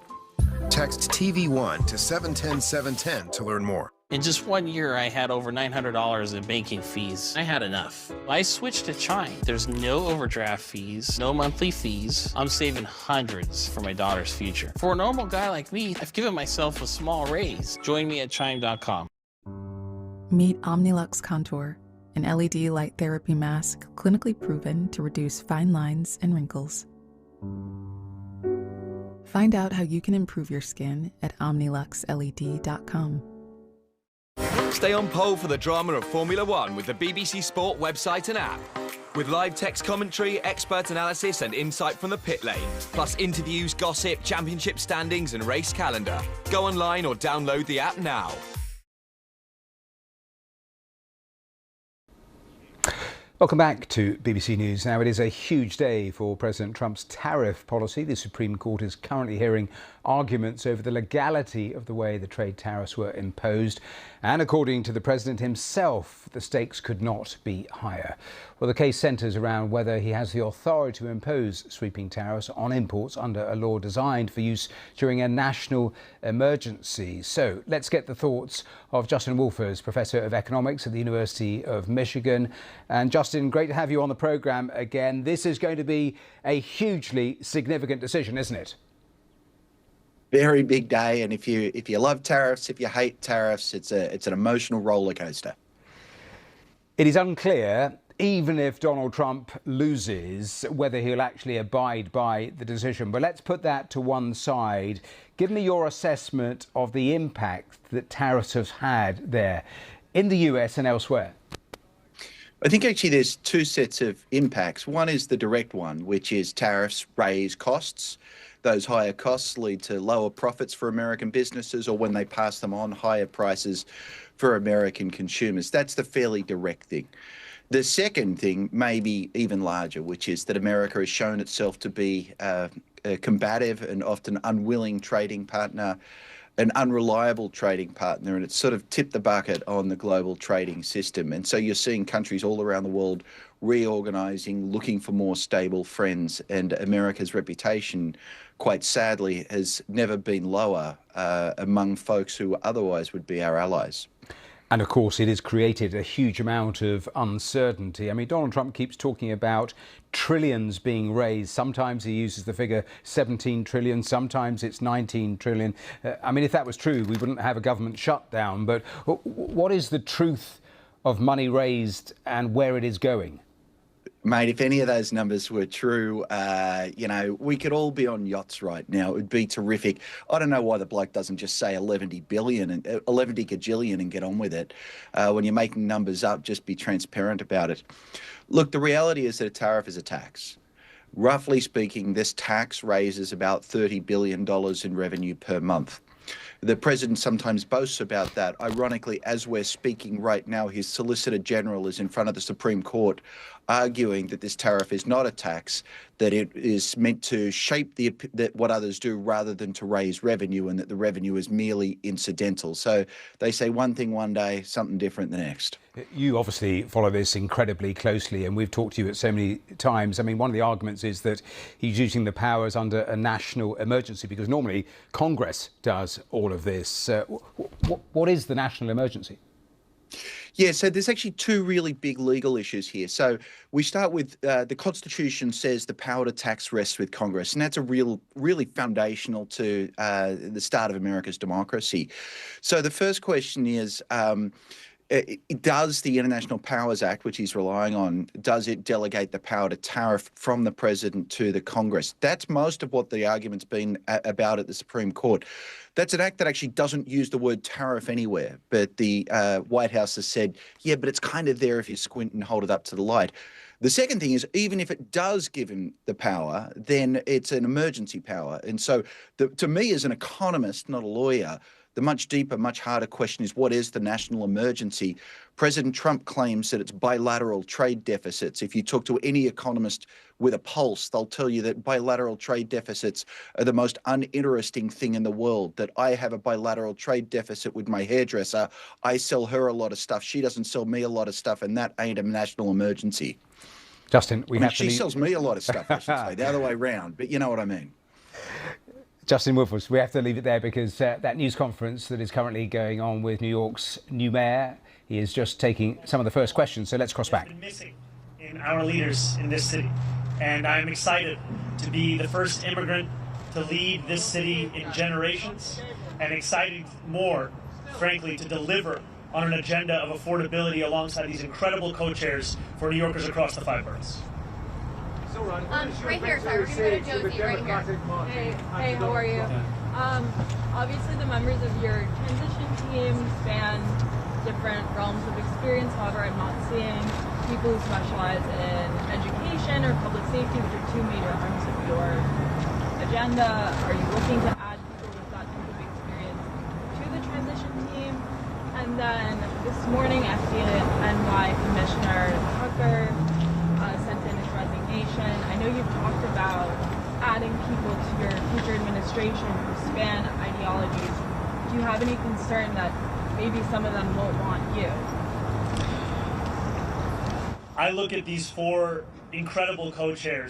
Text TV1 to 710-710 to learn more. In just 1 year, I had over $900 in banking fees. I had enough. I switched to Chime. There's no overdraft fees, no monthly fees. I'm saving hundreds for my daughter's future. For a normal guy like me, I've given myself a small raise. Join me at Chime.com. Meet Omnilux Contour, an LED light therapy mask clinically proven to reduce fine lines and wrinkles. Find out how you can improve your skin at OmniluxLED.com. Stay on pole for the drama of Formula One with the BBC Sport website and app. With live text commentary, expert analysis and insight from the pit lane, plus interviews, gossip, championship standings and race calendar. Go online or download the app now. Welcome back to BBC News. Now, it is a huge day for President Trump's tariff policy. The Supreme Court is currently hearing arguments over the legality of the way the trade tariffs were imposed. And according to the president himself, the stakes could not be higher. Well, the case centres around whether he has the authority to impose sweeping tariffs on imports under a law designed for use during a national emergency. So let's get the thoughts of Justin Wolfers, Professor of Economics at the University of Michigan. And Justin, great to have you on the programme again. This is going to be a hugely significant decision, isn't it? Very big day, and if you love tariffs, if you hate tariffs, it's an emotional roller coaster. It is unclear, even if Donald Trump loses, whether he'll actually abide by the decision. But let's put that to one side. Give me your assessment of the impact that tariffs have had there in the US and elsewhere. I think actually there's two sets of impacts. One is the direct one, which is tariffs raise costs. Those higher costs lead to lower profits for American businesses, or when they pass them on, higher prices for American consumers. That's the fairly direct thing. The second thing may be even larger, which is that America has shown itself to be a combative and often unwilling trading partner, an unreliable trading partner, and it's sort of tipped the bucket on the global trading system. And so you're seeing countries all around the world reorganizing, looking for more stable friends, and America's reputation, quite sadly, has never been lower among folks who otherwise would be our allies. And of course, it has created a huge amount of uncertainty. I mean, Donald Trump keeps talking about trillions being raised. Sometimes he uses the figure 17 trillion, sometimes it's 19 trillion. I mean, if that was true, we wouldn't have a government shutdown. But what is the truth of money raised and where it is going? Mate, if any of those numbers were true, we could all be on yachts right now. It would be terrific. I don't know why the bloke doesn't just say 11 gajillion and get on with it. When you're making numbers up, just be transparent about it. Look, the reality is that a tariff is a tax. Roughly speaking, this tax raises about $30 billion in revenue per month. The president sometimes boasts about that. Ironically, as we're speaking right now, his Solicitor General is in front of the Supreme Court arguing that this tariff is not a tax, that it is meant to shape what others do rather than to raise revenue, and that the revenue is merely incidental. So they say one thing one day, something different the next. You obviously follow this incredibly closely, and we've talked to you at so many times. I mean, one of the arguments is that he's using the powers under a national emergency, because normally Congress does all of this. What is the national emergency? Yeah, so there's actually two really big legal issues here. So we start with the Constitution says the power to tax rests with Congress, and that's a really foundational to the start of America's democracy. So the first question is, does the International Powers Act, which he's relying on, does it delegate the power to tariff from the president to the Congress? That's most of what the argument's been about at the Supreme Court. That's an act that actually doesn't use the word tariff anywhere, but the White House has said, yeah, but it's kind of there if you squint and hold it up to the light. The second thing is, even if it does give him the power, then it's an emergency power. And so to me, as an economist, not a lawyer, the much deeper, much harder question is, what is the national emergency? President Trump claims that it's bilateral trade deficits. If you talk to any economist with a pulse, they'll tell you that bilateral trade deficits are the most uninteresting thing in the world, that I have a bilateral trade deficit with my hairdresser. I sell her a lot of stuff. She doesn't sell me a lot of stuff, and that ain't a national emergency. Justin, she sells me a lot of stuff, I should say, the other way around, but you know what I mean. Justin Wolfers, we have to leave it there because that news conference that is currently going on with New York's new mayor, he is just taking some of the first questions. So let's cross back. Been missing in our leaders in this city, and I'm excited to be the first immigrant to lead this city in generations, and excited more, frankly, to deliver on an agenda of affordability alongside these incredible co-chairs for New Yorkers across the 5 boroughs. Right here, sorry, we're gonna go to Josie right here. Hey, how are you? Obviously the members of your transition team span different realms of experience. However, I'm not seeing people who specialize in education or public safety, which are two major arms of your agenda. Are you looking to add people with that type of experience to the transition team? And then this morning, FDNY Commissioner Tucker Nation. I know you've talked about adding people to your future administration who span ideologies. Do you have any concern that maybe some of them won't want you? I look at these 4 incredible co-chairs